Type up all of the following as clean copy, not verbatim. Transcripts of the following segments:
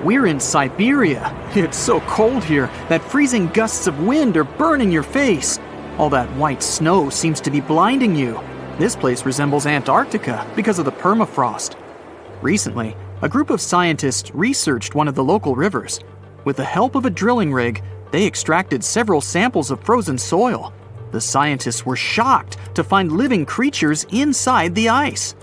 We're in Siberia. It's so cold here that freezing gusts of wind are burning your face. All that white snow seems to be blinding you. This place resembles Antarctica because of the permafrost. Recently, a group of scientists researched one of the local rivers. With the help of a drilling rig, they extracted several samples of frozen soil. The scientists were shocked to find living creatures inside the ice.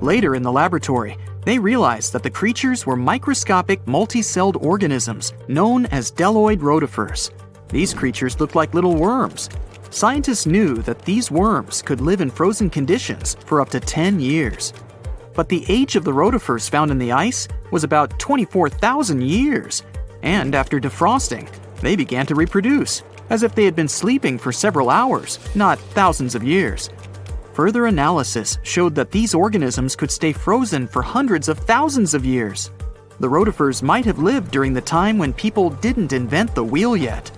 Later in the laboratory, they realized that the creatures were microscopic multi-celled organisms known as deloid rotifers. These creatures looked like little worms. Scientists knew that these worms could live in frozen conditions for up to 10 years. But the age of the rotifers found in the ice was about 24,000 years. And after defrosting, they began to reproduce, as if they had been sleeping for several hours, not thousands of years. Further analysis showed that these organisms could stay frozen for hundreds of thousands of years. The rotifers might have lived during the time when people didn't invent the wheel yet.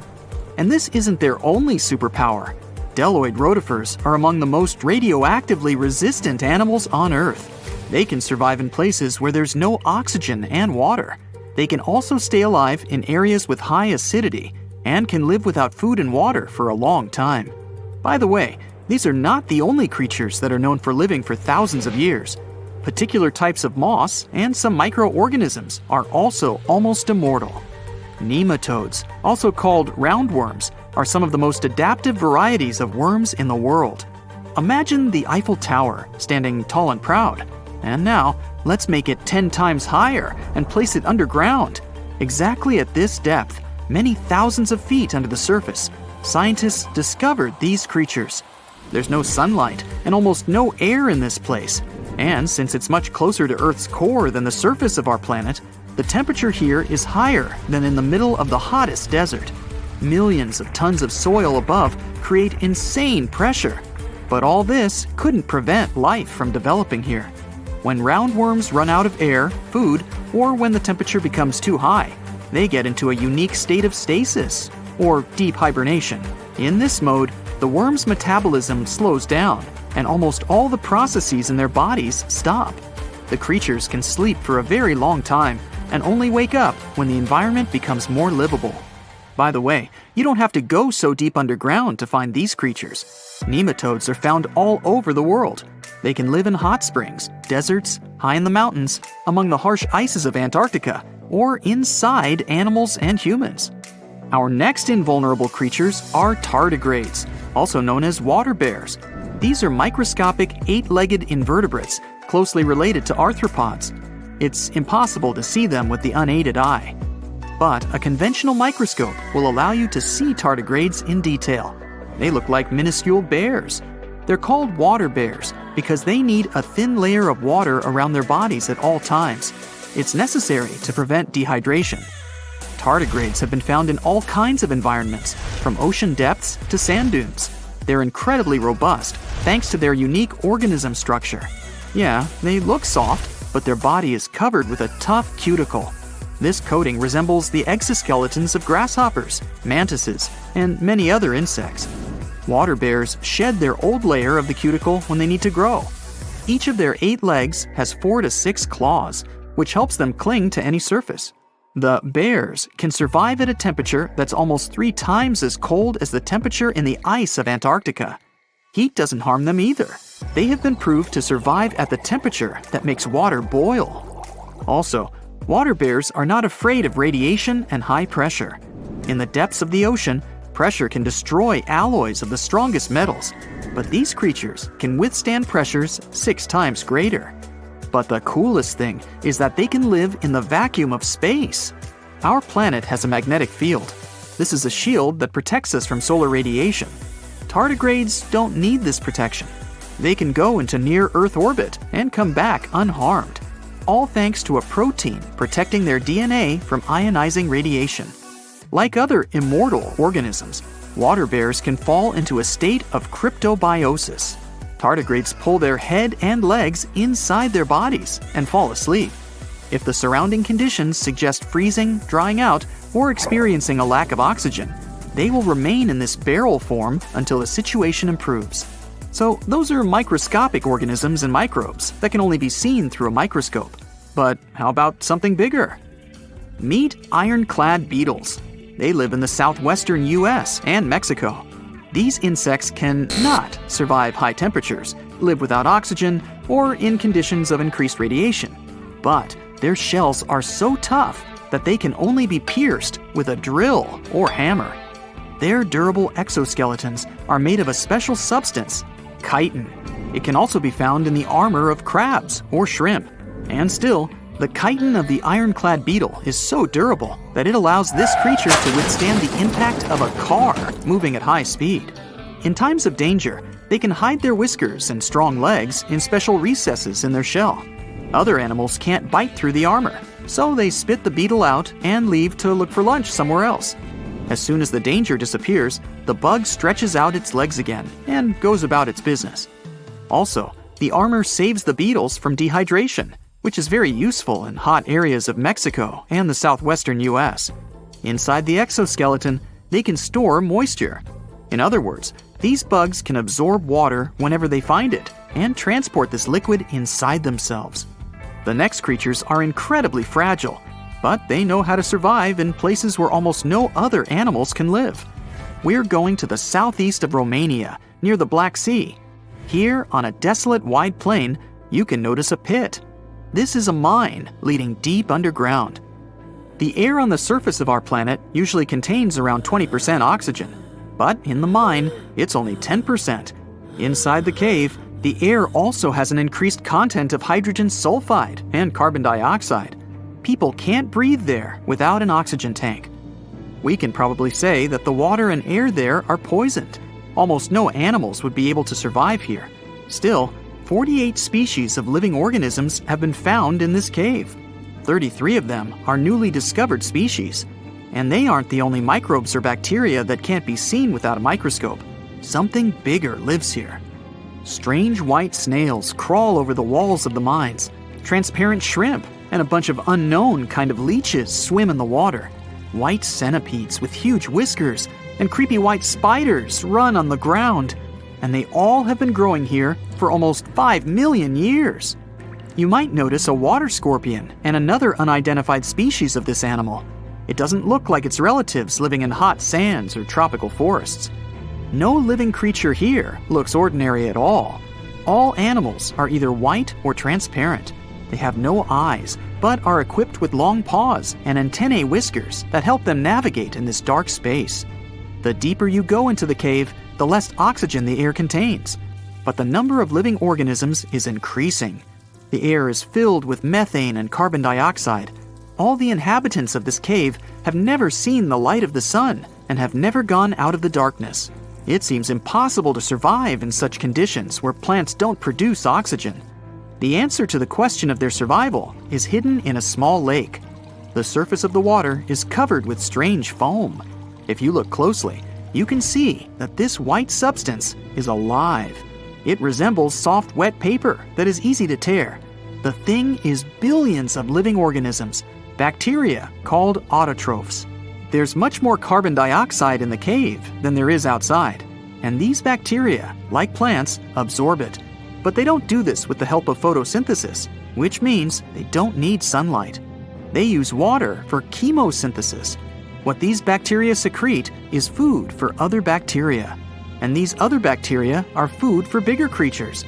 And this isn't their only superpower. Deloid rotifers are among the most radioactively resistant animals on Earth. They can survive in places where there's no oxygen and water. They can also stay alive in areas with high acidity and can live without food and water for a long time. By the way, these are not the only creatures that are known for living for thousands of years. Particular types of moss and some microorganisms are also almost immortal. Nematodes, also called roundworms, are some of the most adaptive varieties of worms in the world. Imagine the Eiffel Tower standing tall and proud. And now, let's make it 10 times higher and place it underground. Exactly at this depth, many thousands of feet under the surface, scientists discovered these creatures. There's no sunlight and almost no air in this place. And since it's much closer to Earth's core than the surface of our planet, the temperature here is higher than in the middle of the hottest desert. Millions of tons of soil above create insane pressure. But all this couldn't prevent life from developing here. When roundworms run out of air, food, or when the temperature becomes too high, they get into a unique state of stasis, or deep hibernation. In this mode, the worm's metabolism slows down, and almost all the processes in their bodies stop. The creatures can sleep for a very long time, and only wake up when the environment becomes more livable. By the way, you don't have to go so deep underground to find these creatures. Nematodes are found all over the world. They can live in hot springs, deserts, high in the mountains, among the harsh ices of Antarctica, or inside animals and humans. Our next invulnerable creatures are tardigrades, also known as water bears. These are microscopic, 8-legged invertebrates closely related to arthropods. It's impossible to see them with the unaided eye. But a conventional microscope will allow you to see tardigrades in detail. They look like minuscule bears. They're called water bears because they need a thin layer of water around their bodies at all times. It's necessary to prevent dehydration. Tardigrades have been found in all kinds of environments, from ocean depths to sand dunes. They're incredibly robust thanks to their unique organism structure. Yeah, they look soft, but their body is covered with a tough cuticle. This coating resembles the exoskeletons of grasshoppers, mantises, and many other insects. Water bears shed their old layer of the cuticle when they need to grow. Each of their 8 legs has 4 to 6 claws, which helps them cling to any surface. The bears can survive at a temperature that's almost 3 times as cold as the temperature in the ice of Antarctica. Heat doesn't harm them either. They have been proved to survive at the temperature that makes water boil. Also, water bears are not afraid of radiation and high pressure. In the depths of the ocean, pressure can destroy alloys of the strongest metals, but these creatures can withstand pressures 6 times greater. But the coolest thing is that they can live in the vacuum of space. Our planet has a magnetic field. This is a shield that protects us from solar radiation. Tardigrades don't need this protection. They can go into near-Earth orbit and come back unharmed, all thanks to a protein protecting their DNA from ionizing radiation. Like other immortal organisms, water bears can fall into a state of cryptobiosis. Tardigrades pull their head and legs inside their bodies and fall asleep. If the surrounding conditions suggest freezing, drying out, or experiencing a lack of oxygen, they will remain in this barrel form until the situation improves. So those are microscopic organisms and microbes that can only be seen through a microscope. But how about something bigger? Meet ironclad beetles. They live in the southwestern US and Mexico. These insects can not survive high temperatures, live without oxygen, or in conditions of increased radiation. But their shells are so tough that they can only be pierced with a drill or hammer. Their durable exoskeletons are made of a special substance, chitin. It can also be found in the armor of crabs or shrimp. And still, the chitin of the ironclad beetle is so durable that it allows this creature to withstand the impact of a car moving at high speed. In times of danger, they can hide their whiskers and strong legs in special recesses in their shell. Other animals can't bite through the armor, so they spit the beetle out and leave to look for lunch somewhere else. As soon as the danger disappears, the bug stretches out its legs again and goes about its business. Also, the armor saves the beetles from dehydration, which is very useful in hot areas of Mexico and the southwestern US. Inside the exoskeleton, they can store moisture. In other words, these bugs can absorb water whenever they find it and transport this liquid inside themselves. The next creatures are incredibly fragile, but they know how to survive in places where almost no other animals can live. We're going to the southeast of Romania, near the Black Sea. Here, on a desolate wide plain, you can notice a pit. This is a mine leading deep underground. The air on the surface of our planet usually contains around 20% oxygen, but in the mine, it's only 10%. Inside the cave, the air also has an increased content of hydrogen sulfide and carbon dioxide. People can't breathe there without an oxygen tank. We can probably say that the water and air there are poisoned. Almost no animals would be able to survive here. Still, 48 species of living organisms have been found in this cave. 33 of them are newly discovered species. And they aren't the only microbes or bacteria that can't be seen without a microscope. Something bigger lives here. Strange white snails crawl over the walls of the mines. Transparent shrimp and a bunch of unknown kind of leeches swim in the water. White centipedes with huge whiskers and creepy white spiders run on the ground. And they all have been growing here for almost 5 million years. You might notice a water scorpion and another unidentified species of this animal. It doesn't look like its relatives living in hot sands or tropical forests. No living creature here looks ordinary at all. All animals are either white or transparent. They have no eyes, but are equipped with long paws and antennae whiskers that help them navigate in this dark space. The deeper you go into the cave, the less oxygen the air contains. But the number of living organisms is increasing. The air is filled with methane and carbon dioxide. All the inhabitants of this cave have never seen the light of the sun and have never gone out of the darkness. It seems impossible to survive in such conditions where plants don't produce oxygen. The answer to the question of their survival is hidden in a small lake. The surface of the water is covered with strange foam. If you look closely, you can see that this white substance is alive. It resembles soft, wet paper that is easy to tear. The thing is billions of living organisms, bacteria called autotrophs. There's much more carbon dioxide in the cave than there is outside, and these bacteria, like plants, absorb it. But they don't do this with the help of photosynthesis, which means they don't need sunlight. They use water for chemosynthesis. What these bacteria secrete is food for other bacteria. And these other bacteria are food for bigger creatures.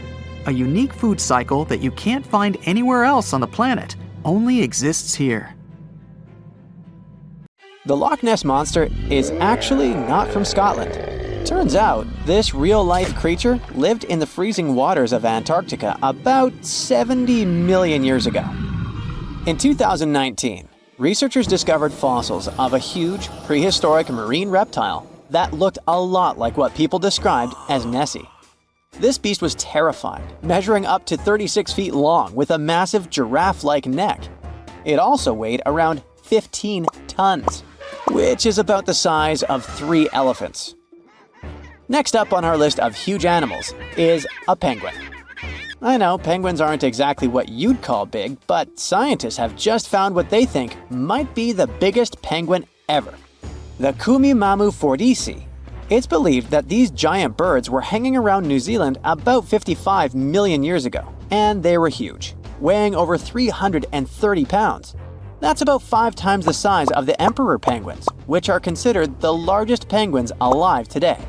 A unique food cycle that you can't find anywhere else on the planet only exists here. The Loch Ness Monster is actually not from Scotland. Turns out, this real-life creature lived in the freezing waters of Antarctica about 70 million years ago. In 2019, researchers discovered fossils of a huge, prehistoric marine reptile that looked a lot like what people described as Nessie. This beast was terrifying, measuring up to 36 feet long with a massive giraffe-like neck. It also weighed around 15 tons, which is about the size of 3 elephants. Next up on our list of huge animals is a penguin. I know, penguins aren't exactly what you'd call big, but scientists have just found what they think might be the biggest penguin ever. The Kumimamu fordyce. It's believed that these giant birds were hanging around New Zealand about 55 million years ago, and they were huge, weighing over 330 pounds. That's about 5 times the size of the emperor penguins, which are considered the largest penguins alive today.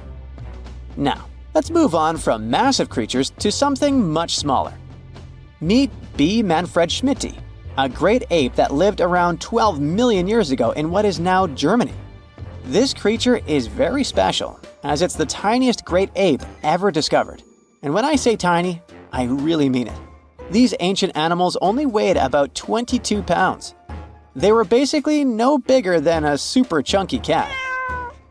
Now, let's move on from massive creatures to something much smaller. Meet B. manfredschmidti, a great ape that lived around 12 million years ago in what is now Germany. This creature is very special, as it's the tiniest great ape ever discovered. And when I say tiny, I really mean it. These ancient animals only weighed about 22 pounds. They were basically no bigger than a super chunky cat.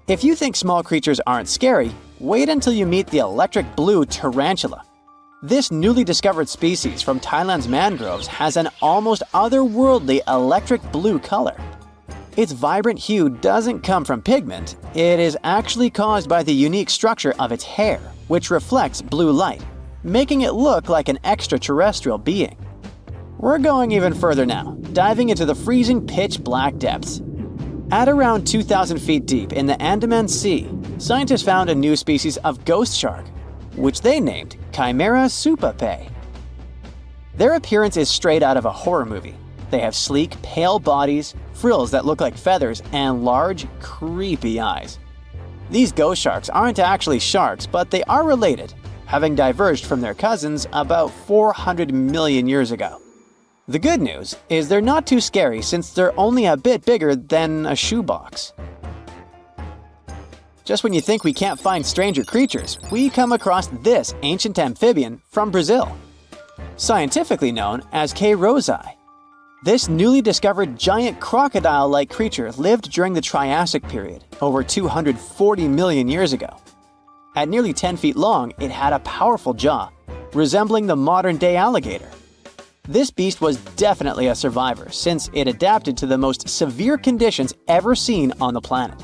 If you think small creatures aren't scary, wait until you meet the electric blue tarantula. This newly discovered species from Thailand's mangroves has an almost otherworldly electric blue color. Its vibrant hue doesn't come from pigment, it is actually caused by the unique structure of its hair, which reflects blue light, making it look like an extraterrestrial being. We're going even further now, diving into the freezing pitch-black depths. At around 2,000 feet deep in the Andaman Sea, scientists found a new species of ghost shark, which they named Chimera supape. Their appearance is straight out of a horror movie. They have sleek, pale bodies, frills that look like feathers, and large, creepy eyes. These ghost sharks aren't actually sharks, but they are related, having diverged from their cousins about 400 million years ago. The good news is they're not too scary since they're only a bit bigger than a shoebox. Just when you think we can't find stranger creatures, we come across this ancient amphibian from Brazil. Scientifically known as K. rosei. This newly discovered giant crocodile-like creature lived during the Triassic period, over 240 million years ago. At nearly 10 feet long, it had a powerful jaw, resembling the modern-day alligator. This beast was definitely a survivor since it adapted to the most severe conditions ever seen on the planet.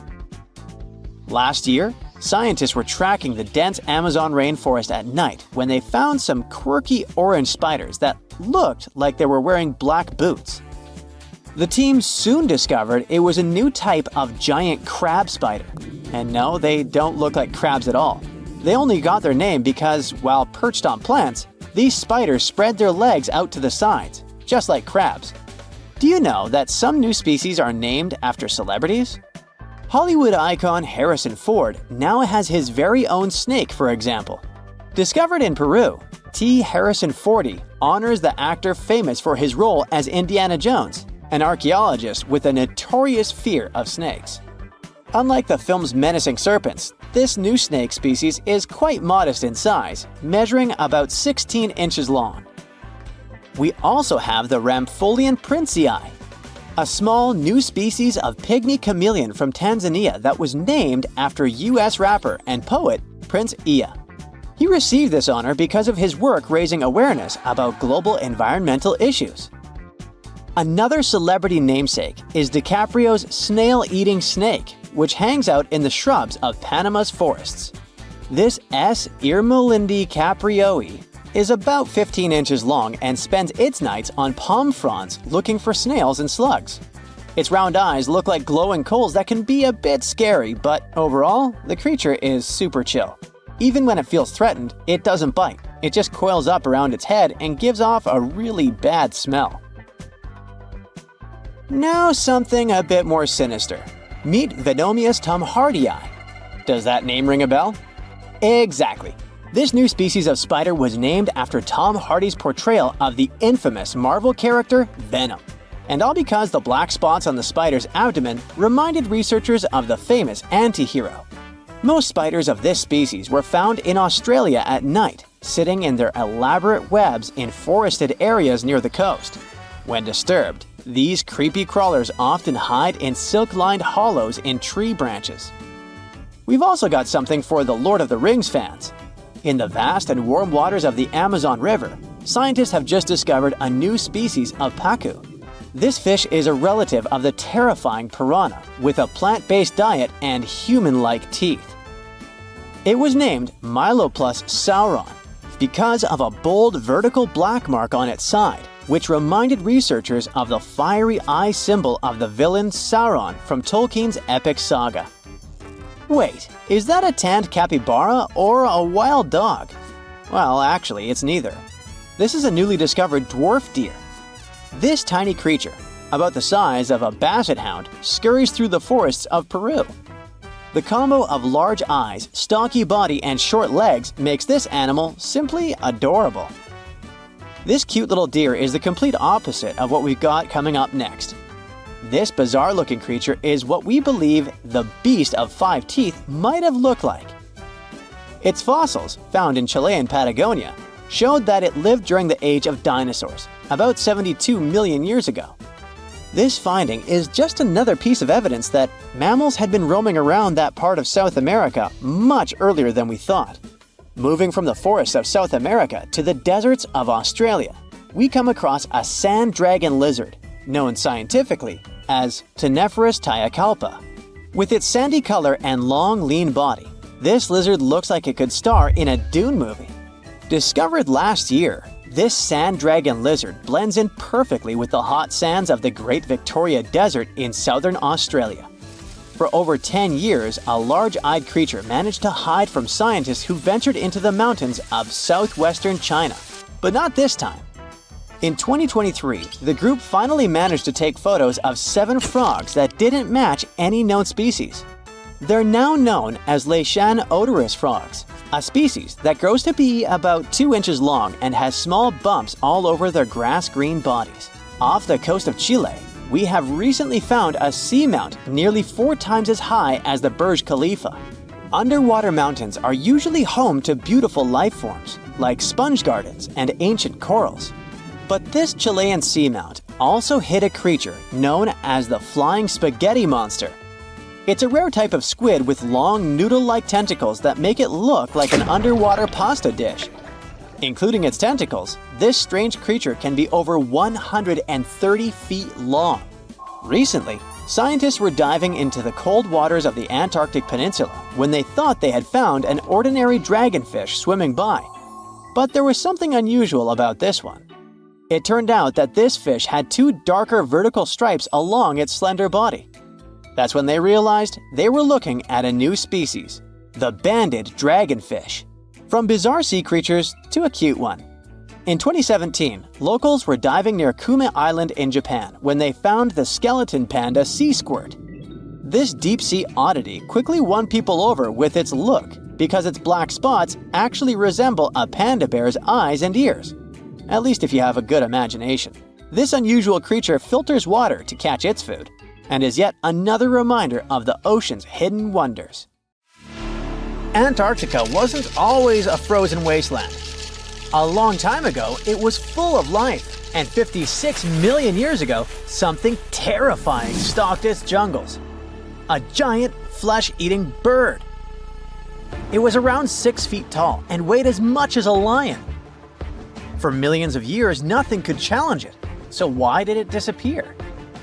Last year, scientists were tracking the dense Amazon rainforest at night when they found some quirky orange spiders that looked like they were wearing black boots. The team soon discovered it was a new type of giant crab spider. And no, they don't look like crabs at all. They only got their name because, while perched on plants, these spiders spread their legs out to the sides, just like crabs. Do you know that some new species are named after celebrities? Hollywood icon Harrison Ford now has his very own snake, for example. Discovered in Peru, T. Harrison Fordy honors the actor famous for his role as Indiana Jones, an archaeologist with a notorious fear of snakes. Unlike the film's menacing serpents, this new snake species is quite modest in size, measuring about 16 inches long. We also have the Rampholion princei, a small new species of pygmy chameleon from Tanzania that was named after US rapper and poet Prince Iya. He received this honor because of his work raising awareness about global environmental issues. Another celebrity namesake is DiCaprio's snail-eating snake, which hangs out in the shrubs of Panama's forests. This S. Irmelindi caprioi is about 15 inches long and spends its nights on palm fronds looking for snails and slugs. Its round eyes look like glowing coals that can be a bit scary, but overall, the creature is super chill. Even when it feels threatened, it doesn't bite. It just coils up around its head and gives off a really bad smell. Now something a bit more sinister. Meet Venomius tomhardii. Does that name ring a bell? Exactly. This new species of spider was named after Tom Hardy's portrayal of the infamous Marvel character Venom. And all because the black spots on the spider's abdomen reminded researchers of the famous anti-hero. Most spiders of this species were found in Australia at night, sitting in their elaborate webs in forested areas near the coast. When disturbed, these creepy crawlers often hide in silk-lined hollows in tree branches. We've also got something for the Lord of the Rings fans. In the vast and warm waters of the Amazon River, scientists have just discovered a new species of pacu. This fish is a relative of the terrifying piranha, with a plant-based diet and human-like teeth. It was named Myloplus sauron because of a bold vertical black mark on its side, which reminded researchers of the fiery eye symbol of the villain Sauron from Tolkien's epic saga. Wait, is that a tanned capybara or a wild dog? Well, actually, it's neither. This is a newly discovered dwarf deer. This tiny creature, about the size of a basset hound, scurries through the forests of Peru. The combo of large eyes, stocky body, and short legs makes this animal simply adorable. This cute little deer is the complete opposite of what we've got coming up next. This bizarre-looking creature is what we believe the beast of 5 teeth might have looked like. Its fossils, found in Chilean Patagonia, showed that it lived during the age of dinosaurs, about 72 million years ago. This finding is just another piece of evidence that mammals had been roaming around that part of South America much earlier than we thought. Moving from the forests of South America to the deserts of Australia, we come across a sand dragon lizard, known scientifically as Ctenophorus tyacalpa. With its sandy color and long, lean body, this lizard looks like it could star in a Dune movie. Discovered last year, this sand dragon lizard blends in perfectly with the hot sands of the Great Victoria Desert in southern Australia. For over 10 years, a large-eyed creature managed to hide from scientists who ventured into the mountains of southwestern China. But not this time. In 2023, the group finally managed to take photos of 7 frogs that didn't match any known species. They're now known as Leishan odorous frogs, a species that grows to be about 2 inches long and has small bumps all over their grass-green bodies. Off the coast of Chile, we have recently found a seamount nearly 4 times as high as the Burj Khalifa. Underwater mountains are usually home to beautiful life forms, like sponge gardens and ancient corals. But this Chilean seamount also hid a creature known as the flying spaghetti monster. It's a rare type of squid with long, noodle-like tentacles that make it look like an underwater pasta dish. Including its tentacles, this strange creature can be over 130 feet long. Recently, scientists were diving into the cold waters of the Antarctic Peninsula when they thought they had found an ordinary dragonfish swimming by. But there was something unusual about this one. It turned out that this fish had 2 darker vertical stripes along its slender body. That's when they realized they were looking at a new species, the banded dragonfish. From bizarre sea creatures to a cute one. In 2017, locals were diving near Kume Island in Japan when they found the skeleton panda sea squirt. This deep-sea oddity quickly won people over with its look because its black spots actually resemble a panda bear's eyes and ears. At least if you have a good imagination. This unusual creature filters water to catch its food, and is yet another reminder of the ocean's hidden wonders. Antarctica wasn't always a frozen wasteland. A long time ago, it was full of life, and 56 million years ago, something terrifying stalked its jungles. A giant, flesh-eating bird. It was around 6 feet tall and weighed as much as a lion. For millions of years, nothing could challenge it, so why did it disappear?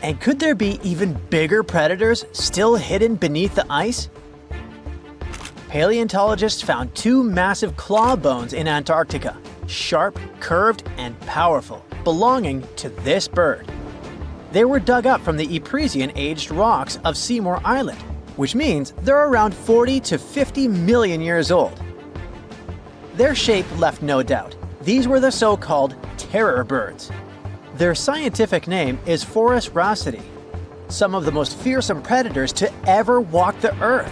And could there be even bigger predators still hidden beneath the ice? Paleontologists found 2 massive claw bones in Antarctica, sharp, curved, and powerful, belonging to this bird. They were dug up from the Epresian-aged rocks of Seymour Island, which means they're around 40 to 50 million years old. Their shape left no doubt. These were the so-called terror birds. Their scientific name is Forus raceti, some of the most fearsome predators to ever walk the earth.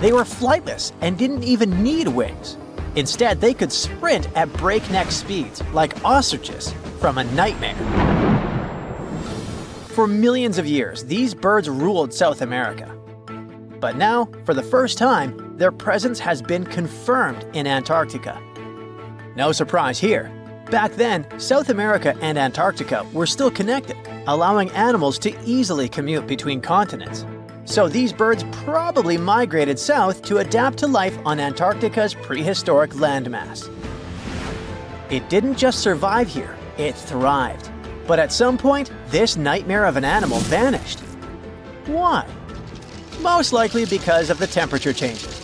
They were flightless and didn't even need wings. Instead, they could sprint at breakneck speeds, like ostriches from a nightmare. For millions of years, these birds ruled South America. But now, for the first time, their presence has been confirmed in Antarctica. No surprise here. Back then, South America and Antarctica were still connected, allowing animals to easily commute between continents. So these birds probably migrated south to adapt to life on Antarctica's prehistoric landmass. It didn't just survive here, it thrived. But at some point, this nightmare of an animal vanished. Why? Most likely because of the temperature changes.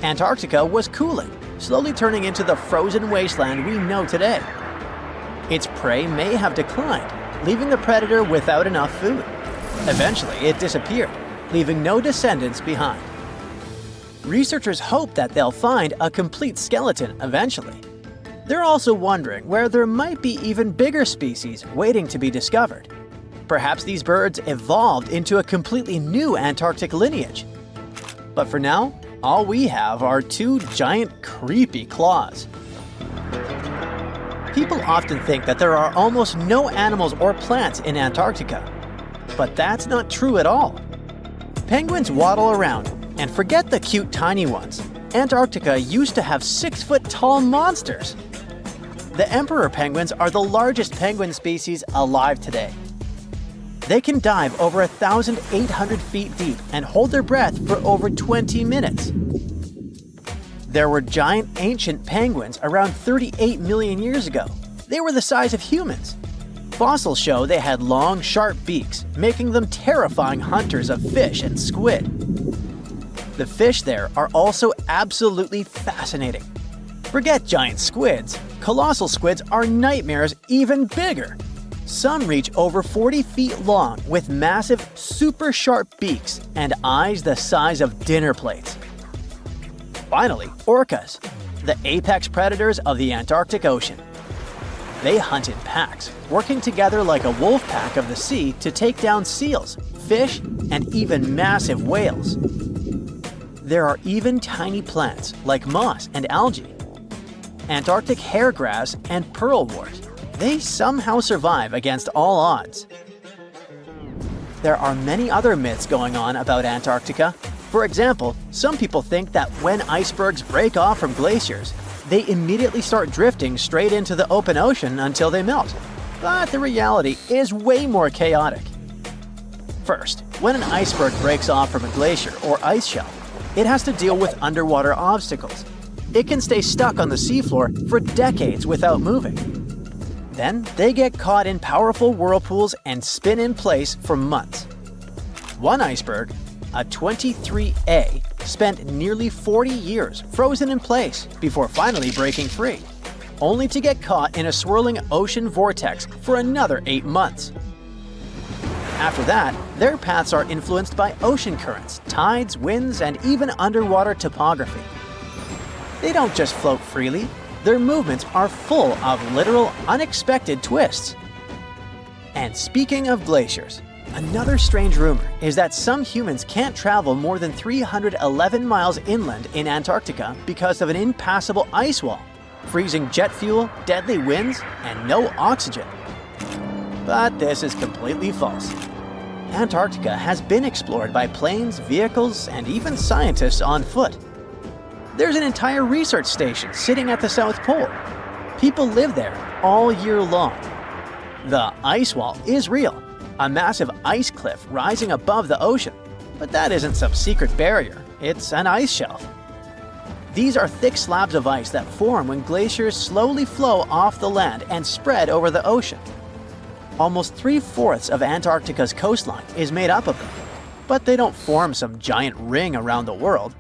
Antarctica was cooling, slowly turning into the frozen wasteland we know today. Its prey may have declined, leaving the predator without enough food. Eventually, it disappeared, leaving no descendants behind. Researchers hope that they'll find a complete skeleton eventually. They're also wondering where there might be even bigger species waiting to be discovered. Perhaps these birds evolved into a completely new Antarctic lineage. But for now, all we have are two giant creepy claws. People often think that there are almost no animals or plants in Antarctica. But that's not true at all. Penguins waddle around, and forget the cute tiny ones. Antarctica used to have 6-foot-tall monsters. The emperor penguins are the largest penguin species alive today. They can dive over 1,800 feet deep and hold their breath for over 20 minutes. There were giant ancient penguins around 38 million years ago. They were the size of humans. Fossils show they had long, sharp beaks, making them terrifying hunters of fish and squid. The fish there are also absolutely fascinating. Forget giant squids. Colossal squids are nightmares even bigger. Some reach over 40 feet long with massive, super sharp beaks and eyes the size of dinner plates. Finally, orcas, the apex predators of the Antarctic Ocean. They hunt in packs, working together like a wolf pack of the sea to take down seals, fish, and even massive whales. There are even tiny plants like moss and algae, Antarctic hairgrass, and pearlwort. They somehow survive against all odds. There are many other myths going on about Antarctica. For example, some people think that when icebergs break off from glaciers, they immediately start drifting straight into the open ocean until they melt. But the reality is way more chaotic. First, when an iceberg breaks off from a glacier or ice shelf, it has to deal with underwater obstacles. It can stay stuck on the seafloor for decades without moving. Then they get caught in powerful whirlpools and spin in place for months. One iceberg, a 23A, spent nearly 40 years frozen in place before finally breaking free, only to get caught in a swirling ocean vortex for another 8 months. After that, their paths are influenced by ocean currents, tides, winds, and even underwater topography. They don't just float freely. Their movements are full of literal, unexpected twists. And speaking of glaciers, another strange rumor is that some humans can't travel more than 311 miles inland in Antarctica because of an impassable ice wall, freezing jet fuel, deadly winds, and no oxygen. But this is completely false. Antarctica has been explored by planes, vehicles, and even scientists on foot. There's an entire research station sitting at the South Pole. People live there all year long. The ice wall is real, a massive ice cliff rising above the ocean. But that isn't some secret barrier, it's an ice shelf. These are thick slabs of ice that form when glaciers slowly flow off the land and spread over the ocean. Almost 3/4 of Antarctica's coastline is made up of them, but they don't form some giant ring around the world.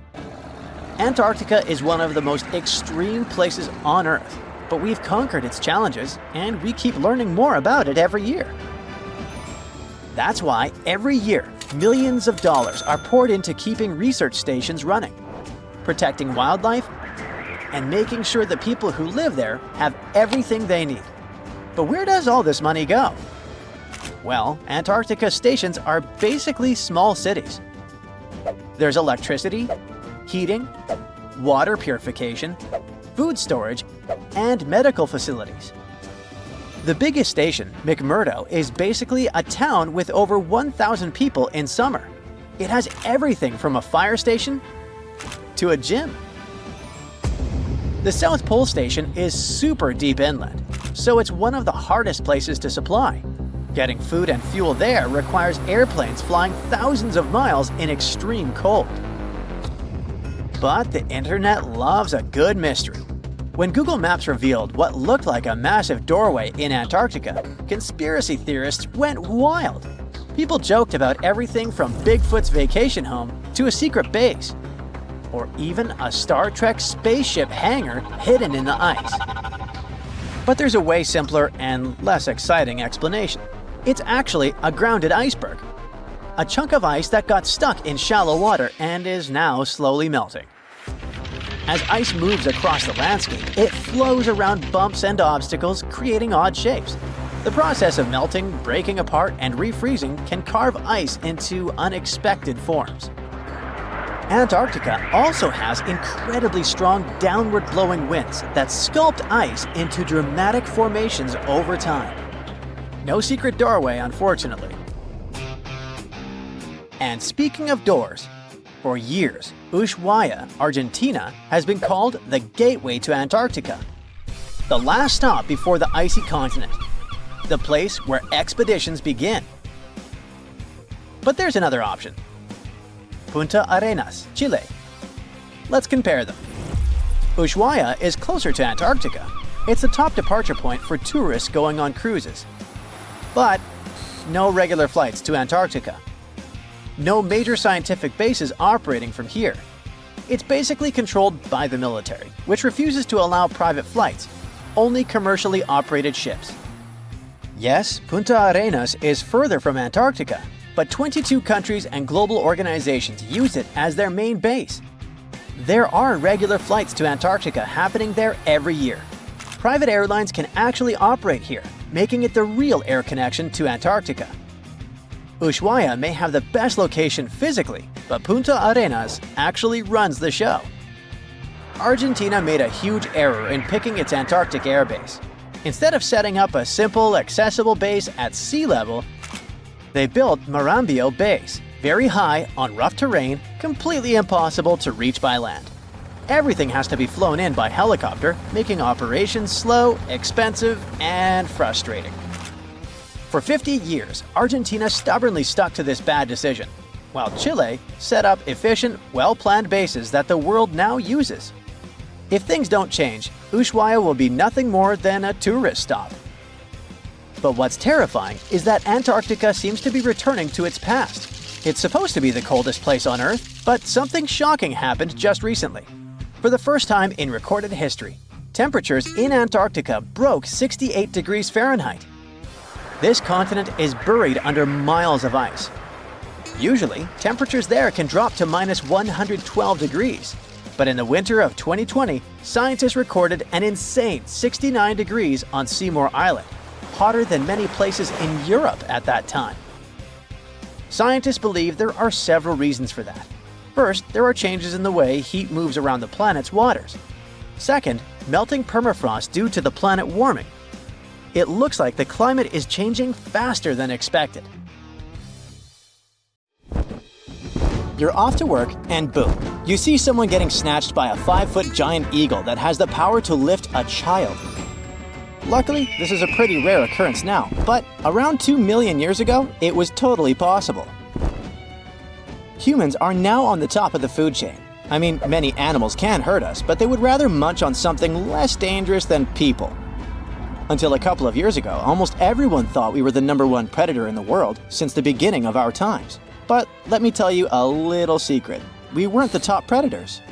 Antarctica is one of the most extreme places on Earth, but we've conquered its challenges, and we keep learning more about it every year. That's why every year, millions of dollars are poured into keeping research stations running, protecting wildlife, and making sure the people who live there have everything they need. But where does all this money go? Well, Antarctica stations are basically small cities. There's electricity, heating, water purification, food storage, and medical facilities. The biggest station, McMurdo, is basically a town with over 1,000 people in summer. It has everything from a fire station to a gym. The South Pole Station is super deep inland, so it's one of the hardest places to supply. Getting food and fuel there requires airplanes flying thousands of miles in extreme cold. But the internet loves a good mystery. When Google Maps revealed what looked like a massive doorway in Antarctica, conspiracy theorists went wild. People joked about everything from Bigfoot's vacation home to a secret base, or even a Star Trek spaceship hangar hidden in the ice. But there's a way simpler and less exciting explanation. It's actually a grounded iceberg, a chunk of ice that got stuck in shallow water and is now slowly melting. As ice moves across the landscape, it flows around bumps and obstacles, creating odd shapes. The process of melting, breaking apart, and refreezing can carve ice into unexpected forms. Antarctica also has incredibly strong downward-blowing winds that sculpt ice into dramatic formations over time. No secret doorway, unfortunately. And speaking of doors, for years, Ushuaia, Argentina, has been called the gateway to Antarctica, the last stop before the icy continent, the place where expeditions begin. But there's another option. Punta Arenas, Chile. Let's compare them. Ushuaia is closer to Antarctica. It's the top departure point for tourists going on cruises. But no regular flights to Antarctica. No major scientific bases operating from here. It's basically controlled by the military, which refuses to allow private flights, only commercially operated ships. Yes, Punta Arenas is further from Antarctica, but 22 countries and global organizations use it as their main base. There are regular flights to Antarctica happening there every year. Private airlines can actually operate here, making it the real air connection to Antarctica. Ushuaia may have the best location physically, but Punta Arenas actually runs the show. Argentina made a huge error in picking its Antarctic airbase. Instead of setting up a simple, accessible base at sea level, they built Marambio Base, very high on rough terrain, completely impossible to reach by land. Everything has to be flown in by helicopter, making operations slow, expensive, and frustrating. For 50 years, Argentina stubbornly stuck to this bad decision, while Chile set up efficient, well-planned bases that the world now uses. If things don't change, Ushuaia will be nothing more than a tourist stop. But what's terrifying is that Antarctica seems to be returning to its past. It's supposed to be the coldest place on Earth, but something shocking happened just recently. For the first time in recorded history, temperatures in Antarctica broke 68 degrees Fahrenheit. This continent is buried under miles of ice. Usually, temperatures there can drop to minus 112 degrees. But in the winter of 2020, scientists recorded an insane 69 degrees on Seymour Island, hotter than many places in Europe at that time. Scientists believe there are several reasons for that. First, there are changes in the way heat moves around the planet's waters. Second, melting permafrost due to the planet warming. It looks like the climate is changing faster than expected. You're off to work, and boom, you see someone getting snatched by a 5-foot giant eagle that has the power to lift a child. Luckily, this is a pretty rare occurrence now, but around 2 million years ago, it was totally possible. Humans are now on the top of the food chain. I mean, many animals can hurt us, but they would rather munch on something less dangerous than people. Until a couple of years ago, almost everyone thought we were the #1 predator in the world since the beginning of our times. But let me tell you a little secret. We weren't the top predators.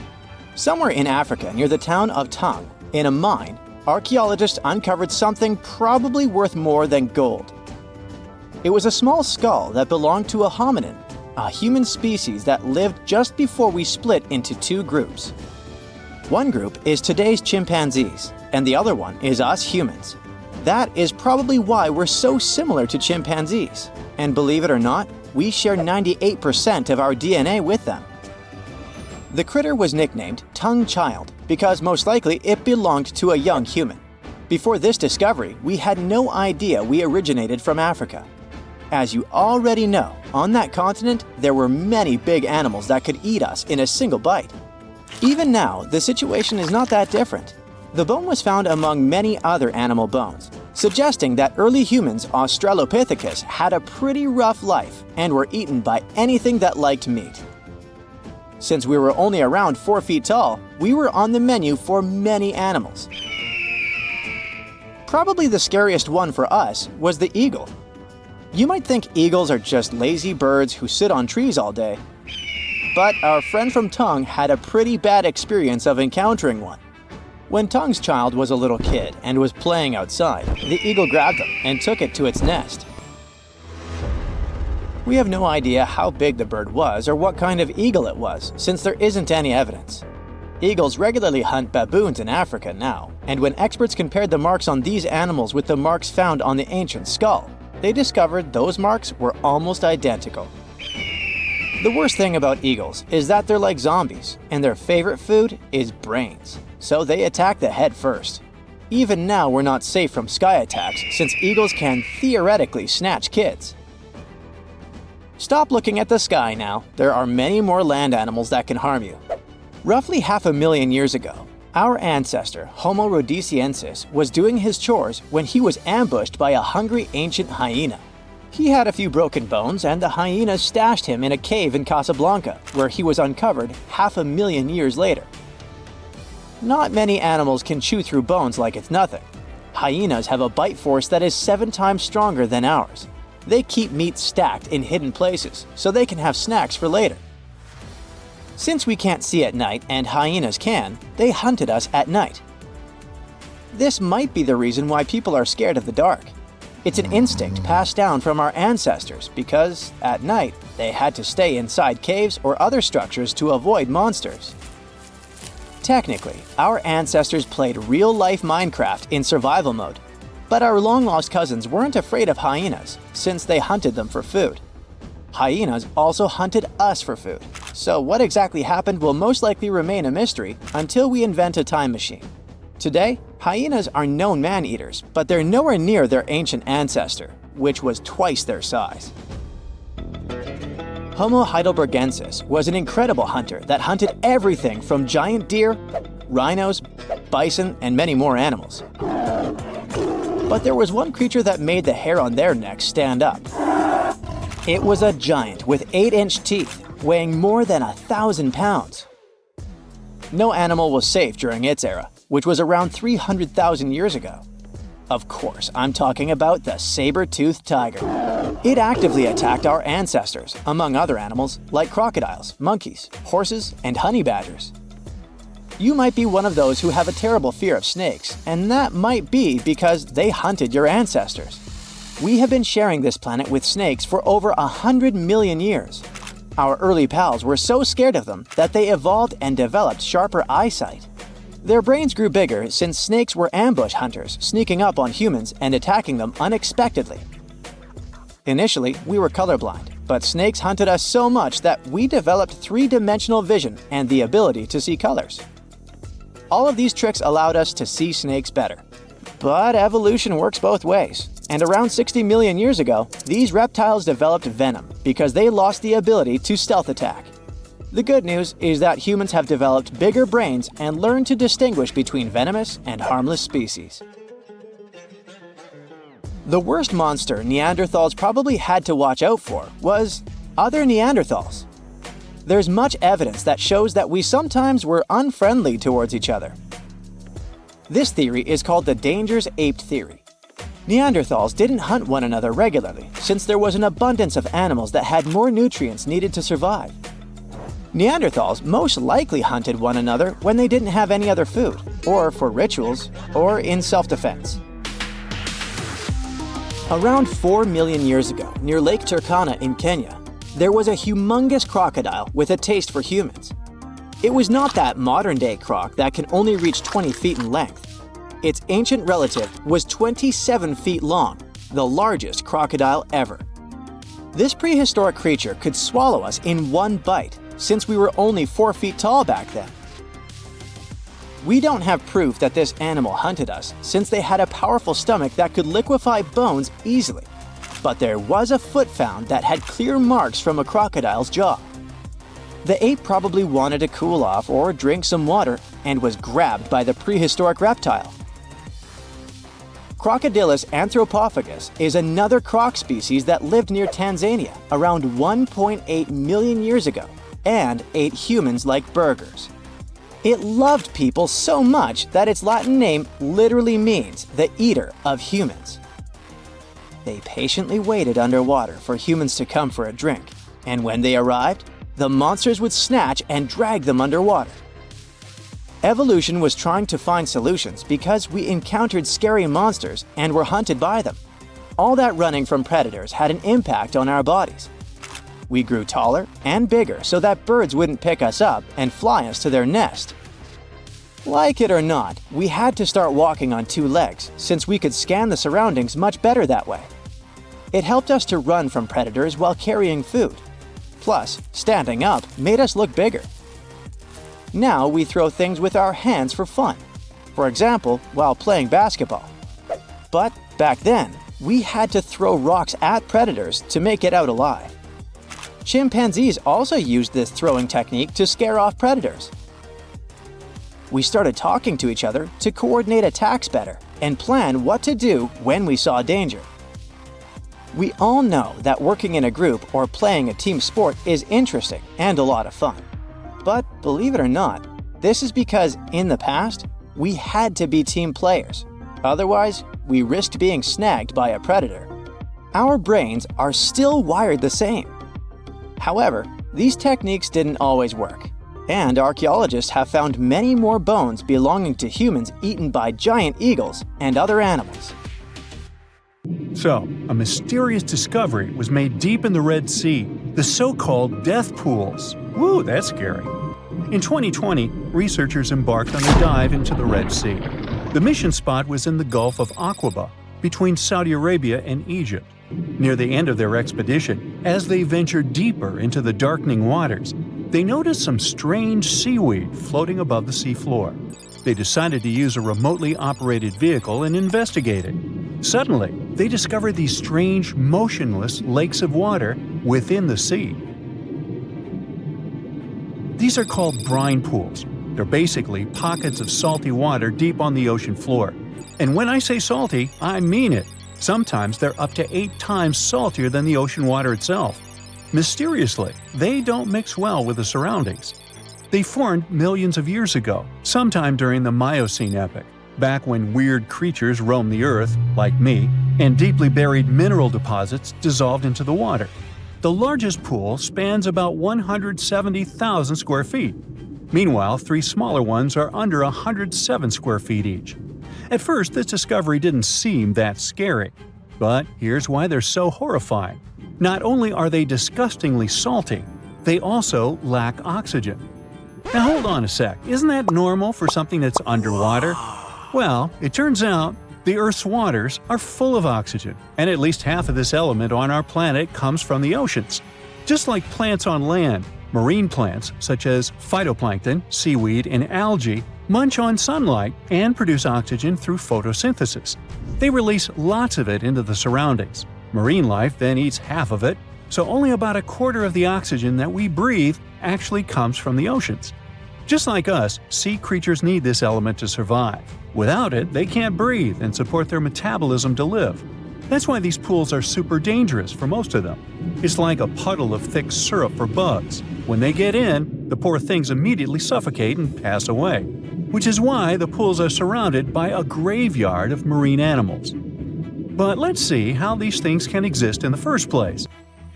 Somewhere in Africa, near the town of Tang, in a mine, archaeologists uncovered something probably worth more than gold. It was a small skull that belonged to a hominin, a human species that lived just before we split into 2 groups. One group is today's chimpanzees, and the other one is us humans. That is probably why we're so similar to chimpanzees. And believe it or not, we share 98% of our DNA with them. The critter was nicknamed Tongue Child because most likely it belonged to a young human. Before this discovery, we had no idea we originated from Africa. As you already know, on that continent, there were many big animals that could eat us in a single bite. Even now, the situation is not that different. The bone was found among many other animal bones, suggesting that early humans, Australopithecus, had a pretty rough life and were eaten by anything that liked meat. Since we were only around 4 feet tall, we were on the menu for many animals. Probably the scariest one for us was the eagle. You might think eagles are just lazy birds who sit on trees all day, but our friend from Tongue had a pretty bad experience of encountering one. When Tongue's child was a little kid and was playing outside, the eagle grabbed him and took it to its nest. We have no idea how big the bird was or what kind of eagle it was, since there isn't any evidence. Eagles regularly hunt baboons in Africa now, and when experts compared the marks on these animals with the marks found on the ancient skull, they discovered those marks were almost identical. The worst thing about eagles is that they're like zombies, and their favorite food is brains, so they attack the head first. Even now, we're not safe from sky attacks since eagles can theoretically snatch kids. Stop looking at the sky now. There are many more land animals that can harm you. Roughly 500,000 years ago, our ancestor, Homo rhodesiensis, was doing his chores when he was ambushed by a hungry ancient hyena. He had a few broken bones, and the hyena stashed him in a cave in Casablanca, where he was uncovered 500,000 years later. Not many animals can chew through bones like it's nothing. Hyenas have a bite force that is 7 times stronger than ours. They keep meat stacked in hidden places, so they can have snacks for later. Since we can't see at night and hyenas can, they hunted us at night. This might be the reason why people are scared of the dark. It's an instinct passed down from our ancestors because, at night, they had to stay inside caves or other structures to avoid monsters. Technically, our ancestors played real-life Minecraft in survival mode, but our long-lost cousins weren't afraid of hyenas since they hunted them for food. Hyenas also hunted us for food, so what exactly happened will most likely remain a mystery until we invent a time machine. Today, hyenas are known man-eaters, but they're nowhere near their ancient ancestor, which was twice their size. Homo heidelbergensis was an incredible hunter that hunted everything from giant deer, rhinos, bison, and many more animals. But there was one creature that made the hair on their necks stand up. It was a giant with 8-inch teeth, weighing more than 1,000 pounds. No animal was safe during its era, which was around 300,000 years ago. Of course, I'm talking about the saber-toothed tiger. It actively attacked our ancestors, among other animals like crocodiles, monkeys, horses, and honey badgers. You might be one of those who have a terrible fear of snakes, and that might be because they hunted your ancestors. We have been sharing this planet with snakes for over 100 million years. Our early pals were so scared of them that they evolved and developed sharper eyesight. Their brains grew bigger since snakes were ambush hunters, sneaking up on humans and attacking them unexpectedly. Initially, we were colorblind, but snakes hunted us so much that we developed 3-dimensional vision and the ability to see colors. All of these tricks allowed us to see snakes better. But evolution works both ways, and around 60 million years ago, these reptiles developed venom because they lost the ability to stealth attack. The good news is that humans have developed bigger brains and learned to distinguish between venomous and harmless species. The worst monster Neanderthals probably had to watch out for was other Neanderthals. There's much evidence that shows that we sometimes were unfriendly towards each other. This theory is called the dangers aped theory. Neanderthals didn't hunt one another regularly since there was an abundance of animals that had more nutrients needed to survive. Neanderthals most likely hunted one another when they didn't have any other food, or for rituals, or in self-defense. Around 4 million years ago, near Lake Turkana in Kenya, there was a humongous crocodile with a taste for humans. It was not that modern-day croc that can only reach 20 feet in length. Its ancient relative was 27 feet long, the largest crocodile ever. This prehistoric creature could swallow us in one bite, since we were only 4 feet tall back then. We don't have proof that this animal hunted us, since they had a powerful stomach that could liquefy bones easily. But there was a foot found that had clear marks from a crocodile's jaw. The ape probably wanted to cool off or drink some water and was grabbed by the prehistoric reptile. Crocodylus anthropophagus is another croc species that lived near Tanzania around 1.8 million years ago and ate humans like burgers. It loved people so much that its Latin name literally means the eater of humans. They patiently waited underwater for humans to come for a drink, and when they arrived, the monsters would snatch and drag them underwater. Evolution was trying to find solutions because we encountered scary monsters and were hunted by them. All that running from predators had an impact on our bodies. We grew taller and bigger so that birds wouldn't pick us up and fly us to their nest. Like it or not, we had to start walking on two legs since we could scan the surroundings much better that way. It helped us to run from predators while carrying food. Plus, standing up made us look bigger. Now we throw things with our hands for fun. For example, while playing basketball. But back then, we had to throw rocks at predators to make it out alive. Chimpanzees also used this throwing technique to scare off predators. We started talking to each other to coordinate attacks better and plan what to do when we saw danger. We all know that working in a group or playing a team sport is interesting and a lot of fun. But believe it or not, this is because in the past, we had to be team players. Otherwise, we risked being snagged by a predator. Our brains are still wired the same. However, these techniques didn't always work, and archaeologists have found many more bones belonging to humans eaten by giant eagles and other animals. So, a mysterious discovery was made deep in the Red Sea, the so-called death pools. Woo, that's scary. In 2020, researchers embarked on a dive into the Red Sea. The mission spot was in the Gulf of Aqaba, between Saudi Arabia and Egypt. Near the end of their expedition, as they ventured deeper into the darkening waters, they noticed some strange seaweed floating above the seafloor. They decided to use a remotely operated vehicle and investigate it. Suddenly, they discovered these strange, motionless lakes of water within the sea. These are called brine pools. They're basically pockets of salty water deep on the ocean floor. And when I say salty, I mean it. Sometimes they're up to 8 times saltier than the ocean water itself. Mysteriously, they don't mix well with the surroundings. They formed millions of years ago, sometime during the Miocene epoch, back when weird creatures roamed the earth, like me, and deeply buried mineral deposits dissolved into the water. The largest pool spans about 170,000 square feet. Meanwhile, 3 smaller ones are under 107 square feet each. At first, this discovery didn't seem that scary. But here's why they're so horrifying. Not only are they disgustingly salty, they also lack oxygen. Now hold on a sec, isn't that normal for something that's underwater? Well, it turns out the Earth's waters are full of oxygen, and at least half of this element on our planet comes from the oceans. Just like plants on land, marine plants such as phytoplankton, seaweed, and algae munch on sunlight and produce oxygen through photosynthesis. They release lots of it into the surroundings. Marine life then eats half of it, so only about a quarter of the oxygen that we breathe actually comes from the oceans. Just like us, sea creatures need this element to survive. Without it, they can't breathe and support their metabolism to live. That's why these pools are super dangerous for most of them. It's like a puddle of thick syrup for bugs. When they get in, the poor things immediately suffocate and pass away. Which is why the pools are surrounded by a graveyard of marine animals. But let's see how these things can exist in the first place.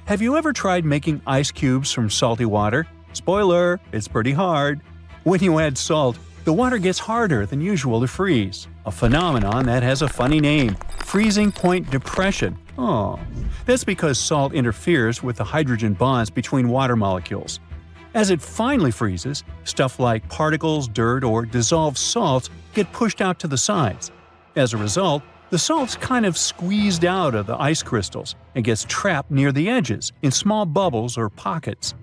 Have you ever tried making ice cubes from salty water? Spoiler, it's pretty hard. When you add salt, the water gets harder than usual to freeze, a phenomenon that has a funny name, freezing point depression. Oh, that's because salt interferes with the hydrogen bonds between water molecules. As it finally freezes, stuff like particles, dirt, or dissolved salts get pushed out to the sides. As a result, the salt's kind of squeezed out of the ice crystals and gets trapped near the edges in small bubbles or pockets.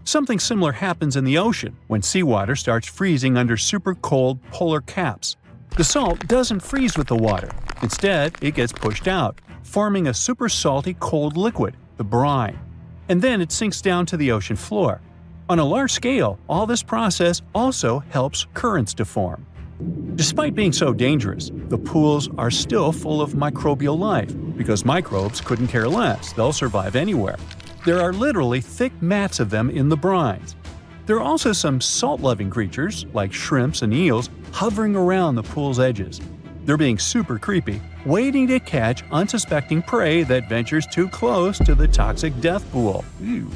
Something similar happens in the ocean when seawater starts freezing under super cold polar caps. The salt doesn't freeze with the water. Instead, it gets pushed out, forming a super salty cold liquid, the brine. And then it sinks down to the ocean floor. On a large scale, all this process also helps currents to form. Despite being so dangerous, the pools are still full of microbial life, because microbes couldn't care less, they'll survive anywhere. There are literally thick mats of them in the brines. There are also some salt-loving creatures, like shrimps and eels, hovering around the pool's edges. They're being super creepy, waiting to catch unsuspecting prey that ventures too close to the toxic death pool. Ew.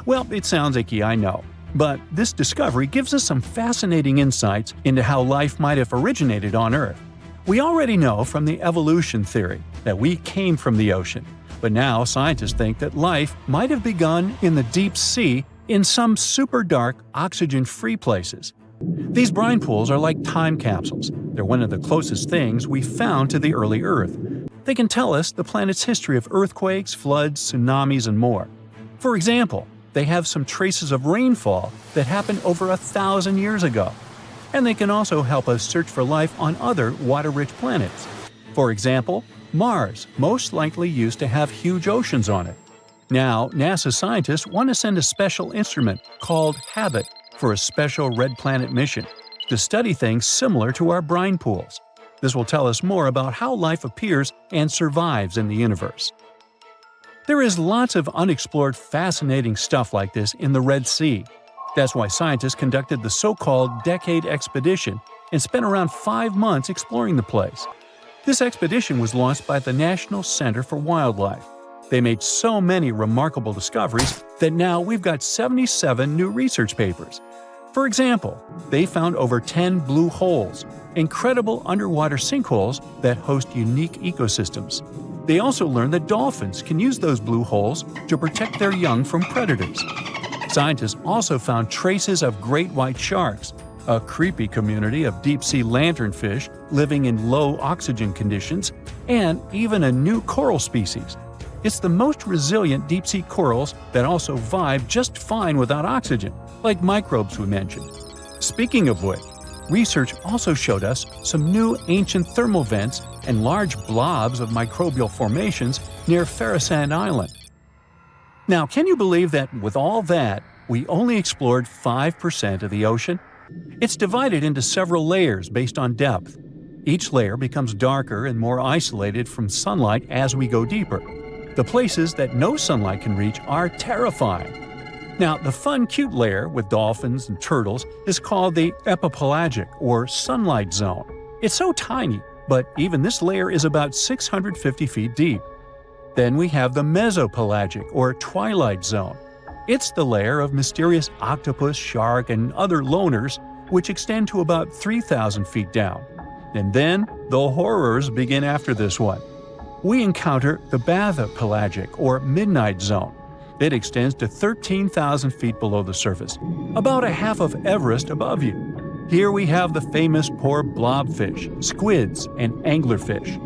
Well, it sounds icky, I know. But this discovery gives us some fascinating insights into how life might have originated on Earth. We already know from the evolution theory that we came from the ocean, but now scientists think that life might have begun in the deep sea in some super dark, oxygen-free places. These brine pools are like time capsules. They're one of the closest things we found to the early Earth. They can tell us the planet's history of earthquakes, floods, tsunamis, and more. For example, they have some traces of rainfall that happened over 1,000 years ago. And they can also help us search for life on other water-rich planets. For example, Mars most likely used to have huge oceans on it. Now, NASA scientists want to send a special instrument called HABIT for a special red planet mission to study things similar to our brine pools. This will tell us more about how life appears and survives in the universe. There is lots of unexplored fascinating stuff like this in the Red Sea. That's why scientists conducted the so-called Decade Expedition and spent around 5 months exploring the place. This expedition was launched by the National Center for Wildlife. They made so many remarkable discoveries that now we've got 77 new research papers. For example, they found over 10 blue holes, incredible underwater sinkholes that host unique ecosystems. They also learned that dolphins can use those blue holes to protect their young from predators. Scientists also found traces of great white sharks, a creepy community of deep-sea lanternfish living in low oxygen conditions, and even a new coral species. It's the most resilient deep-sea corals that also vibe just fine without oxygen, like microbes we mentioned. Speaking of which, research also showed us some new ancient thermal vents and large blobs of microbial formations near Farasand Island. Now, can you believe that with all that, we only explored 5% of the ocean? It's divided into several layers based on depth. Each layer becomes darker and more isolated from sunlight as we go deeper. The places that no sunlight can reach are terrifying. Now, the fun, cute layer with dolphins and turtles is called the epipelagic or sunlight zone. It's so tiny, but even this layer is about 650 feet deep. Then we have the mesopelagic or twilight zone. It's the layer of mysterious octopus, shark, and other loners, which extend to about 3,000 feet down. And then the horrors begin after this one. We encounter the bathypelagic or midnight zone. It extends to 13,000 feet below the surface, about a half of Everest above you. Here we have the famous poor blobfish, squids, and anglerfish.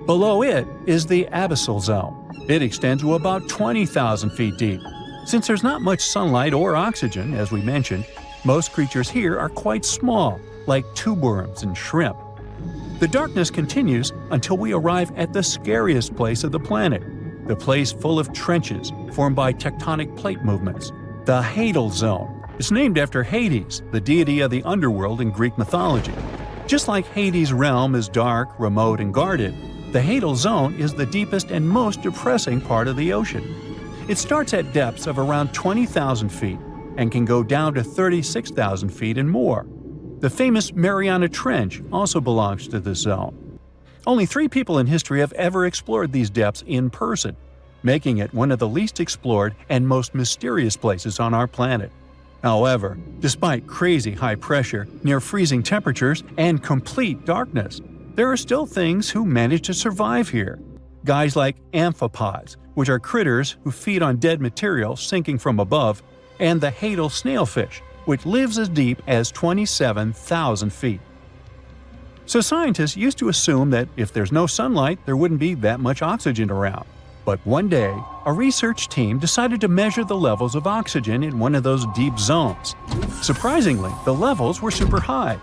Below it is the abyssal zone. It extends to about 20,000 feet deep. Since there's not much sunlight or oxygen, as we mentioned, most creatures here are quite small, like tube worms and shrimp. The darkness continues until we arrive at the scariest place of the planet, the place full of trenches formed by tectonic plate movements, the Hadal Zone. It's named after Hades, the deity of the underworld in Greek mythology. Just like Hades' realm is dark, remote, and guarded, the Hadal Zone is the deepest and most depressing part of the ocean. It starts at depths of around 20,000 feet and can go down to 36,000 feet and more. The famous Mariana Trench also belongs to this zone. Only 3 people in history have ever explored these depths in person, making it one of the least explored and most mysterious places on our planet. However, despite crazy high pressure, near freezing temperatures, and complete darkness, there are still things who manage to survive here. Guys like amphipods, which are critters who feed on dead material sinking from above, and the Hadal snailfish, which lives as deep as 27,000 feet. So scientists used to assume that if there's no sunlight, there wouldn't be that much oxygen around. But one day, a research team decided to measure the levels of oxygen in one of those deep zones. Surprisingly, the levels were super high.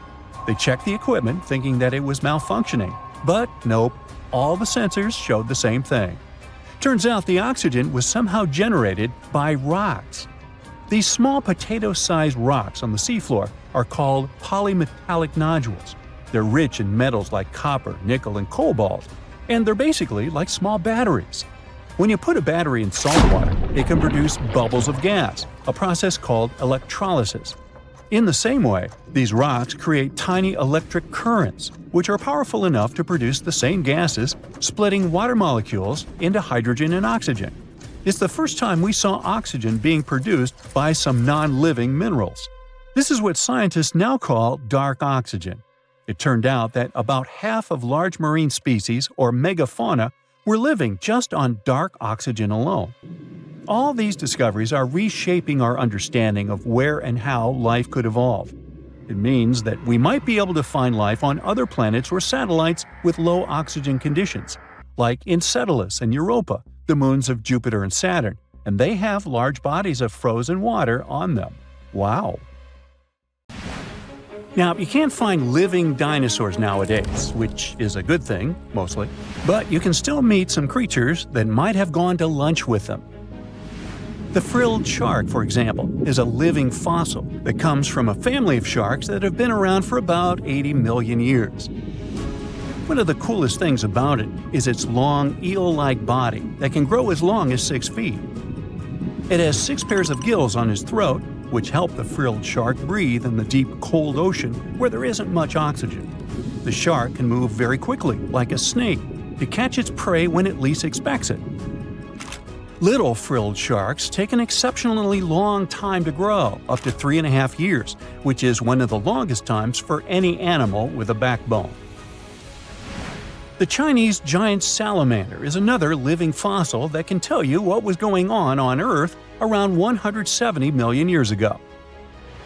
They checked the equipment thinking that it was malfunctioning, but nope, all the sensors showed the same thing. Turns out the oxygen was somehow generated by rocks. These small potato-sized rocks on the seafloor are called polymetallic nodules. They're rich in metals like copper, nickel, and cobalt, and they're basically like small batteries. When you put a battery in salt water, it can produce bubbles of gas, a process called electrolysis. In the same way, these rocks create tiny electric currents, which are powerful enough to produce the same gases, splitting water molecules into hydrogen and oxygen. It's the first time we saw oxygen being produced by some non-living minerals. This is what scientists now call dark oxygen. It turned out that about half of large marine species, or megafauna, were living just on dark oxygen alone. All these discoveries are reshaping our understanding of where and how life could evolve. It means that we might be able to find life on other planets or satellites with low oxygen conditions, like Enceladus and Europa, the moons of Jupiter and Saturn, and they have large bodies of frozen water on them. Wow! Now, you can't find living dinosaurs nowadays, which is a good thing, mostly, but you can still meet some creatures that might have gone to lunch with them. The frilled shark, for example, is a living fossil that comes from a family of sharks that have been around for about 80 million years. One of the coolest things about it is its long, eel-like body that can grow as long as 6 feet. It has 6 pairs of gills on its throat, which help the frilled shark breathe in the deep, cold ocean where there isn't much oxygen. The shark can move very quickly, like a snake, to catch its prey when it least expects it. Little frilled sharks take an exceptionally long time to grow, up to 3.5 years, which is one of the longest times for any animal with a backbone. The Chinese giant salamander is another living fossil that can tell you what was going on Earth around 170 million years ago.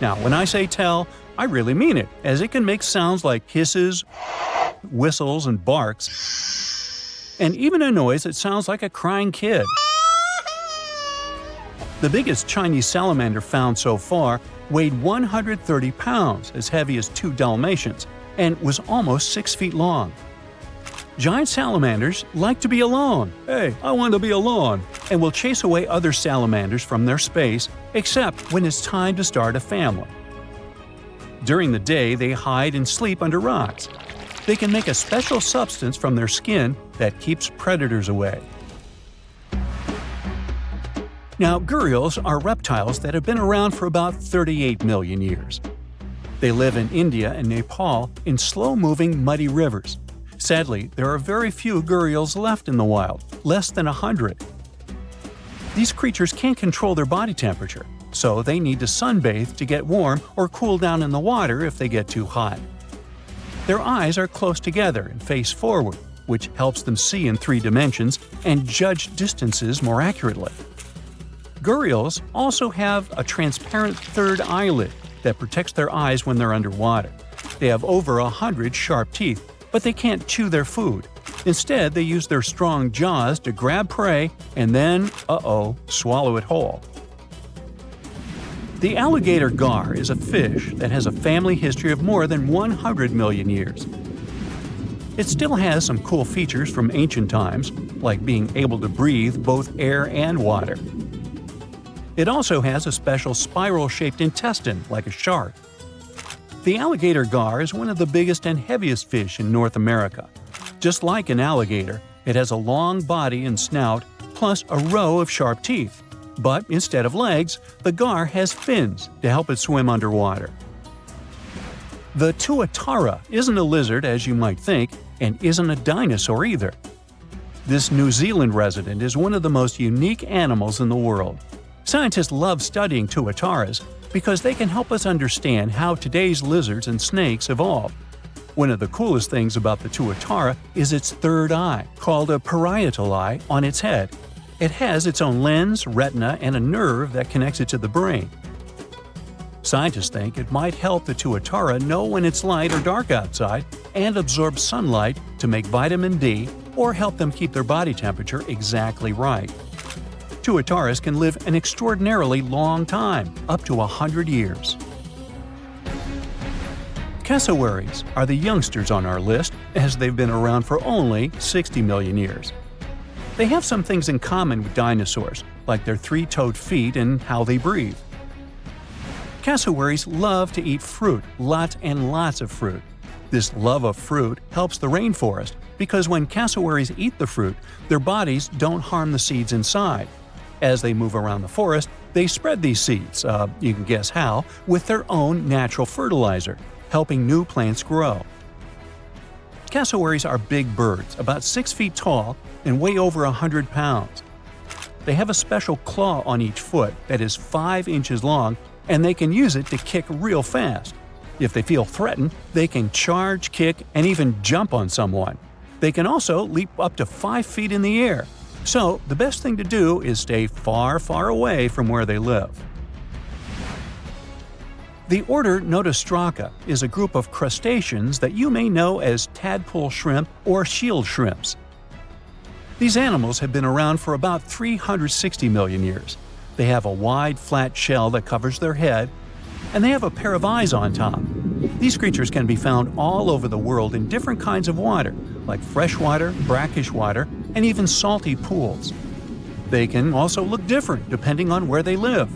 Now, when I say tell, I really mean it, as it can make sounds like hisses, whistles, and barks, and even a noise that sounds like a crying kid. The biggest Chinese salamander found so far weighed 130 pounds, as heavy as 2 Dalmatians, and was almost 6 feet long. Giant salamanders like to be alone. Hey, I want to be alone. And will chase away other salamanders from their space, except when it's time to start a family. During the day, they hide and sleep under rocks. They can make a special substance from their skin that keeps predators away. Now, gharials are reptiles that have been around for about 38 million years. They live in India and Nepal in slow-moving, muddy rivers. Sadly, there are very few gharials left in the wild, less than 100. These creatures can't control their body temperature, so they need to sunbathe to get warm or cool down in the water if they get too hot. Their eyes are close together and face forward, which helps them see in 3 dimensions and judge distances more accurately. Gharials also have a transparent third eyelid that protects their eyes when they're underwater. They have over 100 sharp teeth, but they can't chew their food. Instead, they use their strong jaws to grab prey and then, swallow it whole. The alligator gar is a fish that has a family history of more than 100 million years. It still has some cool features from ancient times, like being able to breathe both air and water. It also has a special spiral-shaped intestine, like a shark. The alligator gar is one of the biggest and heaviest fish in North America. Just like an alligator, it has a long body and snout, plus a row of sharp teeth. But instead of legs, the gar has fins to help it swim underwater. The tuatara isn't a lizard as you might think, and isn't a dinosaur either. This New Zealand resident is one of the most unique animals in the world. Scientists love studying tuataras because they can help us understand how today's lizards and snakes evolved. One of the coolest things about the tuatara is its third eye, called a parietal eye, on its head. It has its own lens, retina, and a nerve that connects it to the brain. Scientists think it might help the tuatara know when it's light or dark outside and absorb sunlight to make vitamin D or help them keep their body temperature exactly right. Tuataras can live an extraordinarily long time, up to 100 years. Cassowaries are the youngsters on our list, as they've been around for only 60 million years. They have some things in common with dinosaurs, like their 3-toed feet and how they breathe. Cassowaries love to eat fruit, lots and lots of fruit. This love of fruit helps the rainforest, because when cassowaries eat the fruit, their bodies don't harm the seeds inside. As they move around the forest, they spread these seeds, you can guess how, with their own natural fertilizer, helping new plants grow. Cassowaries are big birds, about 6 feet tall and weigh over 100 pounds. They have a special claw on each foot that is 5 inches long, and they can use it to kick real fast. If they feel threatened, they can charge, kick, and even jump on someone. They can also leap up to 5 feet in the air. So the best thing to do is stay far, far away from where they live. The order Notostraca is a group of crustaceans that you may know as tadpole shrimp or shield shrimps. These animals have been around for about 360 million years. They have a wide, flat shell that covers their head, and they have a pair of eyes on top. These creatures can be found all over the world in different kinds of water, like freshwater, brackish water, and even salty pools. They can also look different depending on where they live.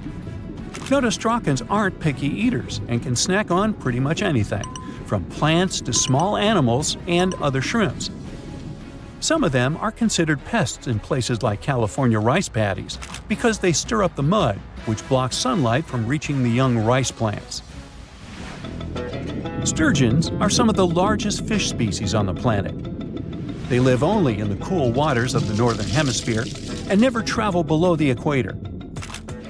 Notostracans aren't picky eaters and can snack on pretty much anything, from plants to small animals and other shrimps. Some of them are considered pests in places like California rice paddies because they stir up the mud, which blocks sunlight from reaching the young rice plants. Sturgeons are some of the largest fish species on the planet. They live only in the cool waters of the northern hemisphere and never travel below the equator.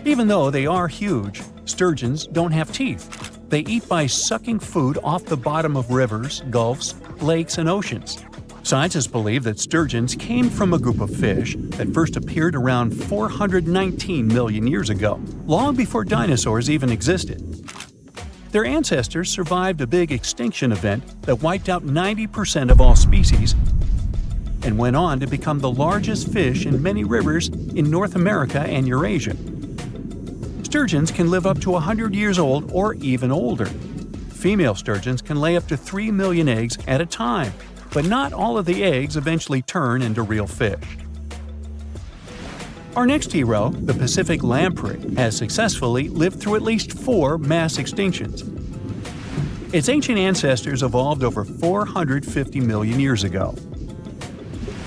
Even though they are huge, sturgeons don't have teeth. They eat by sucking food off the bottom of rivers, gulfs, lakes, and oceans. Scientists believe that sturgeons came from a group of fish that first appeared around 419 million years ago, long before dinosaurs even existed. Their ancestors survived a big extinction event that wiped out 90% of all species and went on to become the largest fish in many rivers in North America and Eurasia. Sturgeons can live up to 100 years old or even older. Female sturgeons can lay up to 3 million eggs at a time, but not all of the eggs eventually turn into real fish. Our next hero, the Pacific lamprey, has successfully lived through at least 4 mass extinctions. Its ancient ancestors evolved over 450 million years ago.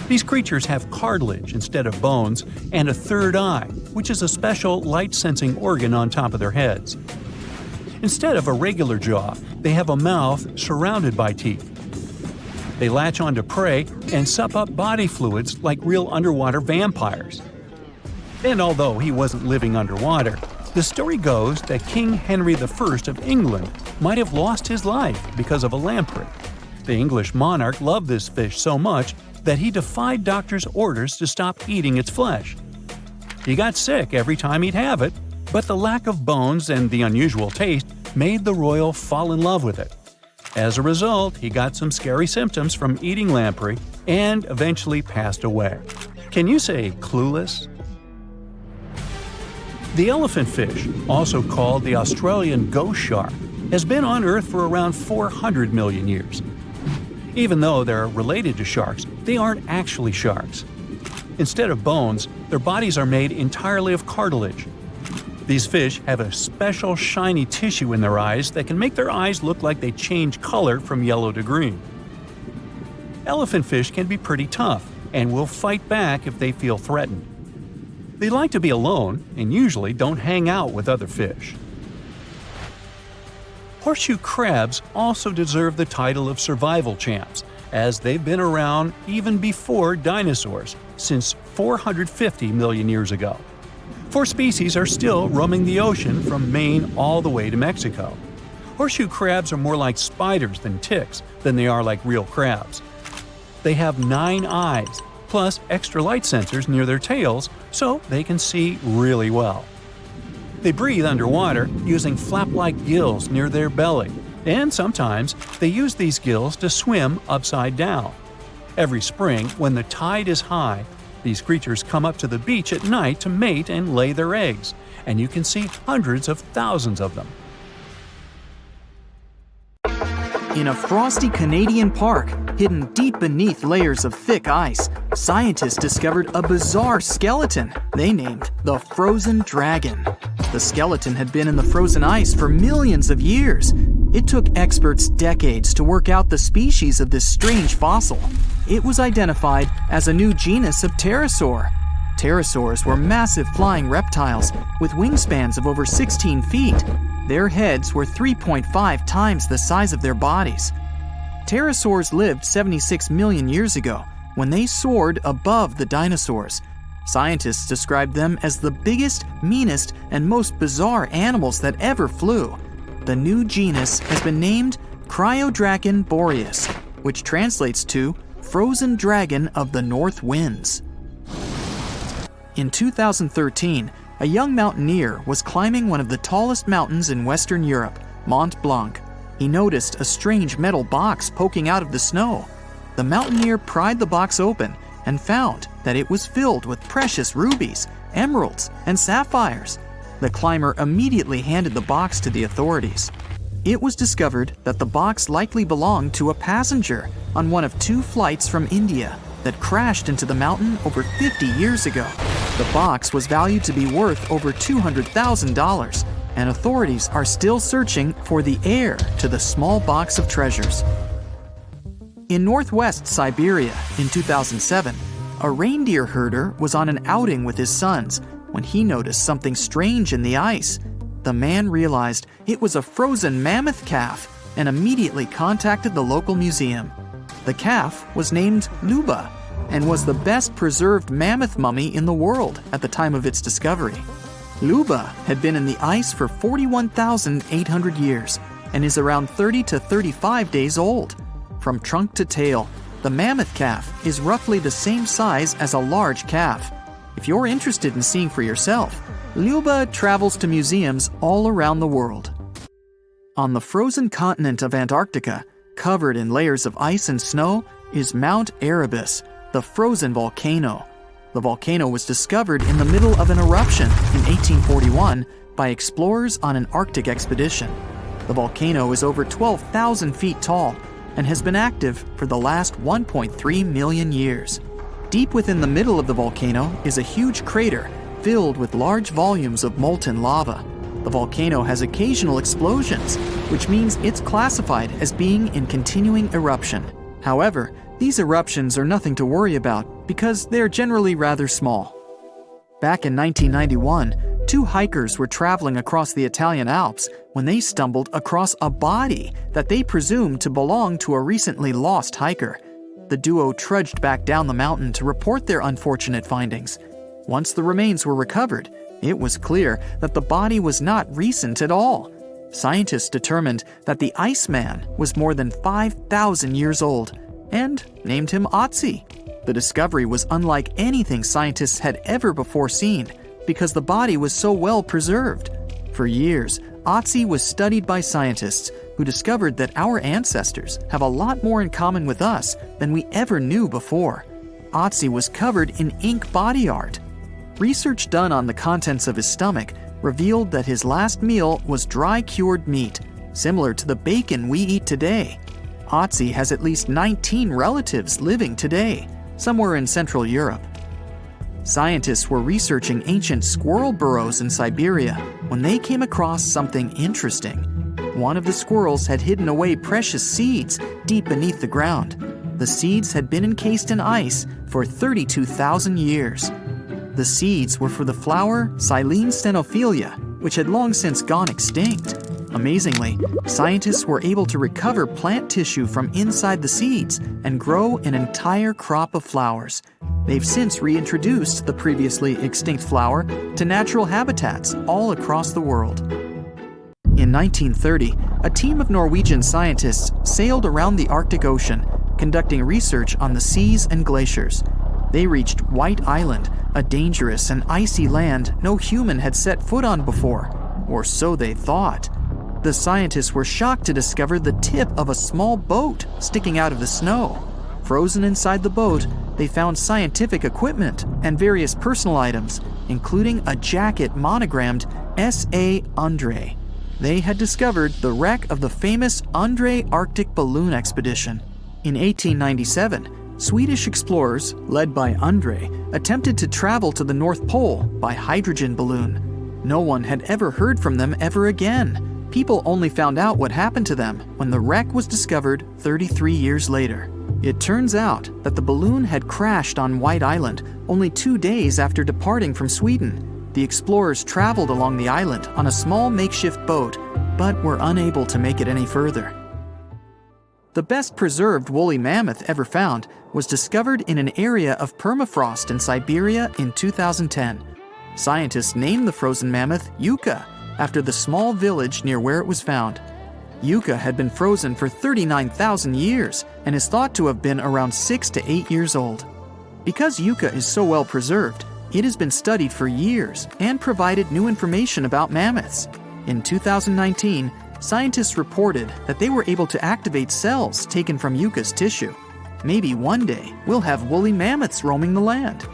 These creatures have cartilage instead of bones and a third eye, which is a special light-sensing organ on top of their heads. Instead of a regular jaw, they have a mouth surrounded by teeth. They latch onto prey and sup up body fluids like real underwater vampires. And although he wasn't living underwater, the story goes that King Henry I of England might have lost his life because of a lamprey. The English monarch loved this fish so much that he defied doctors' orders to stop eating its flesh. He got sick every time he'd have it, but the lack of bones and the unusual taste made the royal fall in love with it. As a result, he got some scary symptoms from eating lamprey and eventually passed away. Can you say clueless? The elephant fish, also called the Australian ghost shark, has been on Earth for around 400 million years. Even though they're related to sharks, they aren't actually sharks. Instead of bones, their bodies are made entirely of cartilage. These fish have a special shiny tissue in their eyes that can make their eyes look like they change color from yellow to green. Elephant fish can be pretty tough and will fight back if they feel threatened. They like to be alone and usually don't hang out with other fish. Horseshoe crabs also deserve the title of survival champs, as they've been around even before dinosaurs, since 450 million years ago. 4 species are still roaming the ocean from Maine all the way to Mexico. Horseshoe crabs are more like spiders than ticks than they are like real crabs. They have 9 eyes, plus extra light sensors near their tails so they can see really well. They breathe underwater using flap-like gills near their belly, and sometimes they use these gills to swim upside down. Every spring, when the tide is high, these creatures come up to the beach at night to mate and lay their eggs, and you can see hundreds of thousands of them. In a frosty Canadian park, hidden deep beneath layers of thick ice, scientists discovered a bizarre skeleton they named the Frozen Dragon. The skeleton had been in the frozen ice for millions of years. It took experts decades to work out the species of this strange fossil. It was identified as a new genus of pterosaur. Pterosaurs were massive flying reptiles with wingspans of over 16 feet. Their heads were 3.5 times the size of their bodies. Pterosaurs lived 76 million years ago, when they soared above the dinosaurs. Scientists described them as the biggest, meanest, and most bizarre animals that ever flew. The new genus has been named Cryodracon boreas, which translates to Frozen Dragon of the North Winds. In 2013, a young mountaineer was climbing one of the tallest mountains in Western Europe, Mont Blanc. He noticed a strange metal box poking out of the snow. The mountaineer pried the box open and found that it was filled with precious rubies, emeralds, and sapphires. The climber immediately handed the box to the authorities. It was discovered that the box likely belonged to a passenger on one of 2 flights from India that crashed into the mountain over 50 years ago. The box was valued to be worth over $200,000, and authorities are still searching for the heir to the small box of treasures. In northwest Siberia in 2007, a reindeer herder was on an outing with his sons when he noticed something strange in the ice. The man realized it was a frozen mammoth calf and immediately contacted the local museum. The calf was named Luba and was the best preserved mammoth mummy in the world at the time of its discovery. Luba had been in the ice for 41,800 years and is around 30 to 35 days old. From trunk to tail, the mammoth calf is roughly the same size as a large calf. If you're interested in seeing for yourself, Luba travels to museums all around the world. On the frozen continent of Antarctica, covered in layers of ice and snow, is Mount Erebus, the frozen volcano. The volcano was discovered in the middle of an eruption in 1841 by explorers on an Arctic expedition. The volcano is over 12,000 feet tall and has been active for the last 1.3 million years. Deep within the middle of the volcano is a huge crater filled with large volumes of molten lava. The volcano has occasional explosions, which means it's classified as being in continuing eruption. However, these eruptions are nothing to worry about because they're generally rather small. Back in 1991, 2 hikers were traveling across the Italian Alps when they stumbled across a body that they presumed to belong to a recently lost hiker. The duo trudged back down the mountain to report their unfortunate findings. Once the remains were recovered, it was clear that the body was not recent at all. Scientists determined that the Iceman was more than 5,000 years old and named him Otzi. The discovery was unlike anything scientists had ever before seen because the body was so well preserved. For years, Otzi was studied by scientists who discovered that our ancestors have a lot more in common with us than we ever knew before. Otzi was covered in ink body art. Research done on the contents of his stomach revealed that his last meal was dry cured meat, similar to the bacon we eat today. Otzi has at least 19 relatives living today, somewhere in Central Europe. Scientists were researching ancient squirrel burrows in Siberia when they came across something interesting. One of the squirrels had hidden away precious seeds deep beneath the ground. The seeds had been encased in ice for 32,000 years. The seeds were for the flower Silene stenophilia, which had long since gone extinct. Amazingly, scientists were able to recover plant tissue from inside the seeds and grow an entire crop of flowers. They've since reintroduced the previously extinct flower to natural habitats all across the world. In 1930, a team of Norwegian scientists sailed around the Arctic Ocean, conducting research on the seas and glaciers. They reached White Island, a dangerous and icy land no human had set foot on before, or so they thought. The scientists were shocked to discover the tip of a small boat sticking out of the snow. Frozen inside the boat, they found scientific equipment and various personal items, including a jacket monogrammed S.A. Andre. They had discovered the wreck of the famous Andre Arctic balloon expedition. In 1897, Swedish explorers, led by Andre, attempted to travel to the North Pole by hydrogen balloon. No one had ever heard from them ever again. People only found out what happened to them when the wreck was discovered 33 years later. It turns out that the balloon had crashed on White Island only 2 days after departing from Sweden. The explorers traveled along the island on a small makeshift boat, but were unable to make it any further. The best preserved woolly mammoth ever found was discovered in an area of permafrost in Siberia in 2010. Scientists named the frozen mammoth Yucca, after the small village near where it was found. Yucca had been frozen for 39,000 years and is thought to have been around 6 to 8 years old. Because Yucca is so well preserved, It has been studied for years and provided new information about mammoths. In 2019, scientists reported that they were able to activate cells taken from Yucca's tissue. Maybe one day we'll have woolly mammoths roaming the land.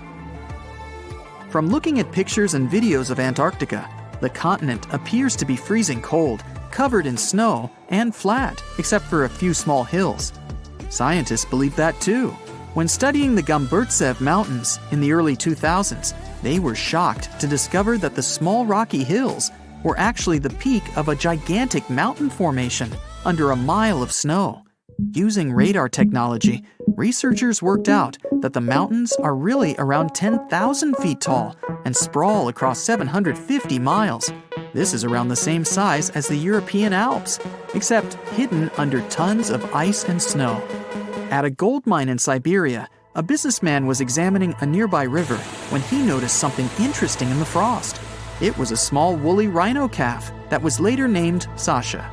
From looking at pictures and videos of Antarctica, the continent appears to be freezing cold, covered in snow, and flat, except for a few small hills. Scientists believe that too. When studying the Gomburtsev Mountains in the early 2000s, they were shocked to discover that the small rocky hills were actually the peak of a gigantic mountain formation under a mile of snow. Using radar technology, researchers worked out that the mountains are really around 10,000 feet tall and sprawl across 750 miles. This is around the same size as the European Alps, except hidden under tons of ice and snow. At a gold mine in Siberia, a businessman was examining a nearby river when he noticed something interesting in the frost. It was a small woolly rhino calf that was later named Sasha.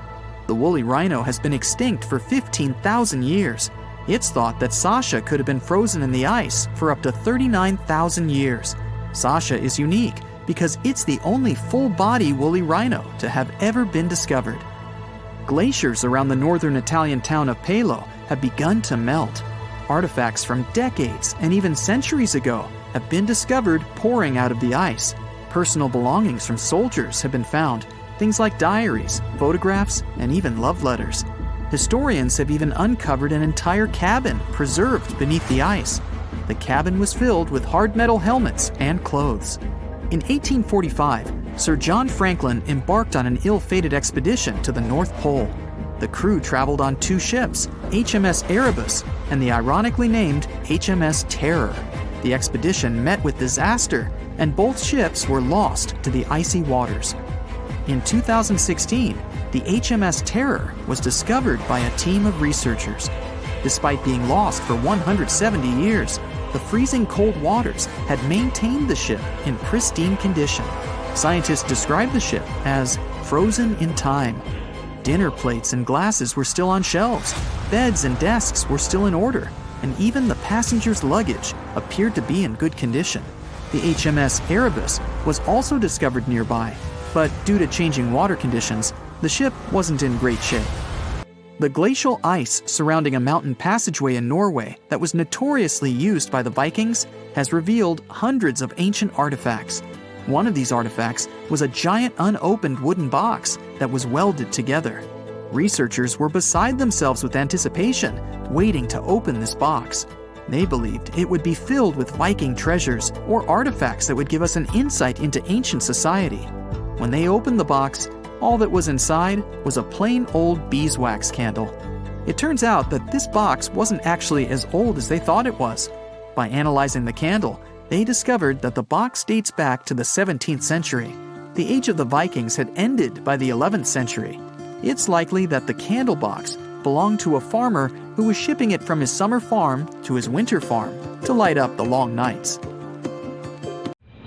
The woolly rhino has been extinct for 15,000 years. It's thought that Sasha could have been frozen in the ice for up to 39,000 years. Sasha is unique because it's the only full-body woolly rhino to have ever been discovered. Glaciers around the northern Italian town of Pelo have begun to melt. Artifacts from decades and even centuries ago have been discovered pouring out of the ice. Personal belongings from soldiers have been found, things like diaries, photographs, and even love letters. Historians have even uncovered an entire cabin preserved beneath the ice. The cabin was filled with hard metal helmets and clothes. In 1845, Sir John Franklin embarked on an ill-fated expedition to the North Pole. The crew traveled on two ships, HMS Erebus and the ironically named HMS Terror. The expedition met with disaster, and both ships were lost to the icy waters. In 2016, the HMS Terror was discovered by a team of researchers. Despite being lost for 170 years, the freezing cold waters had maintained the ship in pristine condition. Scientists described the ship as frozen in time. Dinner plates and glasses were still on shelves, beds and desks were still in order, and even the passengers' luggage appeared to be in good condition. The HMS Erebus was also discovered nearby, but due to changing water conditions, the ship wasn't in great shape. The glacial ice surrounding a mountain passageway in Norway that was notoriously used by the Vikings has revealed hundreds of ancient artifacts. One of these artifacts was a giant unopened wooden box that was welded together. Researchers were beside themselves with anticipation, waiting to open this box. They believed it would be filled with Viking treasures or artifacts that would give us an insight into ancient society. When they opened the box, all that was inside was a plain old beeswax candle. It turns out that this box wasn't actually as old as they thought it was. By analyzing the candle, they discovered that the box dates back to the 17th century. The age of the Vikings had ended by the 11th century. It's likely that the candle box belonged to a farmer who was shipping it from his summer farm to his winter farm to light up the long nights.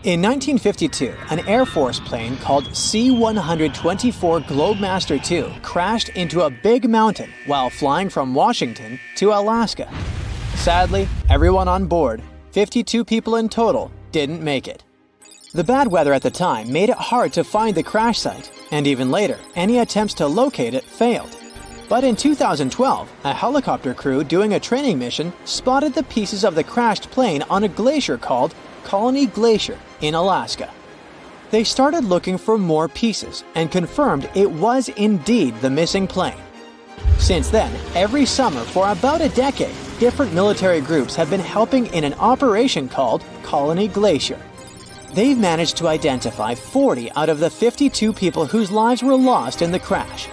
In 1952, an Air Force plane called C-124 Globemaster II crashed into a big mountain while flying from Washington to Alaska. Sadly, everyone on board, 52 people in total, didn't make it. The bad weather at the time made it hard to find the crash site, and even later, any attempts to locate it failed. But in 2012, a helicopter crew doing a training mission spotted the pieces of the crashed plane on a glacier called Colony Glacier in Alaska. They started looking for more pieces and confirmed it was indeed the missing plane. Since then, every summer for about a decade, different military groups have been helping in an operation called Colony Glacier. They've managed to identify 40 out of the 52 people whose lives were lost in the crash.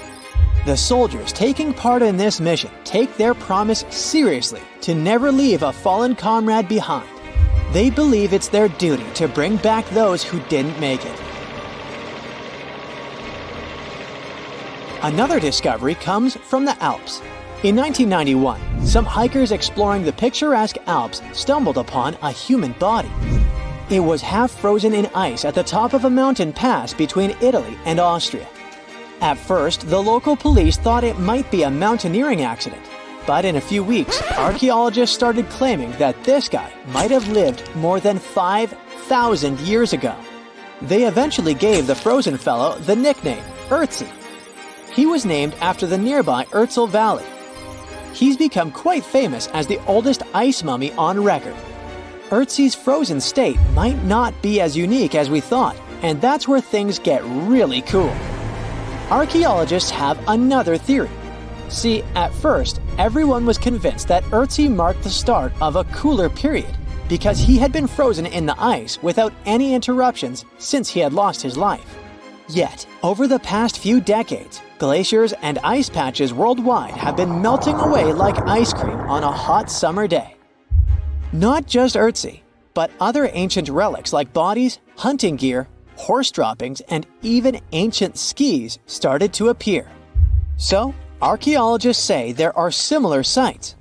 The soldiers taking part in this mission take their promise seriously to never leave a fallen comrade behind. They believe it's their duty to bring back those who didn't make it. Another discovery comes from the Alps. In 1991, some hikers exploring the picturesque Alps stumbled upon a human body. It was half frozen in ice at the top of a mountain pass between Italy and Austria. At first, the local police thought it might be a mountaineering accident. But in a few weeks, archaeologists started claiming that this guy might have lived more than 5 300,000 years ago. They eventually gave the frozen fellow the nickname Ötzi. He was named after the nearby Ötztal Valley. He's become quite famous as the oldest ice mummy on record. Ötzi's frozen state might not be as unique as we thought, and that's where things get really cool. Archaeologists have another theory. See, at first, everyone was convinced that Ötzi marked the start of a cooler period because he had been frozen in the ice without any interruptions since he had lost his life. Yet, over the past few decades, glaciers and ice patches worldwide have been melting away like ice cream on a hot summer day. Not just Ötzi, but other ancient relics like bodies, hunting gear, horse droppings, and even ancient skis started to appear. So, archaeologists say there are similar sites.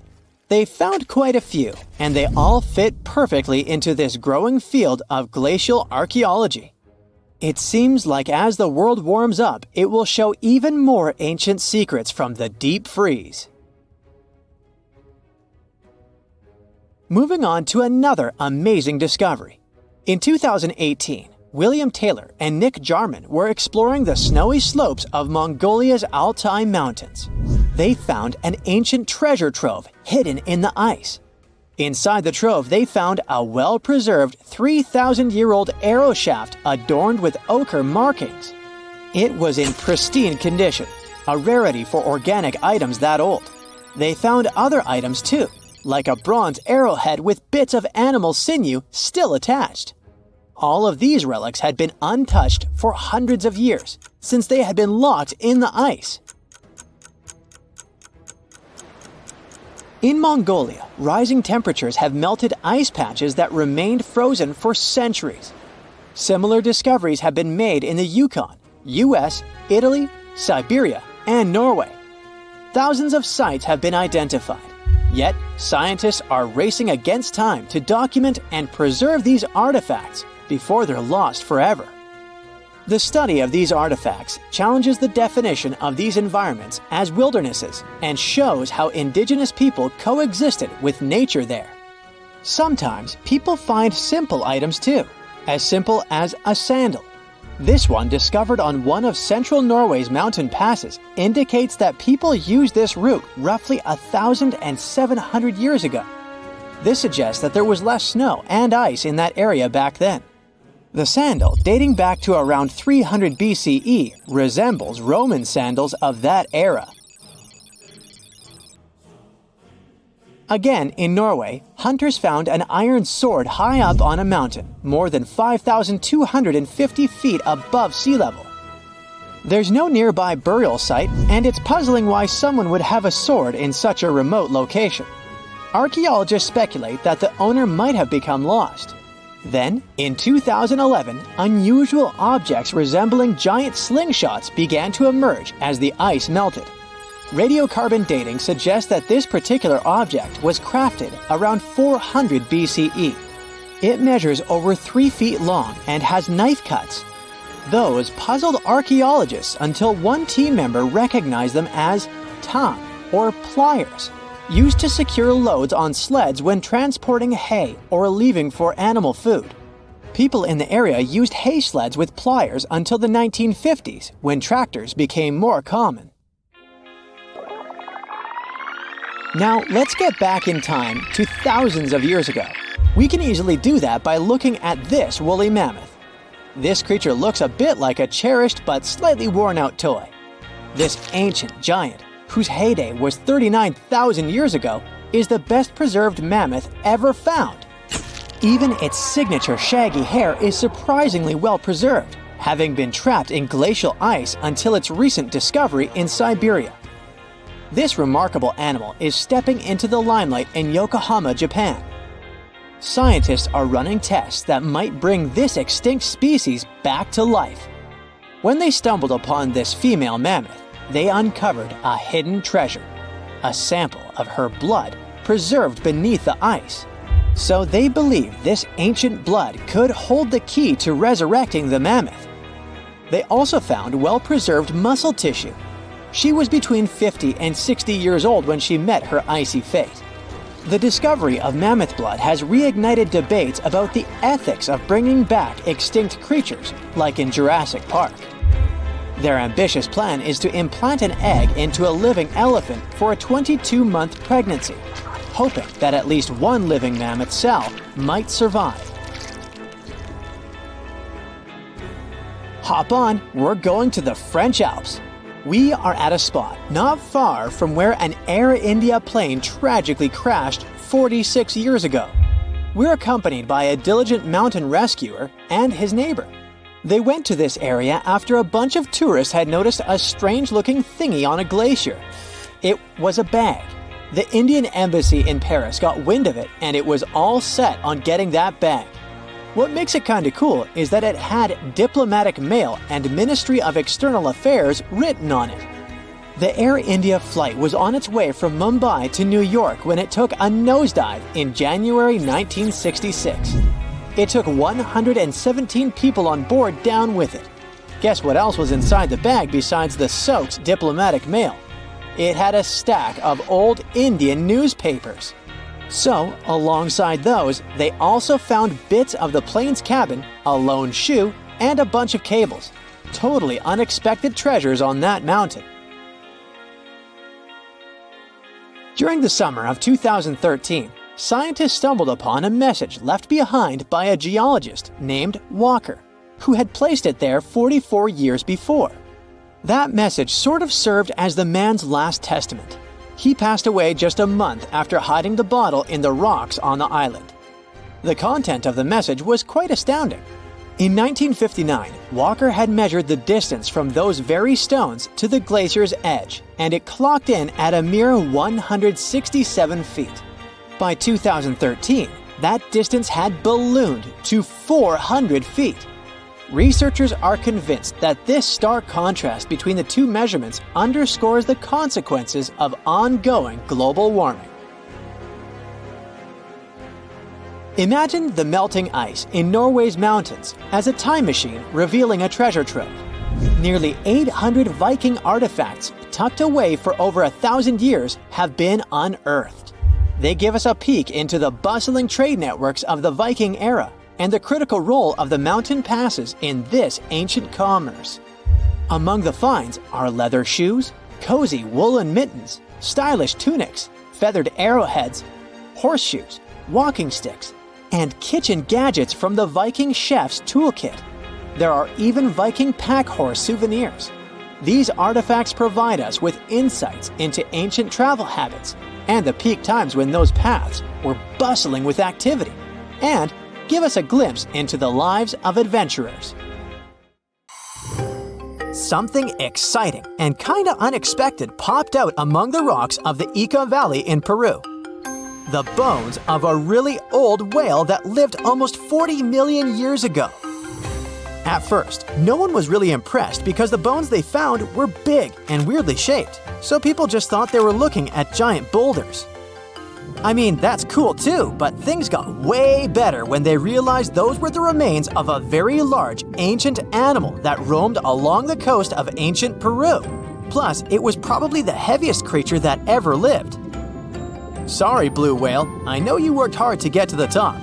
They found quite a few, and they all fit perfectly into this growing field of glacial archaeology. It seems like as the world warms up, it will show even more ancient secrets from the deep freeze. Moving on to another amazing discovery. In 2018, William Taylor and Nick Jarman were exploring the snowy slopes of Mongolia's Altai Mountains. They found an ancient treasure trove hidden in the ice. Inside the trove, they found a well-preserved 3,000-year-old arrow shaft adorned with ochre markings. It was in pristine condition, a rarity for organic items that old. They found other items too, like a bronze arrowhead with bits of animal sinew still attached. All of these relics had been untouched for hundreds of years, since they had been locked in the ice. In Mongolia, rising temperatures have melted ice patches that remained frozen for centuries. Similar discoveries have been made in the Yukon, US, Italy, Siberia, and Norway. Thousands of sites have been identified. Yet, scientists are racing against time to document and preserve these artifacts before they're lost forever. The study of these artifacts challenges the definition of these environments as wildernesses and shows how indigenous people coexisted with nature there. Sometimes people find simple items too, as simple as a sandal. This one, discovered on one of central Norway's mountain passes, indicates that people used this route roughly 1,700 years ago. This suggests that there was less snow and ice in that area back then. The sandal, dating back to around 300 BCE, resembles Roman sandals of that era. Again, in Norway, hunters found an iron sword high up on a mountain, more than 5,250 feet above sea level. There's no nearby burial site, and it's puzzling why someone would have a sword in such a remote location. Archaeologists speculate that the owner might have become lost. Then, in 2011, unusual objects resembling giant slingshots began to emerge as the ice melted. Radiocarbon dating suggests that this particular object was crafted around 400 BCE. It measures over 3 feet long and has knife cuts. Those puzzled archaeologists until one team member recognized them as tang, or pliers, used to secure loads on sleds when transporting hay or leaving for animal food. People in the area used hay sleds with pliers until the 1950s, when tractors became more common. Now, let's get back in time to thousands of years ago. We can easily do that by looking at this woolly mammoth. This creature looks a bit like a cherished but slightly worn-out toy. This ancient giant, whose heyday was 39,000 years ago, is the best preserved mammoth ever found. Even its signature shaggy hair is surprisingly well preserved, having been trapped in glacial ice until its recent discovery in Siberia. This remarkable animal is stepping into the limelight in Yokohama, Japan. Scientists are running tests that might bring this extinct species back to life. When they stumbled upon this female mammoth, they uncovered a hidden treasure, a sample of her blood preserved beneath the ice. So they believe this ancient blood could hold the key to resurrecting the mammoth. They also found well-preserved muscle tissue. She was between 50 and 60 years old when she met her icy fate. The discovery of mammoth blood has reignited debates about the ethics of bringing back extinct creatures, like in Jurassic Park. Their ambitious plan is to implant an egg into a living elephant for a 22-month pregnancy, hoping that at least one living mammoth cell might survive. Hop on, we're going to the French Alps. We are at a spot not far from where an Air India plane tragically crashed 46 years ago. We're accompanied by a diligent mountain rescuer and his neighbor. They went to this area after a bunch of tourists had noticed a strange-looking thingy on a glacier. It was a bag. The Indian embassy in Paris got wind of it, and it was all set on getting that bag. What makes it kinda cool is that it had Diplomatic Mail and Ministry of External Affairs written on it. The Air India flight was on its way from Mumbai to New York when it took a nosedive in January 1966. It took 117 people on board down with it. Guess what else was inside the bag besides the soaked Diplomatic Mail? It had a stack of old Indian newspapers. So, alongside those, they also found bits of the plane's cabin, a lone shoe, and a bunch of cables. Totally unexpected treasures on that mountain. During the summer of 2013, scientists stumbled upon a message left behind by a geologist named Walker, who had placed it there 44 years before. That message sort of served as the man's last testament. He passed away just a month after hiding the bottle in the rocks on the island. The content of the message was quite astounding. In 1959, Walker had measured the distance from those very stones to the glacier's edge, and it clocked in at a mere 167 feet. By 2013, that distance had ballooned to 400 feet. Researchers are convinced that this stark contrast between the two measurements underscores the consequences of ongoing global warming. Imagine the melting ice in Norway's mountains as a time machine revealing a treasure trove. Nearly 800 Viking artifacts tucked away for over 1,000 years have been unearthed. They give us a peek into the bustling trade networks of the Viking era and the critical role of the mountain passes in this ancient commerce. Among the finds are leather shoes, cozy woolen mittens, stylish tunics, feathered arrowheads, horseshoes, walking sticks, and kitchen gadgets from the Viking chef's toolkit. There are even Viking pack horse souvenirs. These artifacts provide us with insights into ancient travel habits and the peak times when those paths were bustling with activity, and give us a glimpse into the lives of adventurers. Something exciting and kinda unexpected popped out among the rocks of the Ica Valley in Peru. The bones of a really old whale that lived almost 40 million years ago. At first, no one was really impressed because the bones they found were big and weirdly shaped, so people just thought they were looking at giant boulders. I mean, that's cool too, but things got way better when they realized those were the remains of a very large ancient animal that roamed along the coast of ancient Peru. Plus, it was probably the heaviest creature that ever lived. Sorry, blue whale, I know you worked hard to get to the top.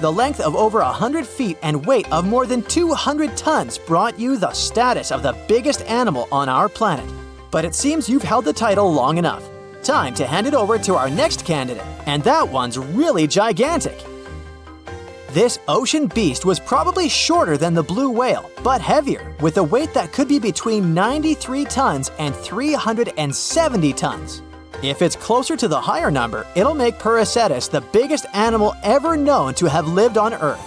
The length of over 100 feet and weight of more than 200 tons brought you the status of the biggest animal on our planet. But it seems you've held the title long enough. Time to hand it over to our next candidate, and that one's really gigantic. This ocean beast was probably shorter than the blue whale, but heavier, with a weight that could be between 93 tons and 370 tons. If it's closer to the higher number, it'll make Prehistoric the biggest animal ever known to have lived on Earth.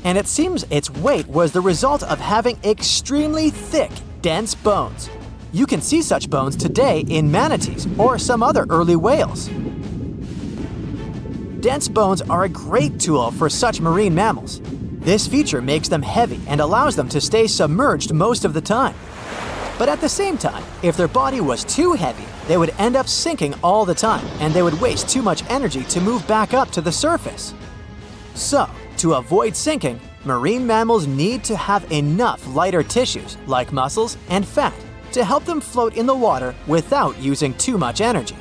And it seems its weight was the result of having extremely thick, dense bones. You can see such bones today in manatees or some other early whales. Dense bones are a great tool for such marine mammals. This feature makes them heavy and allows them to stay submerged most of the time. But at the same time, if their body was too heavy, they would end up sinking all the time, and they would waste too much energy to move back up to the surface. So, to avoid sinking, marine mammals need to have enough lighter tissues, like muscles and fat, to help them float in the water without using too much energy.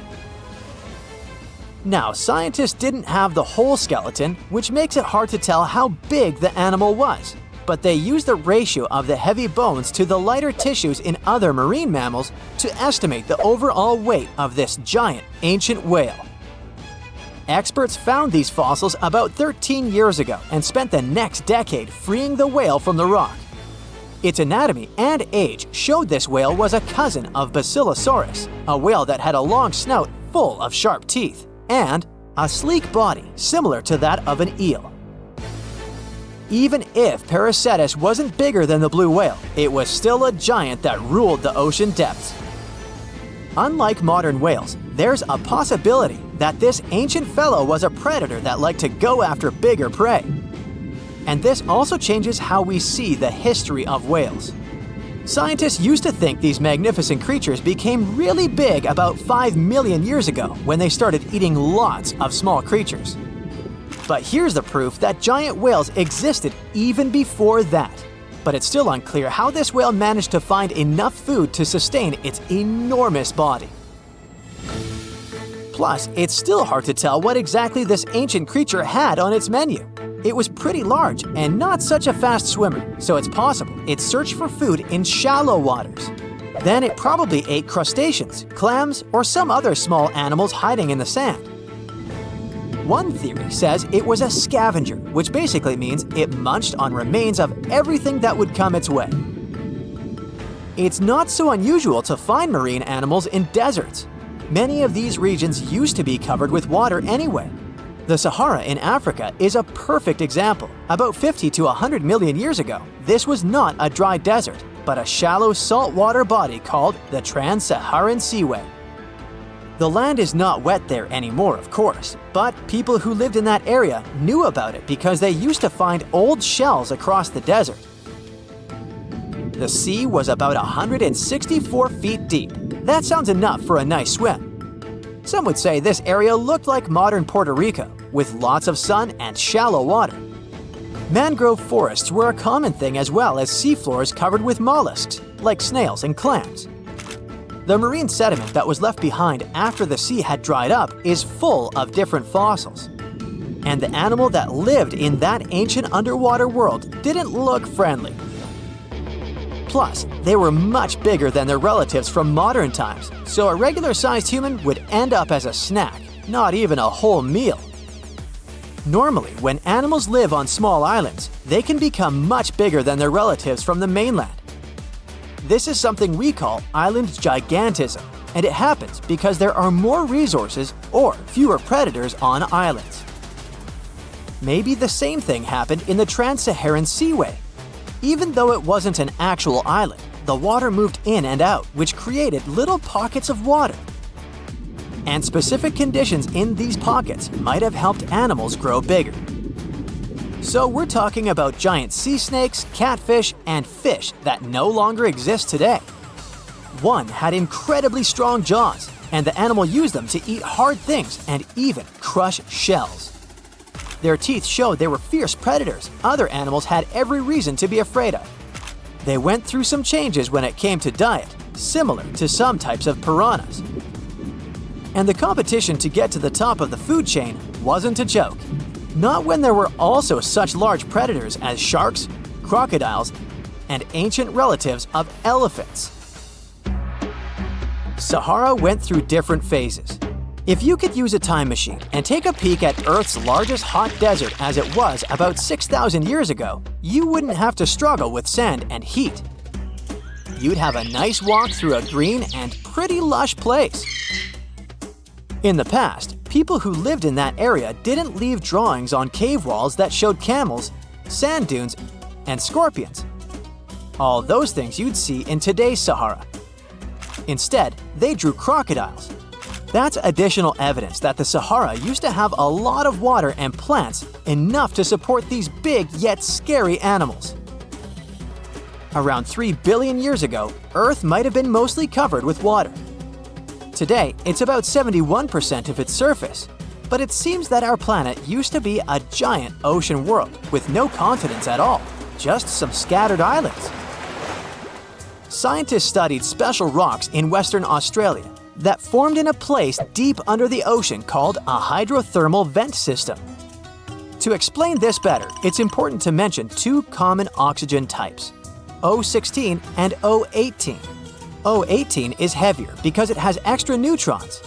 Now, scientists didn't have the whole skeleton, which makes it hard to tell how big the animal was, but they used the ratio of the heavy bones to the lighter tissues in other marine mammals to estimate the overall weight of this giant ancient whale. Experts found these fossils about 13 years ago and spent the next decade freeing the whale from the rock. Its anatomy and age showed this whale was a cousin of Basilosaurus, a whale that had a long snout full of sharp teeth, and a sleek body similar to that of an eel. Even if Paracetus wasn't bigger than the blue whale, it was still a giant that ruled the ocean depths. Unlike modern whales, there's a possibility that this ancient fellow was a predator that liked to go after bigger prey. And this also changes how we see the history of whales. Scientists used to think these magnificent creatures became really big about 5 million years ago when they started eating lots of small creatures. But here's the proof that giant whales existed even before that. But it's still unclear how this whale managed to find enough food to sustain its enormous body. Plus, it's still hard to tell what exactly this ancient creature had on its menu. It was pretty large and not such a fast swimmer, so it's possible it searched for food in shallow waters. Then it probably ate crustaceans, clams, or some other small animals hiding in the sand. One theory says it was a scavenger, which basically means it munched on remains of everything that would come its way. It's not so unusual to find marine animals in deserts. Many of these regions used to be covered with water anyway. The Sahara in Africa is a perfect example. About 50 to 100 million years ago, this was not a dry desert, but a shallow saltwater body called the Trans-Saharan Seaway. The land is not wet there anymore, of course, but people who lived in that area knew about it because they used to find old shells across the desert. The sea was about 164 feet deep. That sounds enough for a nice swim. Some would say this area looked like modern Puerto Rico, with lots of sun and shallow water. Mangrove forests were a common thing as well as seafloors covered with mollusks, like snails and clams. The marine sediment that was left behind after the sea had dried up is full of different fossils. And the animal that lived in that ancient underwater world didn't look friendly. Plus, they were much bigger than their relatives from modern times, so a regular-sized human would end up as a snack, not even a whole meal. Normally, when animals live on small islands, they can become much bigger than their relatives from the mainland. This is something we call island gigantism, and it happens because there are more resources or fewer predators on islands. Maybe the same thing happened in the Trans-Saharan Seaway. Even though it wasn't an actual island, the water moved in and out, which created little pockets of water. And specific conditions in these pockets might have helped animals grow bigger. So we're talking about giant sea snakes, catfish, and fish that no longer exist today. One had incredibly strong jaws, and the animal used them to eat hard things and even crush shells. Their teeth showed they were fierce predators other animals had every reason to be afraid of. They went through some changes when it came to diet, similar to some types of piranhas. And the competition to get to the top of the food chain wasn't a joke. Not when there were also such large predators as sharks, crocodiles, and ancient relatives of elephants. Sahara went through different phases. If you could use a time machine and take a peek at Earth's largest hot desert as it was about 6,000 years ago, you wouldn't have to struggle with sand and heat. You'd have a nice walk through a green and pretty lush place. In the past, people who lived in that area didn't leave drawings on cave walls that showed camels, sand dunes, and scorpions. All those things you'd see in today's Sahara. Instead, they drew crocodiles. That's additional evidence that the Sahara used to have a lot of water and plants enough to support these big yet scary animals. Around 3 billion years ago, Earth might have been mostly covered with water. Today, it's about 71% of its surface, but it seems that our planet used to be a giant ocean world with no continents at all, just some scattered islands. Scientists studied special rocks in Western Australia that formed in a place deep under the ocean called a hydrothermal vent system. To explain this better, it's important to mention two common oxygen types, O16 and O18. O18 is heavier because it has extra neutrons.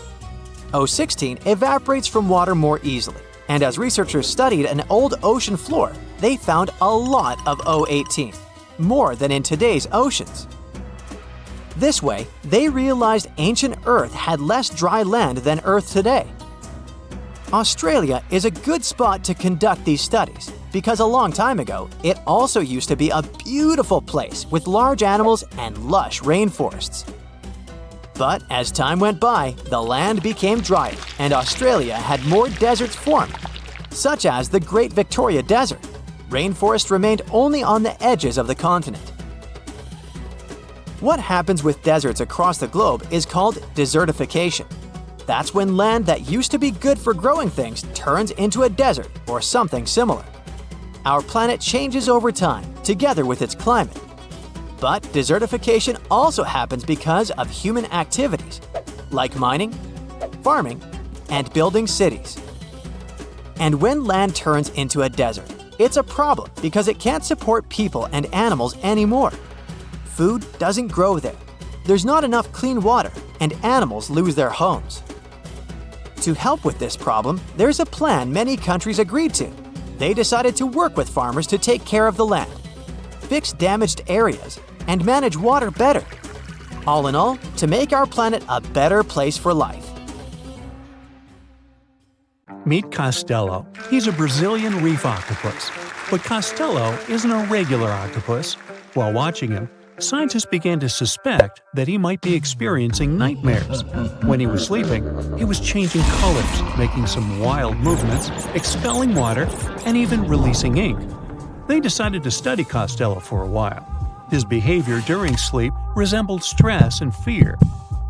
O16 evaporates from water more easily, and as researchers studied an old ocean floor, they found a lot of O18, more than in today's oceans. This way, they realized ancient Earth had less dry land than Earth today. Australia is a good spot to conduct these studies because a long time ago, it also used to be a beautiful place with large animals and lush rainforests. But as time went by, the land became drier and Australia had more deserts formed, such as the Great Victoria Desert. Rainforest remained only on the edges of the continent. What happens with deserts across the globe is called desertification. That's when land that used to be good for growing things turns into a desert or something similar. Our planet changes over time, together with its climate. But desertification also happens because of human activities, like mining, farming, and building cities. And when land turns into a desert, it's a problem because it can't support people and animals anymore. Food doesn't grow there. There's not enough clean water, and animals lose their homes. To help with this problem, there's a plan many countries agreed to. They decided to work with farmers to take care of the land, fix damaged areas, and manage water better. All in all, to make our planet a better place for life. Meet Costello. He's a Brazilian reef octopus. But Costello isn't a regular octopus. While watching him, scientists began to suspect that he might be experiencing nightmares. When he was sleeping, he was changing colors, making some wild movements, expelling water, and even releasing ink. They decided to study Costello for a while. His behavior during sleep resembled stress and fear.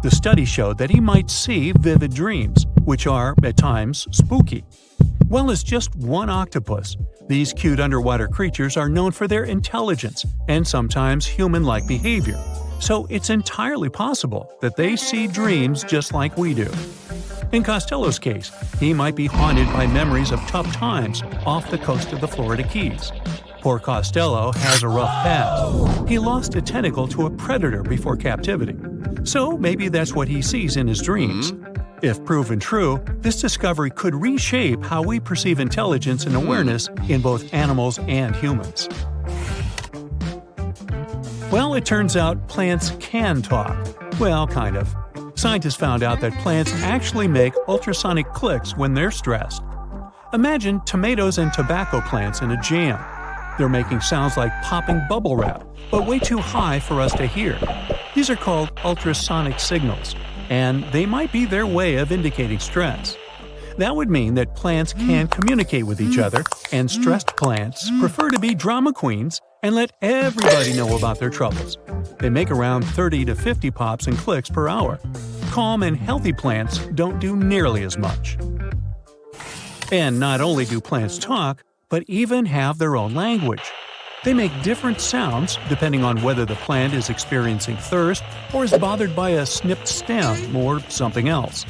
The study showed that he might see vivid dreams, which are, at times, spooky. While as just one octopus, these cute underwater creatures are known for their intelligence and sometimes human-like behavior, so it's entirely possible that they see dreams just like we do. In Costello's case, he might be haunted by memories of tough times off the coast of the Florida Keys. Poor Costello has a rough past. He lost a tentacle to a predator before captivity, so maybe that's what he sees in his dreams. If proven true, this discovery could reshape how we perceive intelligence and awareness in both animals and humans. Well, it turns out plants can talk. Well, kind of. Scientists found out that plants actually make ultrasonic clicks when they're stressed. Imagine tomatoes and tobacco plants in a jam. They're making sounds like popping bubble wrap, but way too high for us to hear. These are called ultrasonic signals, and they might be their way of indicating stress. That would mean that plants can communicate with each other, and stressed plants prefer to be drama queens and let everybody know about their troubles. They make around 30 to 50 pops and clicks per hour. Calm and healthy plants don't do nearly as much. And not only do plants talk, but even have their own language. They make different sounds depending on whether the plant is experiencing thirst or is bothered by a snipped stem or something else.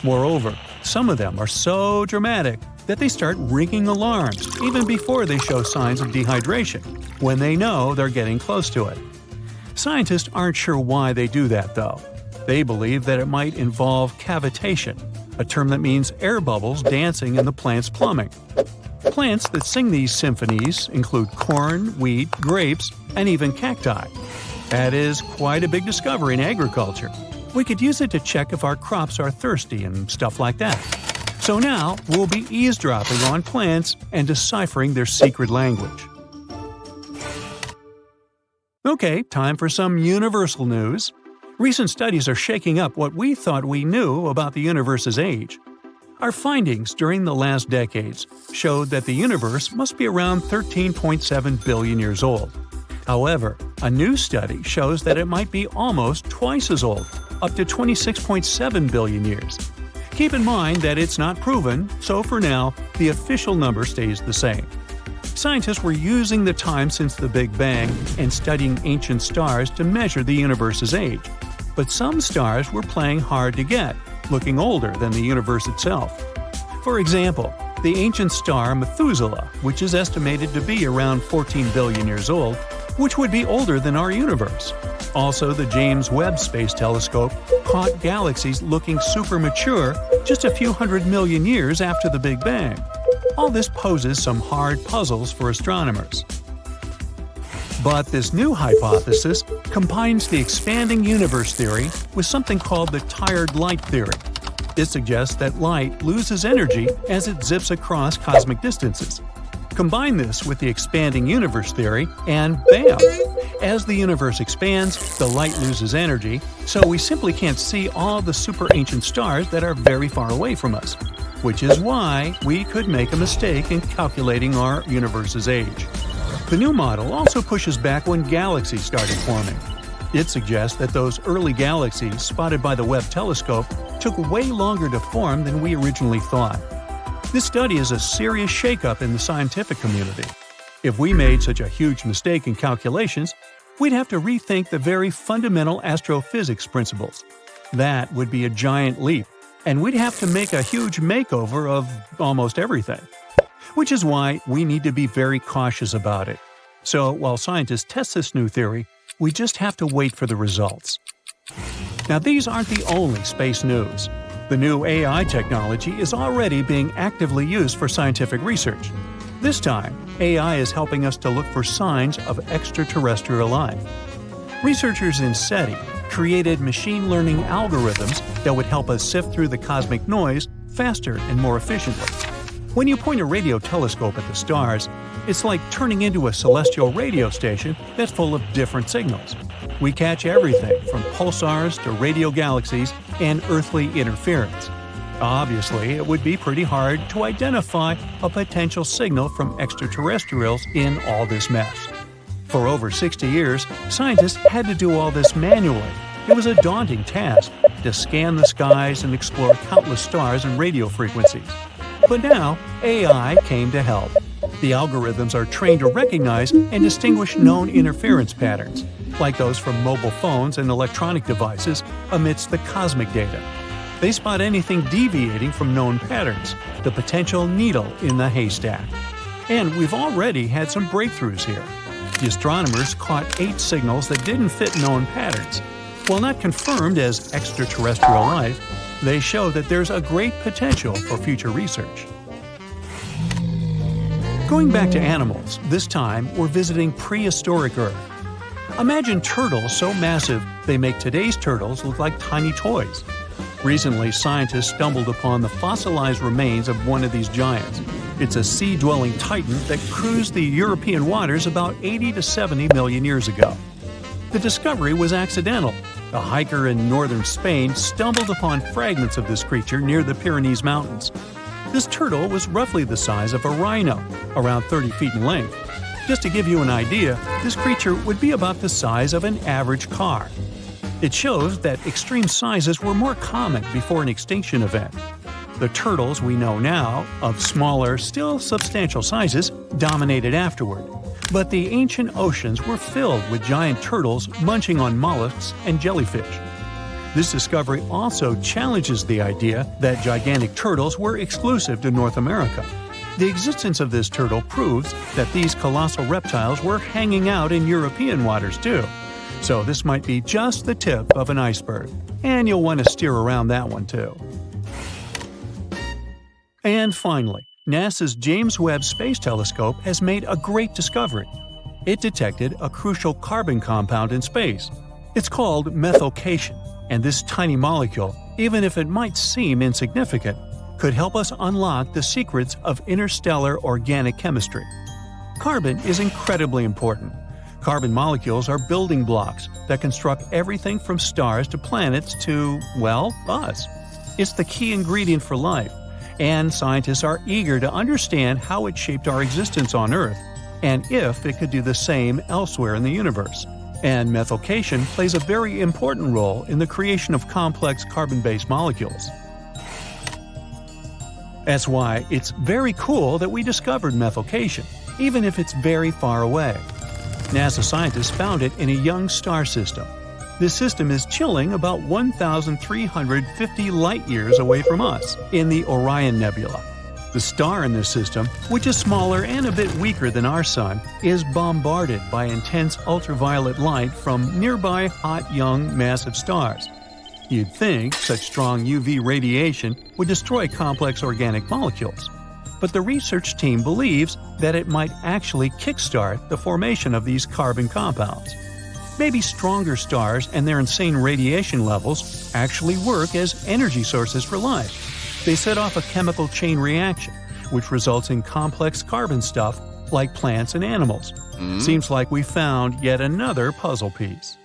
Moreover, some of them are so dramatic that they start ringing alarms even before they show signs of dehydration, when they know they're getting close to it. Scientists aren't sure why they do that, though. They believe that it might involve cavitation, a term that means air bubbles dancing in the plant's plumbing. Plants that sing these symphonies include corn, wheat, grapes, and even cacti. That is quite a big discovery in agriculture. We could use it to check if our crops are thirsty and stuff like that. So now we'll be eavesdropping on plants and deciphering their secret language. Okay, time for some universal news. Recent studies are shaking up what we thought we knew about the universe's age. Our findings during the last decades showed that the universe must be around 13.7 billion years old. However, a new study shows that it might be almost twice as old, up to 26.7 billion years. Keep in mind that it's not proven, so for now, the official number stays the same. Scientists were using the time since the Big Bang and studying ancient stars to measure the universe's age. But some stars were playing hard to get, looking older than the universe itself. For example, the ancient star Methuselah, which is estimated to be around 14 billion years old, which would be older than our universe. Also, the James Webb Space Telescope caught galaxies looking super mature just a few hundred million years after the Big Bang. All this poses some hard puzzles for astronomers. But this new hypothesis combines the expanding universe theory with something called the tired light theory. It suggests that light loses energy as it zips across cosmic distances. Combine this with the expanding universe theory, and bam! As the universe expands, the light loses energy, so we simply can't see all the super ancient stars that are very far away from us, which is why we could make a mistake in calculating our universe's age. The new model also pushes back when galaxies started forming. It suggests that those early galaxies spotted by the Webb telescope took way longer to form than we originally thought. This study is a serious shakeup in the scientific community. If we made such a huge mistake in calculations, we'd have to rethink the very fundamental astrophysics principles. That would be a giant leap, and we'd have to make a huge makeover of almost everything. Which is why we need to be very cautious about it. So while scientists test this new theory, we just have to wait for the results. Now, these aren't the only space news. The new AI technology is already being actively used for scientific research. This time, AI is helping us to look for signs of extraterrestrial life. Researchers in SETI created machine learning algorithms that would help us sift through the cosmic noise faster and more efficiently. When you point a radio telescope at the stars, it's like turning into a celestial radio station that's full of different signals. We catch everything from pulsars to radio galaxies and earthly interference. Obviously, it would be pretty hard to identify a potential signal from extraterrestrials in all this mess. For over 60 years, scientists had to do all this manually. It was a daunting task to scan the skies and explore countless stars and radio frequencies. But now, AI came to help. The algorithms are trained to recognize and distinguish known interference patterns, like those from mobile phones and electronic devices, amidst the cosmic data. They spot anything deviating from known patterns, the potential needle in the haystack. And we've already had some breakthroughs here. The astronomers caught 8 signals that didn't fit known patterns. While not confirmed as extraterrestrial life, they show that there's a great potential for future research. Going back to animals, this time we're visiting prehistoric Earth. Imagine turtles so massive they make today's turtles look like tiny toys. Recently, scientists stumbled upon the fossilized remains of one of these giants. It's a sea-dwelling titan that cruised the European waters about 80 to 70 million years ago. The discovery was accidental. A hiker in northern Spain stumbled upon fragments of this creature near the Pyrenees Mountains. This turtle was roughly the size of a rhino, around 30 feet in length. Just to give you an idea, this creature would be about the size of an average car. It shows that extreme sizes were more common before an extinction event. The turtles we know now, of smaller, still substantial sizes, dominated afterward. But the ancient oceans were filled with giant turtles munching on mollusks and jellyfish. This discovery also challenges the idea that gigantic turtles were exclusive to North America. The existence of this turtle proves that these colossal reptiles were hanging out in European waters too. So this might be just the tip of an iceberg, and you'll want to steer around that one too. And finally, NASA's James Webb Space Telescope has made a great discovery. It detected a crucial carbon compound in space. It's called methylcation, and this tiny molecule, even if it might seem insignificant, could help us unlock the secrets of interstellar organic chemistry. Carbon is incredibly important. Carbon molecules are building blocks that construct everything from stars to planets to, well, us. It's the key ingredient for life, and scientists are eager to understand how it shaped our existence on Earth, and if it could do the same elsewhere in the universe. And methylcation plays a very important role in the creation of complex carbon-based molecules. That's why it's very cool that we discovered methylcation. even if it's very far away. NASA scientists found it in a young star system. This system is chilling about 1,350 light-years away from us, in the Orion Nebula. The star in this system, which is smaller and a bit weaker than our Sun, is bombarded by intense ultraviolet light from nearby hot, young, massive stars. You'd think such strong UV radiation would destroy complex organic molecules. But the research team believes that it might actually kickstart the formation of these carbon compounds. Maybe stronger stars and their insane radiation levels actually work as energy sources for life. They set off a chemical chain reaction, which results in complex carbon stuff like plants and animals. Seems like we found yet another puzzle piece.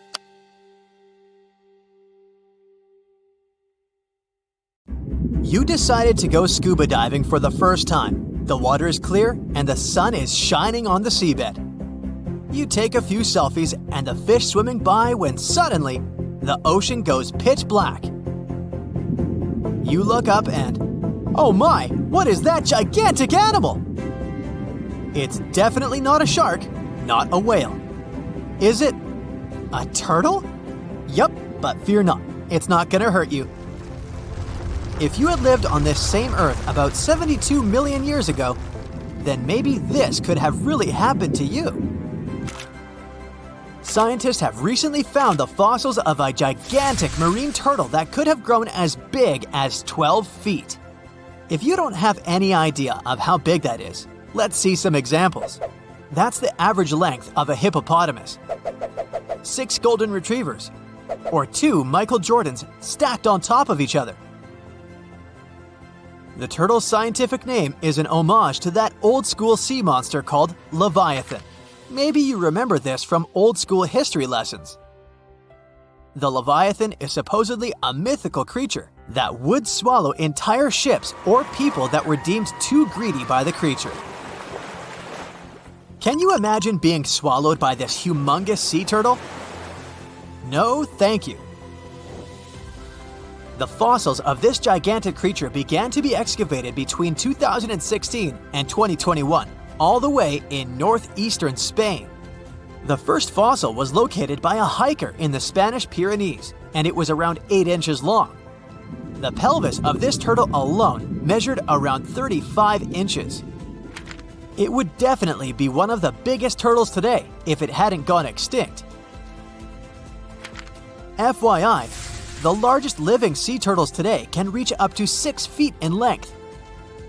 You decided to go scuba diving for the first time. The water is clear and the sun is shining on the seabed. You take a few selfies and the fish swimming by when suddenly the ocean goes pitch black. You look up and, oh my, what is that gigantic animal? It's definitely not a shark, not a whale. Is it a turtle? Yup, but fear not, it's not gonna hurt you. If you had lived on this same Earth about 72 million years ago, then maybe this could have really happened to you. Scientists have recently found the fossils of a gigantic marine turtle that could have grown as big as 12 feet. If you don't have any idea of how big that is, let's see some examples. That's the average length of a hippopotamus, 6 golden retrievers, or 2 Michael Jordans stacked on top of each other. The turtle's scientific name is an homage to that old-school sea monster called Leviathan. Maybe you remember this from old-school history lessons. The Leviathan is supposedly a mythical creature that would swallow entire ships or people that were deemed too greedy by the creature. Can you imagine being swallowed by this humongous sea turtle? No, thank you. The fossils of this gigantic creature began to be excavated between 2016 and 2021, all the way in northeastern Spain. The first fossil was located by a hiker in the Spanish Pyrenees, and it was around 8 inches long. The pelvis of this turtle alone measured around 35 inches. It would definitely be one of the biggest turtles today if it hadn't gone extinct. FYI, the largest living sea turtles today can reach up to 6 feet in length,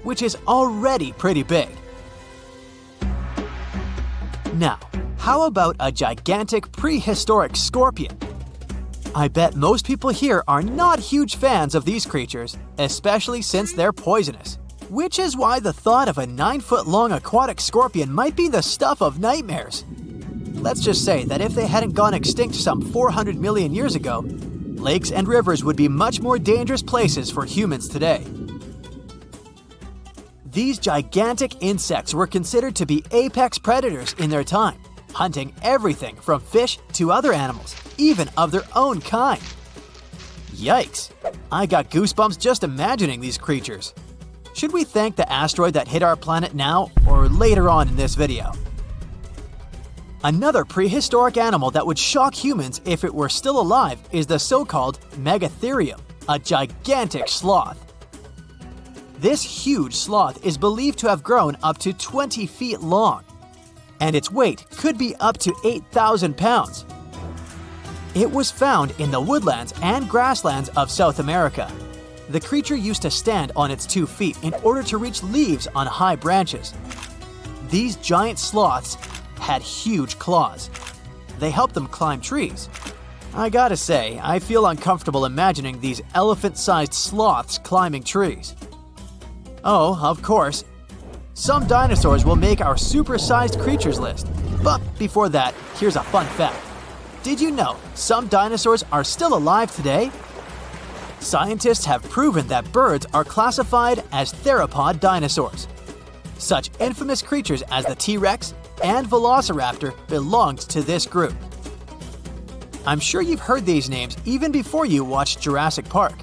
which is already pretty big. Now, how about a gigantic prehistoric scorpion? I bet most people here are not huge fans of these creatures, especially since they're poisonous, which is why the thought of a 9-foot-long aquatic scorpion might be the stuff of nightmares. Let's just say that if they hadn't gone extinct some 400 million years ago, lakes and rivers would be much more dangerous places for humans today. These gigantic insects were considered to be apex predators in their time, hunting everything from fish to other animals, even of their own kind. Yikes! I got goosebumps just imagining these creatures. Should we thank the asteroid that hit our planet now or later on in this video? Another prehistoric animal that would shock humans if it were still alive is the so-called Megatherium, a gigantic sloth. This huge sloth is believed to have grown up to 20 feet long, and its weight could be up to 8,000 pounds. It was found in the woodlands and grasslands of South America. The creature used to stand on its 2 feet in order to reach leaves on high branches. These giant sloths had huge claws. They helped them climb trees. I gotta say, I feel uncomfortable imagining these elephant-sized sloths climbing trees. Oh, of course, some dinosaurs will make our super-sized creatures list. But before that, here's a fun fact. Did you know some dinosaurs are still alive today? Scientists have proven that birds are classified as theropod dinosaurs. Such infamous creatures as the T-Rex and Velociraptor belonged to this group. I'm sure you've heard these names even before you watched Jurassic Park.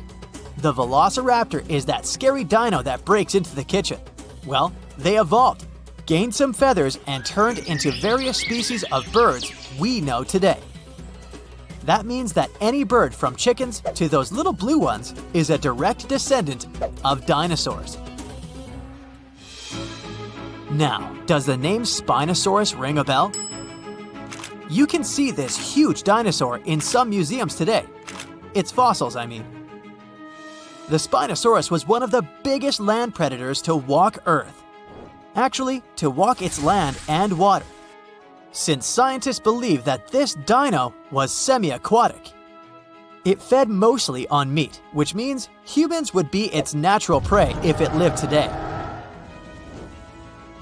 The Velociraptor is that scary dino that breaks into the kitchen. Well, they evolved. gained some feathers, and turned into various species of birds we know today. That means that any bird from chickens to those little blue ones is a direct descendant of dinosaurs. Now, does the name Spinosaurus ring a bell? You can see this huge dinosaur in some museums today. Its fossils, I mean. The Spinosaurus was one of the biggest land predators to walk Earth. Actually, to walk its land and water, since scientists believe that this dino was semi-aquatic. It fed mostly on meat, which means humans would be its natural prey if it lived today.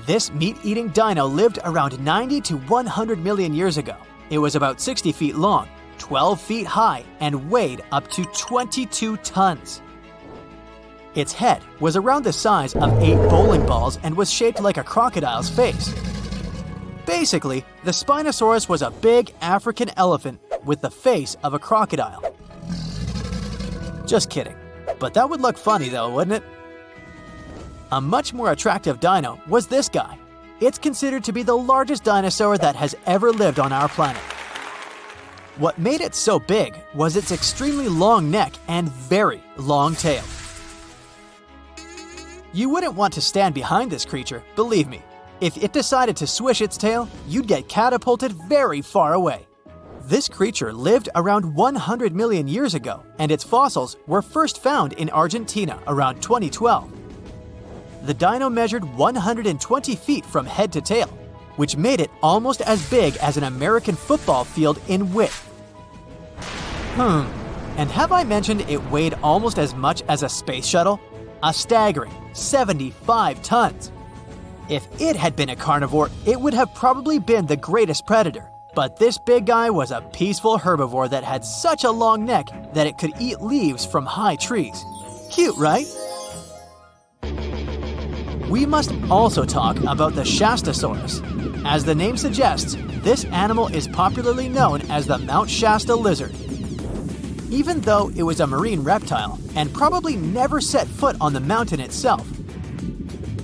This meat-eating dino lived around 90 to 100 million years ago. It was about 60 feet long, 12 feet high, and weighed up to 22 tons. Its head was around the size of 8 bowling balls and was shaped like a crocodile's face. Basically, the Spinosaurus was a big African elephant with the face of a crocodile. Just kidding. But that would look funny though, wouldn't it? A much more attractive dino was this guy. It's considered to be the largest dinosaur that has ever lived on our planet. What made it so big was its extremely long neck and very long tail. You wouldn't want to stand behind this creature, believe me. If it decided to swish its tail, you'd get catapulted very far away. This creature lived around 100 million years ago, and its fossils were first found in Argentina around 2012. The dino measured 120 feet from head to tail, which made it almost as big as an American football field in width. And have I mentioned it weighed almost as much as a space shuttle? A staggering 75 tons. If it had been a carnivore, it would have probably been the greatest predator. But this big guy was a peaceful herbivore that had such a long neck that it could eat leaves from high trees. Cute, right? We must also talk about the Shastasaurus. As the name suggests, this animal is popularly known as the Mount Shasta lizard. Even though it was a marine reptile and probably never set foot on the mountain itself,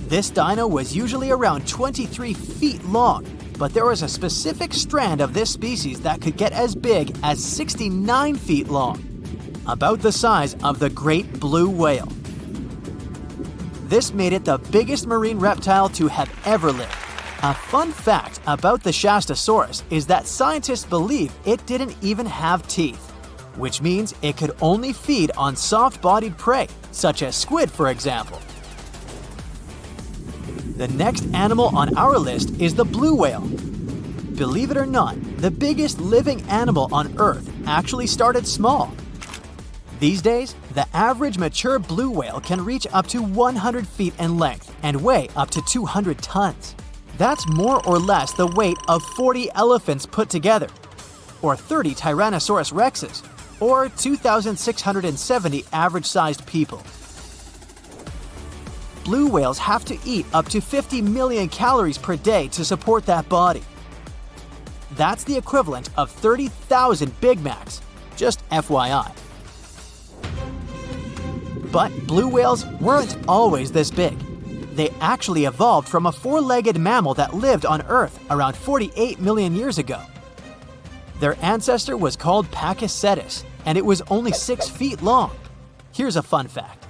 this dino was usually around 23 feet long, but there was a specific strand of this species that could get as big as 69 feet long, about the size of the great blue whale. This made it the biggest marine reptile to have ever lived. A fun fact about the Shastasaurus is that scientists believe it didn't even have teeth, which means it could only feed on soft-bodied prey, such as squid, for example. The next animal on our list is the blue whale. Believe it or not, the biggest living animal on Earth actually started small. These days, the average mature blue whale can reach up to 100 feet in length and weigh up to 200 tons. That's more or less the weight of 40 elephants put together, or 30 Tyrannosaurus rexes, or 2,670 average-sized people. Blue whales have to eat up to 50 million calories per day to support that body. That's the equivalent of 30,000 Big Macs, just FYI. But blue whales weren't always this big. They actually evolved from a four-legged mammal that lived on Earth around 48 million years ago. Their ancestor was called Pakicetus, and it was only 6 feet long. Here's a fun fact.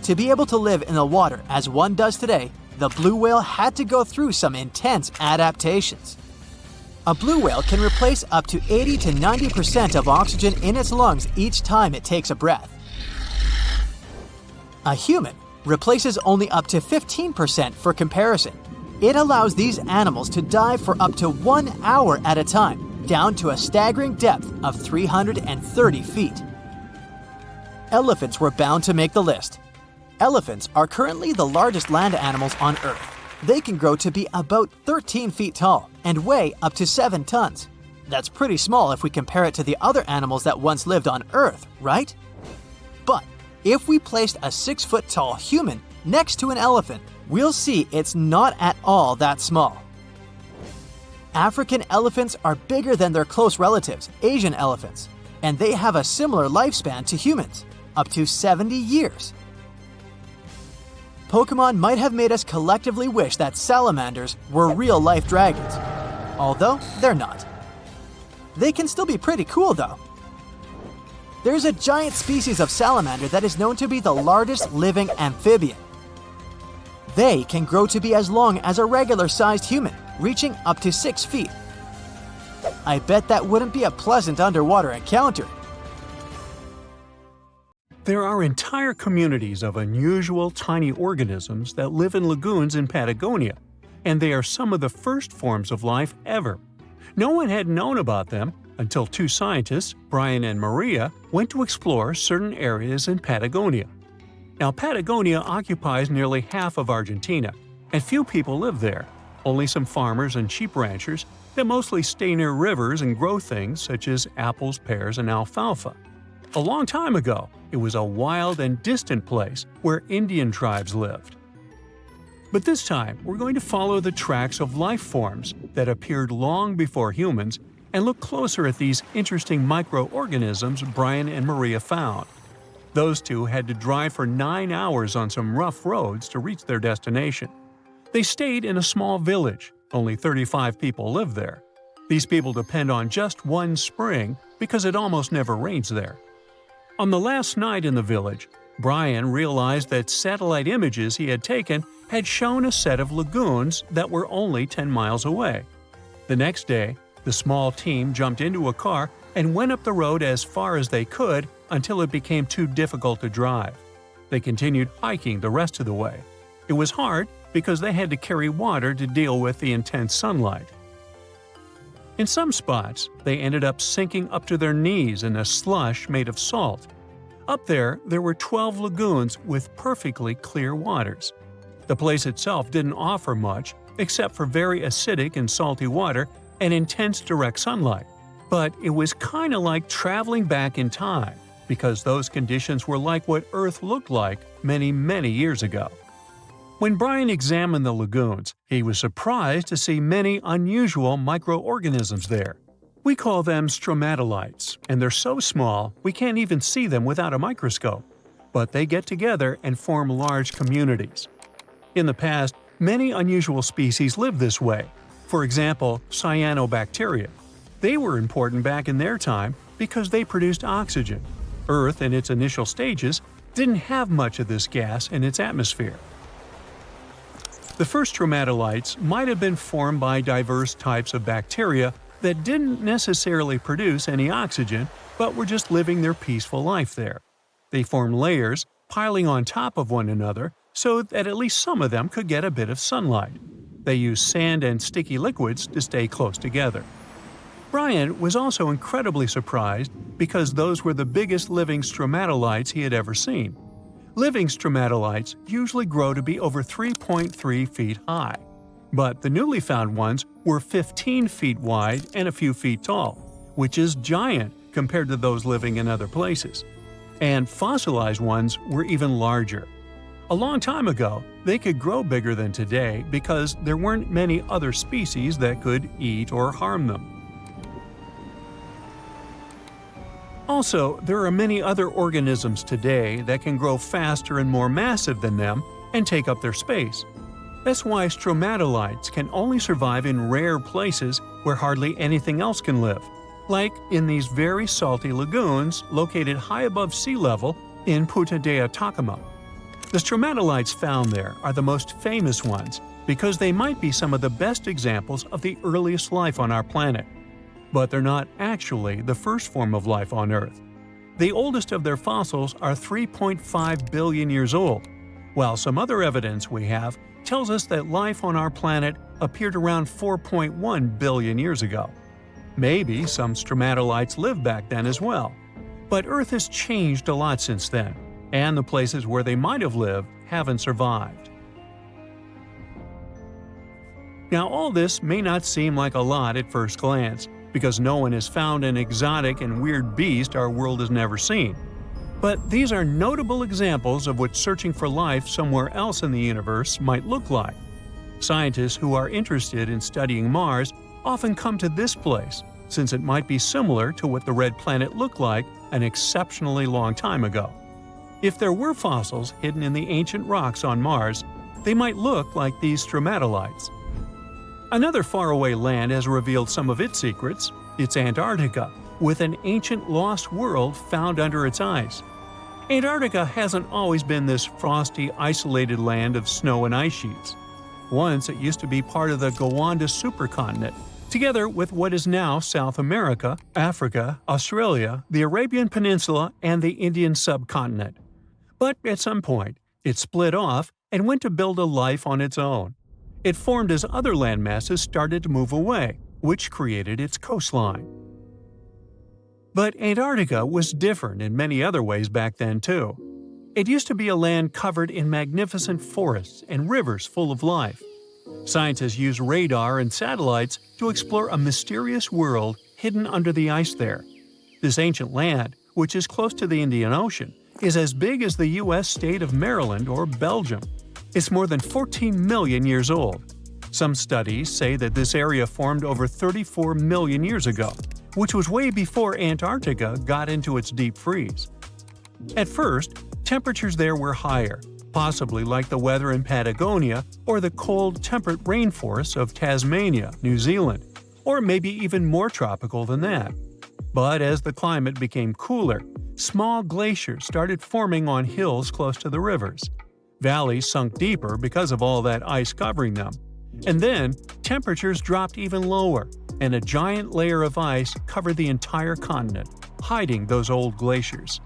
To be able to live in the water as one does today, the blue whale had to go through some intense adaptations. A blue whale can replace up to 80 to 90% of oxygen in its lungs each time it takes a breath. A human replaces only up to 15% for comparison. It allows these animals to dive for up to 1 hour at a time, down to a staggering depth of 330 feet. Elephants were bound to make the list. Elephants are currently the largest land animals on Earth. They can grow to be about 13 feet tall and weigh up to 7 tons. That's pretty small if we compare it to the other animals that once lived on Earth, right? But if we placed a 6-foot-tall human next to an elephant, we'll see it's not at all that small. African elephants are bigger than their close relatives, Asian elephants, and they have a similar lifespan to humans, up to 70 years. Pokemon might have made us collectively wish that salamanders were real-life dragons, although they're not. They can still be pretty cool though. There's a giant species of salamander that is known to be the largest living amphibian. They can grow to be as long as a regular-sized human, reaching up to 6 feet. I bet that wouldn't be a pleasant underwater encounter. There are entire communities of unusual tiny organisms that live in lagoons in Patagonia, and they are some of the first forms of life ever. No one had known about them until two scientists, Brian and Maria, went to explore certain areas in Patagonia. Now, Patagonia occupies nearly half of Argentina, and few people live there. Only some farmers and sheep ranchers that mostly stay near rivers and grow things such as apples, pears, and alfalfa. A long time ago, it was a wild and distant place where Indian tribes lived. But this time, we're going to follow the tracks of life forms that appeared long before humans and look closer at these interesting microorganisms Brian and Maria found. Those two had to drive for 9 hours on some rough roads to reach their destination. They stayed in a small village. Only 35 people live there. These people depend on just one spring because it almost never rains there. On the last night in the village, Brian realized that satellite images he had taken had shown a set of lagoons that were only 10 miles away. The next day, the small team jumped into a car and went up the road as far as they could until it became too difficult to drive. They continued hiking the rest of the way. It was hard because they had to carry water to deal with the intense sunlight. In some spots, they ended up sinking up to their knees in a slush made of salt. Up there were 12 lagoons with perfectly clear waters. The place itself didn't offer much except for very acidic and salty water and intense direct sunlight. But it was kinda like traveling back in time, because those conditions were like what Earth looked like many, many years ago. When Brian examined the lagoons, he was surprised to see many unusual microorganisms there. We call them stromatolites, and they're so small we can't even see them without a microscope. But they get together and form large communities. In the past, many unusual species lived this way. For example, cyanobacteria. They were important back in their time because they produced oxygen. Earth, in its initial stages, didn't have much of this gas in its atmosphere. The first stromatolites might have been formed by diverse types of bacteria that didn't necessarily produce any oxygen, but were just living their peaceful life there. They formed layers, piling on top of one another, so that at least some of them could get a bit of sunlight. They used sand and sticky liquids to stay close together. Brian was also incredibly surprised because those were the biggest living stromatolites he had ever seen. Living stromatolites usually grow to be over 3.3 feet high, but the newly found ones were 15 feet wide and a few feet tall, which is giant compared to those living in other places. And fossilized ones were even larger. A long time ago, they could grow bigger than today because there weren't many other species that could eat or harm them. Also, there are many other organisms today that can grow faster and more massive than them and take up their space. That's why stromatolites can only survive in rare places where hardly anything else can live, like in these very salty lagoons located high above sea level in Punta de Atacama. The stromatolites found there are the most famous ones because they might be some of the best examples of the earliest life on our planet. But they're not actually the first form of life on Earth. The oldest of their fossils are 3.5 billion years old, while some other evidence we have tells us that life on our planet appeared around 4.1 billion years ago. Maybe some stromatolites lived back then as well. But Earth has changed a lot since then, and the places where they might have lived haven't survived. Now, all this may not seem like a lot at first glance, because no one has found an exotic and weird beast our world has never seen. But these are notable examples of what searching for life somewhere else in the universe might look like. Scientists who are interested in studying Mars often come to this place, since it might be similar to what the red planet looked like an exceptionally long time ago. If there were fossils hidden in the ancient rocks on Mars, they might look like these stromatolites. Another faraway land has revealed some of its secrets. It's Antarctica, with an ancient lost world found under its ice. Antarctica hasn't always been this frosty, isolated land of snow and ice sheets. Once it used to be part of the Gondwana supercontinent, together with what is now South America, Africa, Australia, the Arabian Peninsula, and the Indian subcontinent. But at some point, it split off and went to build a life on its own. It formed as other landmasses started to move away, which created its coastline. But Antarctica was different in many other ways back then too. It used to be a land covered in magnificent forests and rivers full of life. Scientists used radar and satellites to explore a mysterious world hidden under the ice there. This ancient land, which is close to the Indian Ocean, is as big as the U.S. state of Maryland or Belgium. It's more than 14 million years old. Some studies say that this area formed over 34 million years ago, which was way before Antarctica got into its deep freeze. At first, temperatures there were higher, possibly like the weather in Patagonia or the cold, temperate rainforests of Tasmania, New Zealand, or maybe even more tropical than that. But as the climate became cooler, small glaciers started forming on hills close to the rivers. Valleys sunk deeper because of all that ice covering them. And then, temperatures dropped even lower, and a giant layer of ice covered the entire continent, hiding those old glaciers.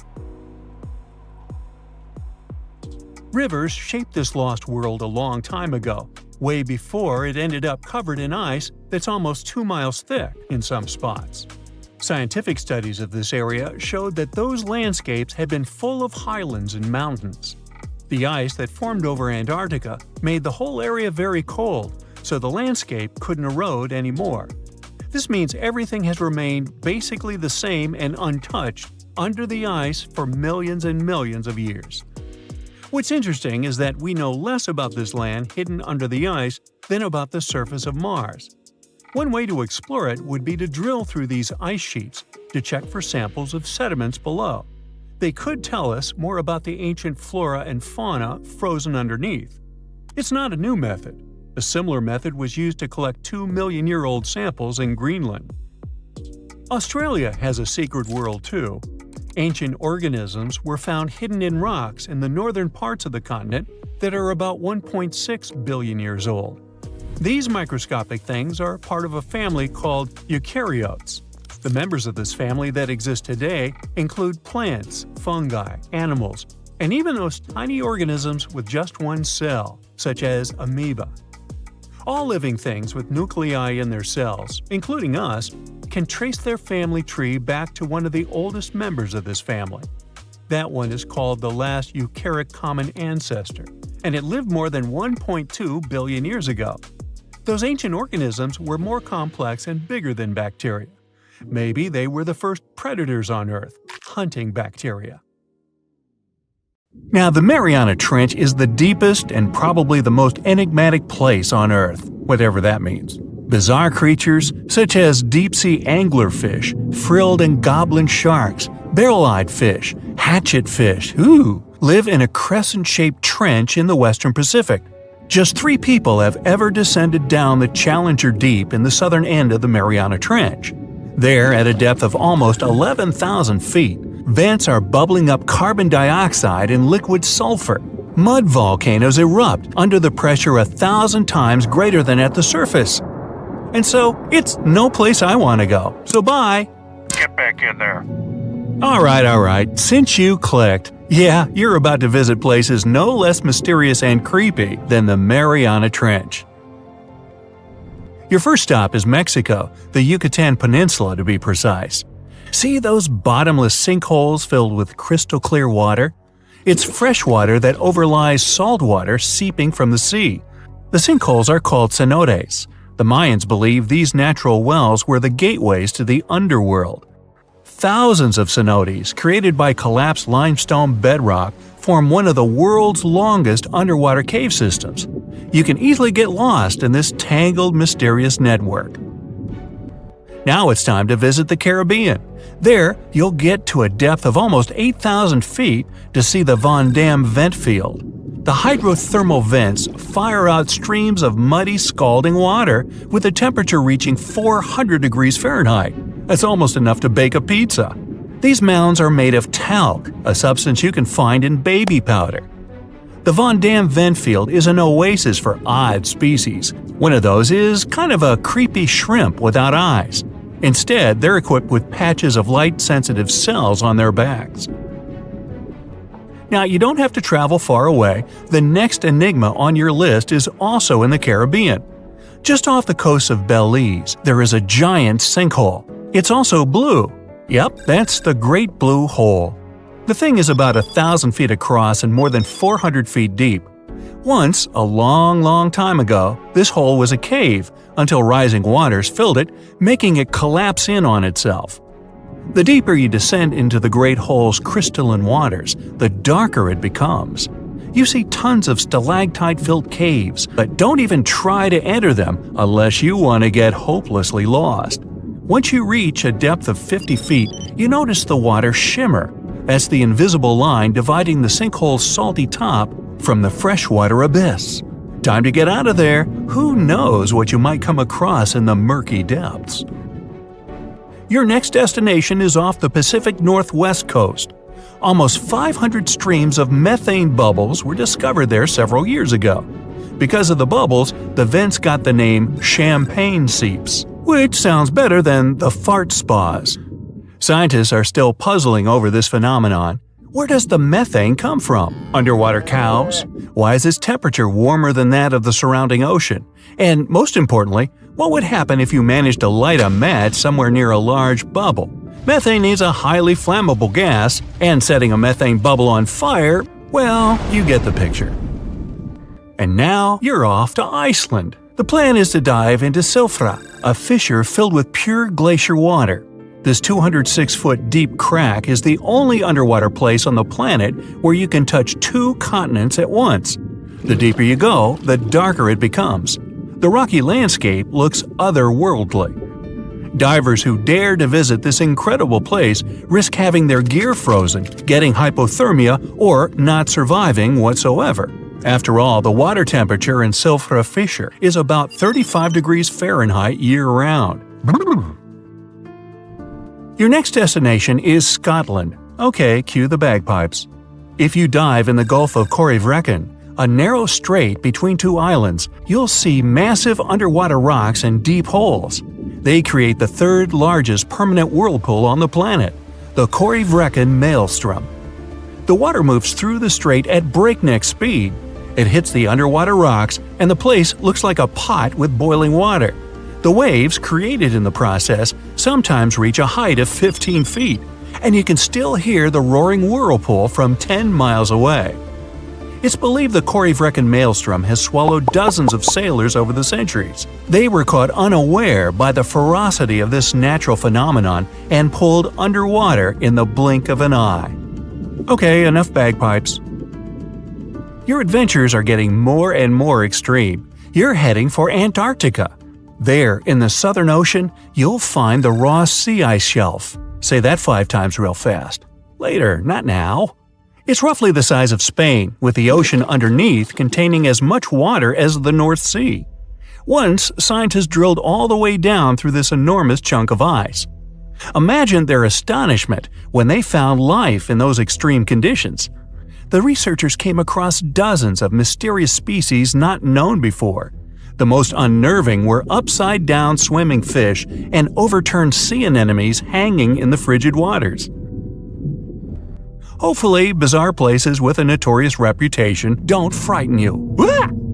Rivers shaped this lost world a long time ago, way before it ended up covered in ice that's almost 2 miles thick in some spots. Scientific studies of this area showed that those landscapes had been full of highlands and mountains. The ice that formed over Antarctica made the whole area very cold, so the landscape couldn't erode anymore. This means everything has remained basically the same and untouched under the ice for millions and millions of years. What's interesting is that we know less about this land hidden under the ice than about the surface of Mars. One way to explore it would be to drill through these ice sheets to check for samples of sediments below. They could tell us more about the ancient flora and fauna frozen underneath. It's not a new method. A similar method was used to collect 2-million-year-old samples in Greenland. Australia has a secret world too. Ancient organisms were found hidden in rocks in the northern parts of the continent that are about 1.6 billion years old. These microscopic things are part of a family called eukaryotes. The members of this family that exist today include plants, fungi, animals, and even those tiny organisms with just one cell, such as amoeba. All living things with nuclei in their cells, including us, can trace their family tree back to one of the oldest members of this family. That one is called the last eukaryotic common ancestor, and it lived more than 1.2 billion years ago. Those ancient organisms were more complex and bigger than bacteria. Maybe they were the first predators on Earth, hunting bacteria. Now, the Mariana Trench is the deepest and probably the most enigmatic place on Earth, whatever that means. Bizarre creatures, such as deep-sea anglerfish, frilled and goblin sharks, barrel-eyed fish, hatchet fish, live in a crescent-shaped trench in the western Pacific. Just 3 people have ever descended down the Challenger Deep in the southern end of the Mariana Trench. There, at a depth of almost 11,000 feet, vents are bubbling up carbon dioxide and liquid sulfur. Mud volcanoes erupt under the pressure 1,000 times greater than at the surface. And so, it's no place I want to go. So bye! Get back in there. Alright, since you clicked, yeah, you're about to visit places no less mysterious and creepy than the Mariana Trench. Your first stop is Mexico, the Yucatan Peninsula to be precise. See those bottomless sinkholes filled with crystal clear water? It's fresh water that overlies salt water seeping from the sea. The sinkholes are called cenotes. The Mayans believe these natural wells were the gateways to the underworld. Thousands of cenotes, created by collapsed limestone bedrock, form one of the world's longest underwater cave systems. You can easily get lost in this tangled, mysterious network. Now it's time to visit the Caribbean. There, you'll get to a depth of almost 8,000 feet to see the Van Dam vent field. The hydrothermal vents fire out streams of muddy, scalding water with a temperature reaching 400 degrees Fahrenheit. That's almost enough to bake a pizza. These mounds are made of talc, a substance you can find in baby powder. The Van Dam vent field is an oasis for odd species. One of those is kind of a creepy shrimp without eyes. Instead, they're equipped with patches of light-sensitive cells on their backs. Now, you don't have to travel far away. The next enigma on your list is also in the Caribbean. Just off the coast of Belize, there is a giant sinkhole. It's also blue. Yep, that's the Great Blue Hole. The thing is about 1,000 feet across and more than 400 feet deep. Once, a long time ago, this hole was a cave until rising waters filled it, making it collapse in on itself. The deeper you descend into the Great Hole's crystalline waters, the darker it becomes. You see tons of stalactite-filled caves, but don't even try to enter them unless you want to get hopelessly lost. Once you reach a depth of 50 feet, you notice the water shimmer. That's the invisible line dividing the sinkhole's salty top from the freshwater abyss. Time to get out of there. Who knows what you might come across in the murky depths? Your next destination is off the Pacific Northwest coast. Almost 500 streams of methane bubbles were discovered there several years ago. Because of the bubbles, the vents got the name champagne seeps, which sounds better than the fart spas. Scientists are still puzzling over this phenomenon. Where does the methane come from? Underwater cows? Why is its temperature warmer than that of the surrounding ocean? And most importantly, what would happen if you managed to light a match somewhere near a large bubble? Methane is a highly flammable gas, and setting a methane bubble on fire, well, you get the picture. And now you're off to Iceland. The plan is to dive into Silfra, a fissure filled with pure glacial water. This 206-foot deep crack is the only underwater place on the planet where you can touch 2 continents at once. The deeper you go, the darker it becomes. The rocky landscape looks otherworldly. Divers who dare to visit this incredible place risk having their gear frozen, getting hypothermia, or not surviving whatsoever. After all, the water temperature in Silfra Fissure is about 35 degrees Fahrenheit year-round. Your next destination is Scotland. Okay, cue the bagpipes. If you dive in the Gulf of Corryvreckan, a narrow strait between 2 islands, you'll see massive underwater rocks and deep holes. They create the 3rd largest permanent whirlpool on the planet, the Corryvreckan Maelstrom. The water moves through the strait at breakneck speed. It hits the underwater rocks, and the place looks like a pot with boiling water. The waves, created in the process, sometimes reach a height of 15 feet, and you can still hear the roaring whirlpool from 10 miles away. It's believed the Corryvreckan Maelstrom has swallowed dozens of sailors over the centuries. They were caught unaware by the ferocity of this natural phenomenon and pulled underwater in the blink of an eye. Okay, enough bagpipes. Your adventures are getting more and more extreme. You're heading for Antarctica. There, in the Southern Ocean, you'll find the Ross Sea Ice Shelf. Say that 5 times real fast. Later, not now. It's roughly the size of Spain, with the ocean underneath containing as much water as the North Sea. Once, scientists drilled all the way down through this enormous chunk of ice. Imagine their astonishment when they found life in those extreme conditions. The researchers came across dozens of mysterious species not known before. The most unnerving were upside-down swimming fish and overturned sea anemones hanging in the frigid waters. Hopefully, bizarre places with a notorious reputation don't frighten you.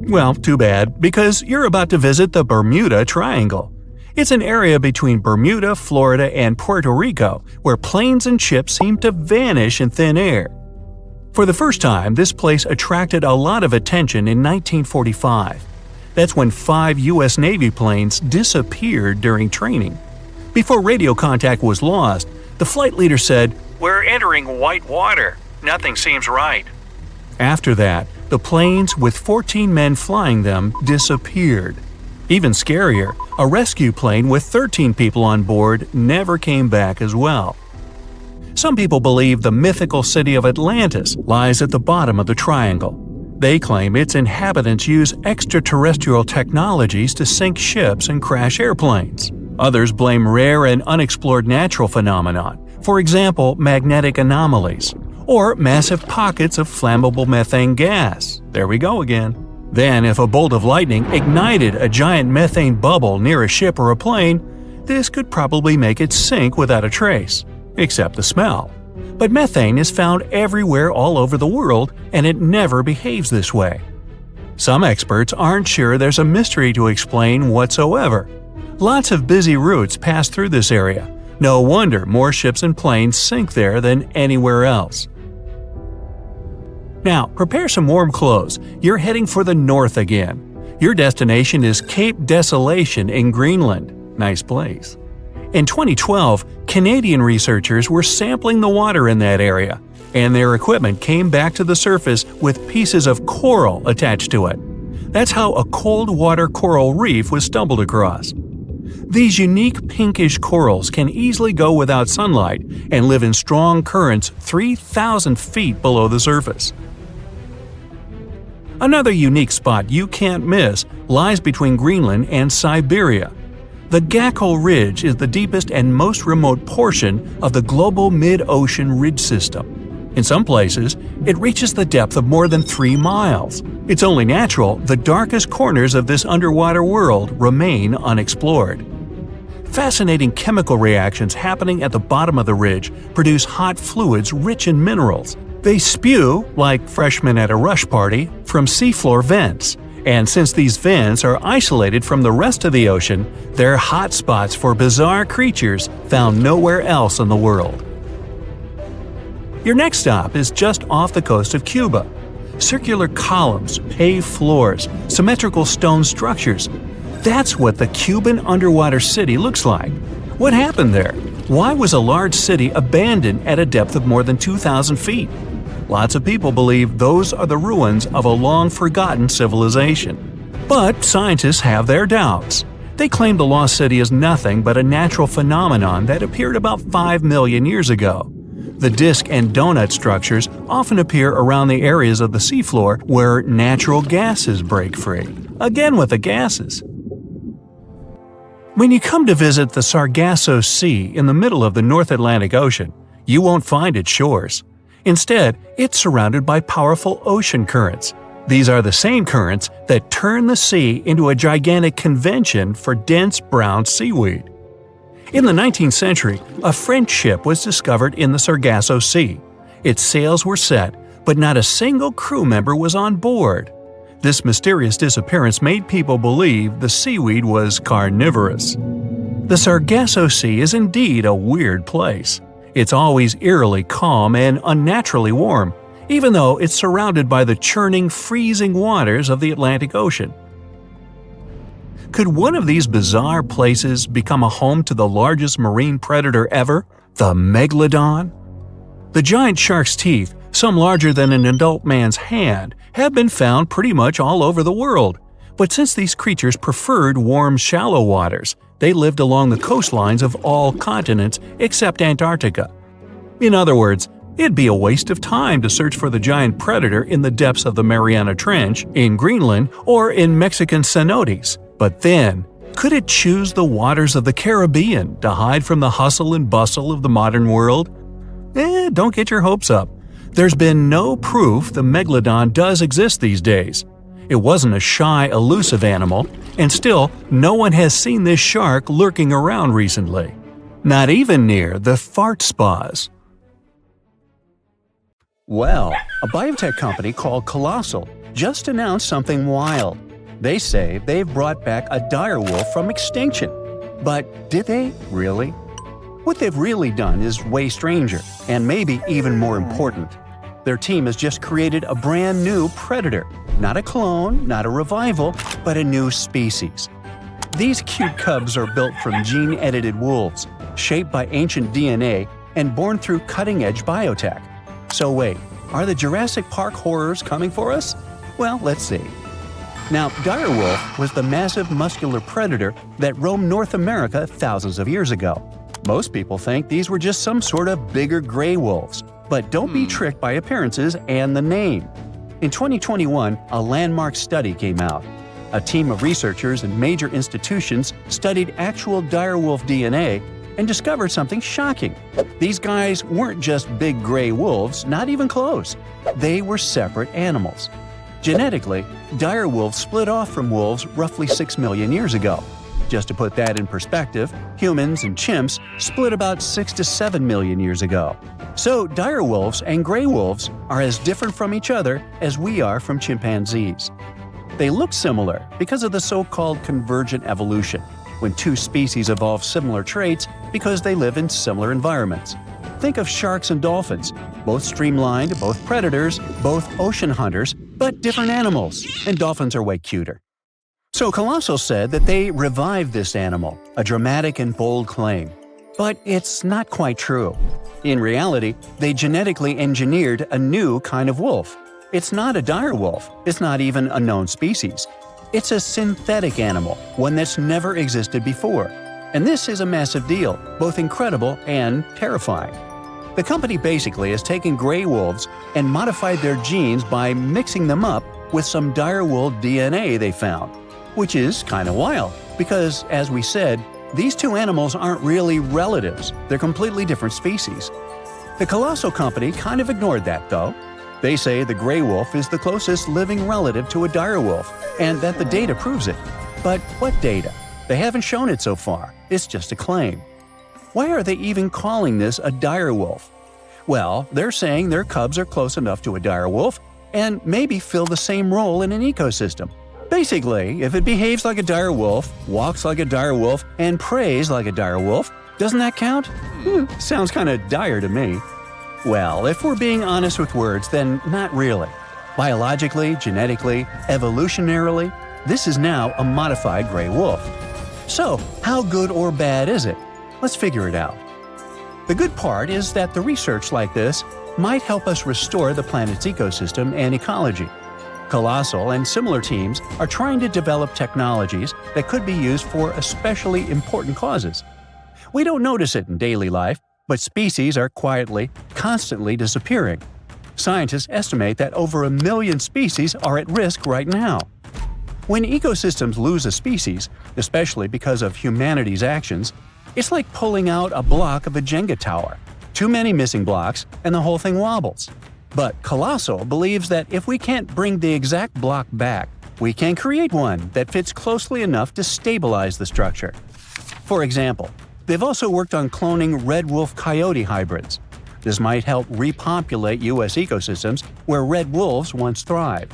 Well, too bad, because you're about to visit the Bermuda Triangle. It's an area between Bermuda, Florida, and Puerto Rico where planes and ships seem to vanish in thin air. For the first time, this place attracted a lot of attention in 1945. That's when 5 U.S. Navy planes disappeared during training. Before radio contact was lost, the flight leader said, "We're entering white water. Nothing seems right." After that, the planes with 14 men flying them disappeared. Even scarier, a rescue plane with 13 people on board never came back as well. Some people believe the mythical city of Atlantis lies at the bottom of the triangle. They claim its inhabitants use extraterrestrial technologies to sink ships and crash airplanes. Others blame rare and unexplored natural phenomenon, for example magnetic anomalies, or massive pockets of flammable methane gas. There we go again. Then, if a bolt of lightning ignited a giant methane bubble near a ship or a plane, this could probably make it sink without a trace, except the smell. But methane is found everywhere all over the world, and it never behaves this way. Some experts aren't sure there's a mystery to explain whatsoever. Lots of busy routes pass through this area. No wonder more ships and planes sink there than anywhere else. Now, prepare some warm clothes. You're heading for the north again. Your destination is Cape Desolation in Greenland. Nice place. In 2012, Canadian researchers were sampling the water in that area, and their equipment came back to the surface with pieces of coral attached to it. That's how a cold water coral reef was stumbled across. These unique pinkish corals can easily go without sunlight and live in strong currents 3,000 feet below the surface. Another unique spot you can't miss lies between Greenland and Siberia. The glacial ridge is the deepest and most remote portion of the global mid-ocean ridge system. In some places, it reaches the depth of more than 3 miles. It's only natural the darkest corners of this underwater world remain unexplored. Fascinating chemical reactions happening at the bottom of the ridge produce hot fluids rich in minerals. They spew, like freshmen at a rush party, from seafloor vents. And since these vents are isolated from the rest of the ocean, they're hot spots for bizarre creatures found nowhere else in the world. Your next stop is just off the coast of Cuba. Circular columns, paved floors, symmetrical stone structures. That's what the Cuban underwater city looks like. What happened there? Why was a large city abandoned at a depth of more than 2,000 feet? Lots of people believe those are the ruins of a long-forgotten civilization. But scientists have their doubts. They claim the lost city is nothing but a natural phenomenon that appeared about 5 million years ago. The disc and donut structures often appear around the areas of the seafloor where natural gases break free. Again with the gases. When you come to visit the Sargasso Sea in the middle of the North Atlantic Ocean, you won't find its shores. Instead, it's surrounded by powerful ocean currents. These are the same currents that turn the sea into a gigantic convention for dense brown seaweed. In the 19th century, a French ship was discovered in the Sargasso Sea. Its sails were set, but not a single crew member was on board. This mysterious disappearance made people believe the seaweed was carnivorous. The Sargasso Sea is indeed a weird place. It's always eerily calm and unnaturally warm, even though it's surrounded by the churning, freezing waters of the Atlantic Ocean. Could one of these bizarre places become a home to the largest marine predator ever, the megalodon? The giant shark's teeth, some larger than an adult man's hand, have been found pretty much all over the world. But since these creatures preferred warm, shallow waters, they lived along the coastlines of all continents except Antarctica. In other words, it'd be a waste of time to search for the giant predator in the depths of the Mariana Trench, in Greenland, or in Mexican cenotes. But then, could it choose the waters of the Caribbean to hide from the hustle and bustle of the modern world? Don't get your hopes up. There's been no proof the megalodon does exist these days. It wasn't a shy, elusive animal, and still, no one has seen this shark lurking around recently. Not even near the fart spas. Well, a biotech company called Colossal just announced something wild. They say they've brought back a direwolf from extinction. But did they really? What they've really done is way stranger, and maybe even more important. Their team has just created a brand new predator. Not a clone, not a revival, but a new species. These cute cubs are built from gene-edited wolves, shaped by ancient DNA, and born through cutting-edge biotech. So wait, are the Jurassic Park horrors coming for us? Well, let's see. Now, direwolf was the massive muscular predator that roamed North America thousands of years ago. Most people think these were just some sort of bigger gray wolves, but don't be tricked by appearances and the name. In 2021, a landmark study came out. A team of researchers in major institutions studied actual direwolf DNA and discovered something shocking. These guys weren't just big gray wolves, not even close. They were separate animals. Genetically, direwolves split off from wolves roughly 6 million years ago. Just to put that in perspective, humans and chimps split about 6 to 7 million years ago. So direwolves and gray wolves are as different from each other as we are from chimpanzees. They look similar because of the so-called convergent evolution, when two species evolve similar traits because they live in similar environments. Think of sharks and dolphins, both streamlined, both predators, both ocean hunters, but different animals, and dolphins are way cuter. So Colossal said that they revived this animal, a dramatic and bold claim. But it's not quite true. In reality, they genetically engineered a new kind of wolf. It's not a direwolf, it's not even a known species. It's a synthetic animal, one that's never existed before. And this is a massive deal, both incredible and terrifying. The company basically has taken gray wolves and modified their genes by mixing them up with some direwolf DNA they found, which is kind of wild, because, as we said, these two animals aren't really relatives, they're completely different species. The Colossal company kind of ignored that, though. They say the gray wolf is the closest living relative to a direwolf, and that the data proves it. But what data? They haven't shown it so far, it's just a claim. Why are they even calling this a direwolf? Well, they're saying their cubs are close enough to a direwolf and maybe fill the same role in an ecosystem. Basically, if it behaves like a direwolf, walks like a direwolf, and preys like a direwolf, doesn't that count? Sounds kinda dire to me. Well, if we're being honest with words, then not really. Biologically, genetically, evolutionarily, this is now a modified gray wolf. So, how good or bad is it? Let's figure it out. The good part is that the research like this might help us restore the planet's ecosystem and ecology. Colossal and similar teams are trying to develop technologies that could be used for especially important causes. We don't notice it in daily life, but species are quietly, constantly disappearing. Scientists estimate that over 1 million species are at risk right now. When ecosystems lose a species, especially because of humanity's actions, it's like pulling out a block of a Jenga tower. Too many missing blocks, and the whole thing wobbles. But Colossal believes that if we can't bring the exact block back, we can create one that fits closely enough to stabilize the structure. For example, they've also worked on cloning red wolf-coyote hybrids. This might help repopulate U.S. ecosystems where red wolves once thrived.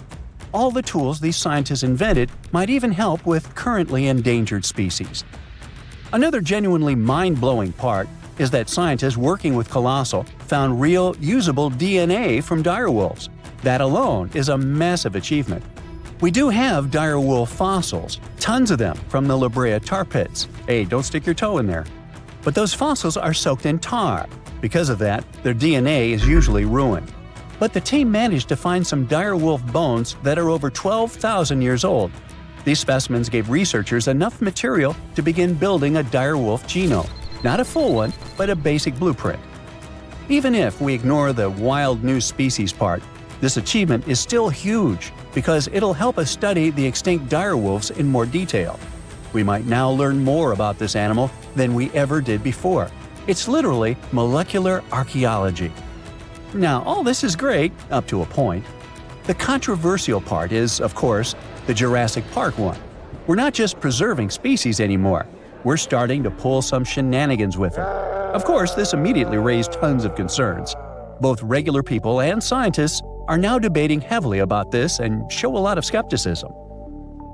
All the tools these scientists invented might even help with currently endangered species. Another genuinely mind-blowing part is that scientists working with Colossal found real, usable DNA from direwolves. That alone is a massive achievement. We do have direwolf fossils, tons of them from the La Brea tar pits. Hey, don't stick your toe in there. But those fossils are soaked in tar. Because of that, their DNA is usually ruined. But the team managed to find some direwolf bones that are over 12,000 years old. These specimens gave researchers enough material to begin building a direwolf genome. Not a full one, but a basic blueprint. Even if we ignore the wild new species part, this achievement is still huge because it'll help us study the extinct direwolves in more detail. We might now learn more about this animal than we ever did before. It's literally molecular archaeology. Now, all this is great, up to a point. The controversial part is, of course, the Jurassic Park one. We're not just preserving species anymore. We're starting to pull some shenanigans with them. Of course, this immediately raised tons of concerns. Both regular people and scientists are now debating heavily about this and show a lot of skepticism.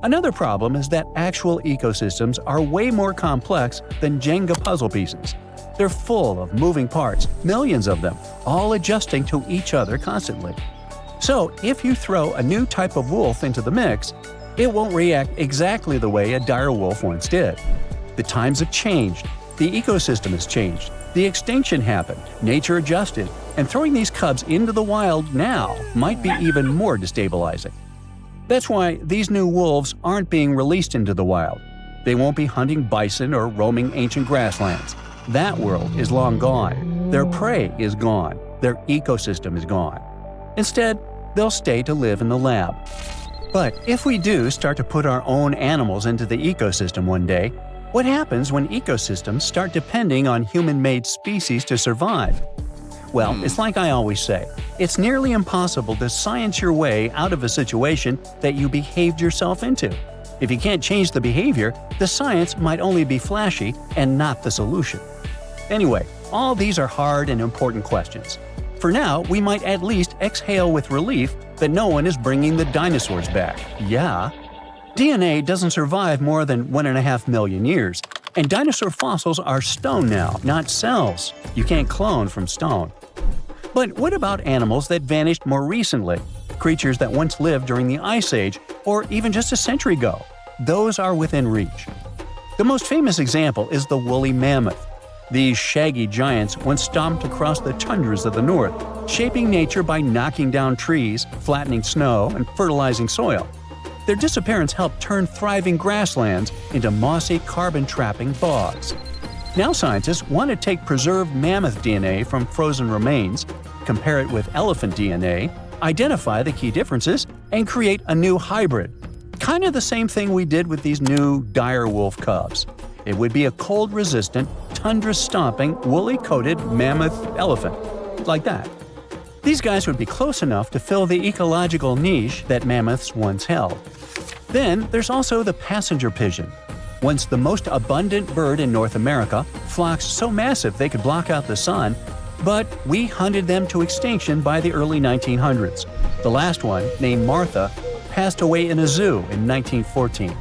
Another problem is that actual ecosystems are way more complex than Jenga puzzle pieces. They're full of moving parts, millions of them, all adjusting to each other constantly. So, if you throw a new type of wolf into the mix, it won't react exactly the way a direwolf once did. The times have changed, the ecosystem has changed, the extinction happened, nature adjusted, and throwing these cubs into the wild now might be even more destabilizing. That's why these new wolves aren't being released into the wild. They won't be hunting bison or roaming ancient grasslands. That world is long gone. Their prey is gone. Their ecosystem is gone. Instead, they'll stay to live in the lab. But if we do start to put our own animals into the ecosystem one day, what happens when ecosystems start depending on human-made species to survive? Well, it's like I always say, it's nearly impossible to science your way out of a situation that you behaved yourself into. If you can't change the behavior, the science might only be flashy and not the solution. Anyway, all these are hard and important questions. For now, we might at least exhale with relief that no one is bringing the dinosaurs back. Yeah. DNA doesn't survive more than 1.5 million years, and dinosaur fossils are stone now, not cells. You can't clone from stone. But what about animals that vanished more recently? Creatures that once lived during the Ice Age, or even just a century ago? Those are within reach. The most famous example is the woolly mammoth. These shaggy giants once stomped across the tundras of the north, shaping nature by knocking down trees, flattening snow, and fertilizing soil. Their disappearance helped turn thriving grasslands into mossy, carbon-trapping bogs. Now scientists want to take preserved mammoth DNA from frozen remains, compare it with elephant DNA, identify the key differences, and create a new hybrid. Kind of the same thing we did with these new dire wolf cubs. It would be a cold-resistant, tundra-stomping, woolly-coated mammoth elephant. Like that. These guys would be close enough to fill the ecological niche that mammoths once held. Then there's also the passenger pigeon. Once the most abundant bird in North America, flocks so massive they could block out the sun, but we hunted them to extinction by the early 1900s. The last one, named Martha, passed away in a zoo in 1914.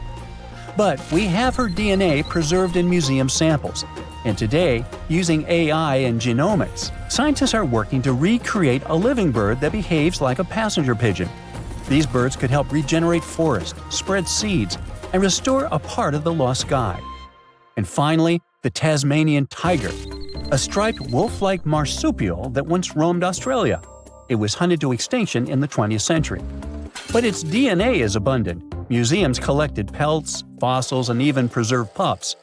But we have her DNA preserved in museum samples. And today, using AI and genomics, scientists are working to recreate a living bird that behaves like a passenger pigeon. These birds could help regenerate forests, spread seeds, and restore a part of the lost sky. And finally, the Tasmanian tiger, a striped wolf-like marsupial that once roamed Australia. It was hunted to extinction in the 20th century. But its DNA is abundant. Museums collected pelts, fossils, and even preserved pups.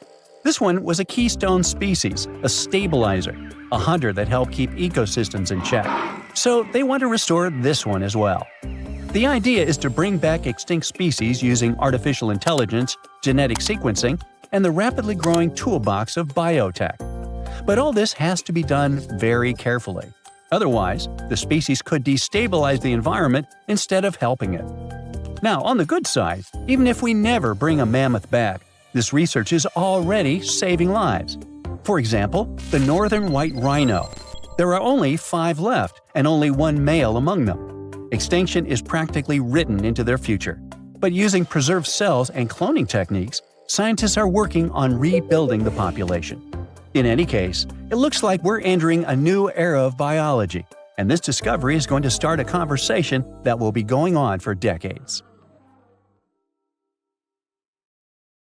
This one was a keystone species, a stabilizer, a hunter that helped keep ecosystems in check. So they want to restore this one as well. The idea is to bring back extinct species using artificial intelligence, genetic sequencing, and the rapidly growing toolbox of biotech. But all this has to be done very carefully. Otherwise, the species could destabilize the environment instead of helping it. Now, on the good side, even if we never bring a mammoth back, this research is already saving lives. For example, the northern white rhino. There are only 5 left, and only 1 male among them. Extinction is practically written into their future. But using preserved cells and cloning techniques, scientists are working on rebuilding the population. In any case, it looks like we're entering a new era of biology, and this discovery is going to start a conversation that will be going on for decades.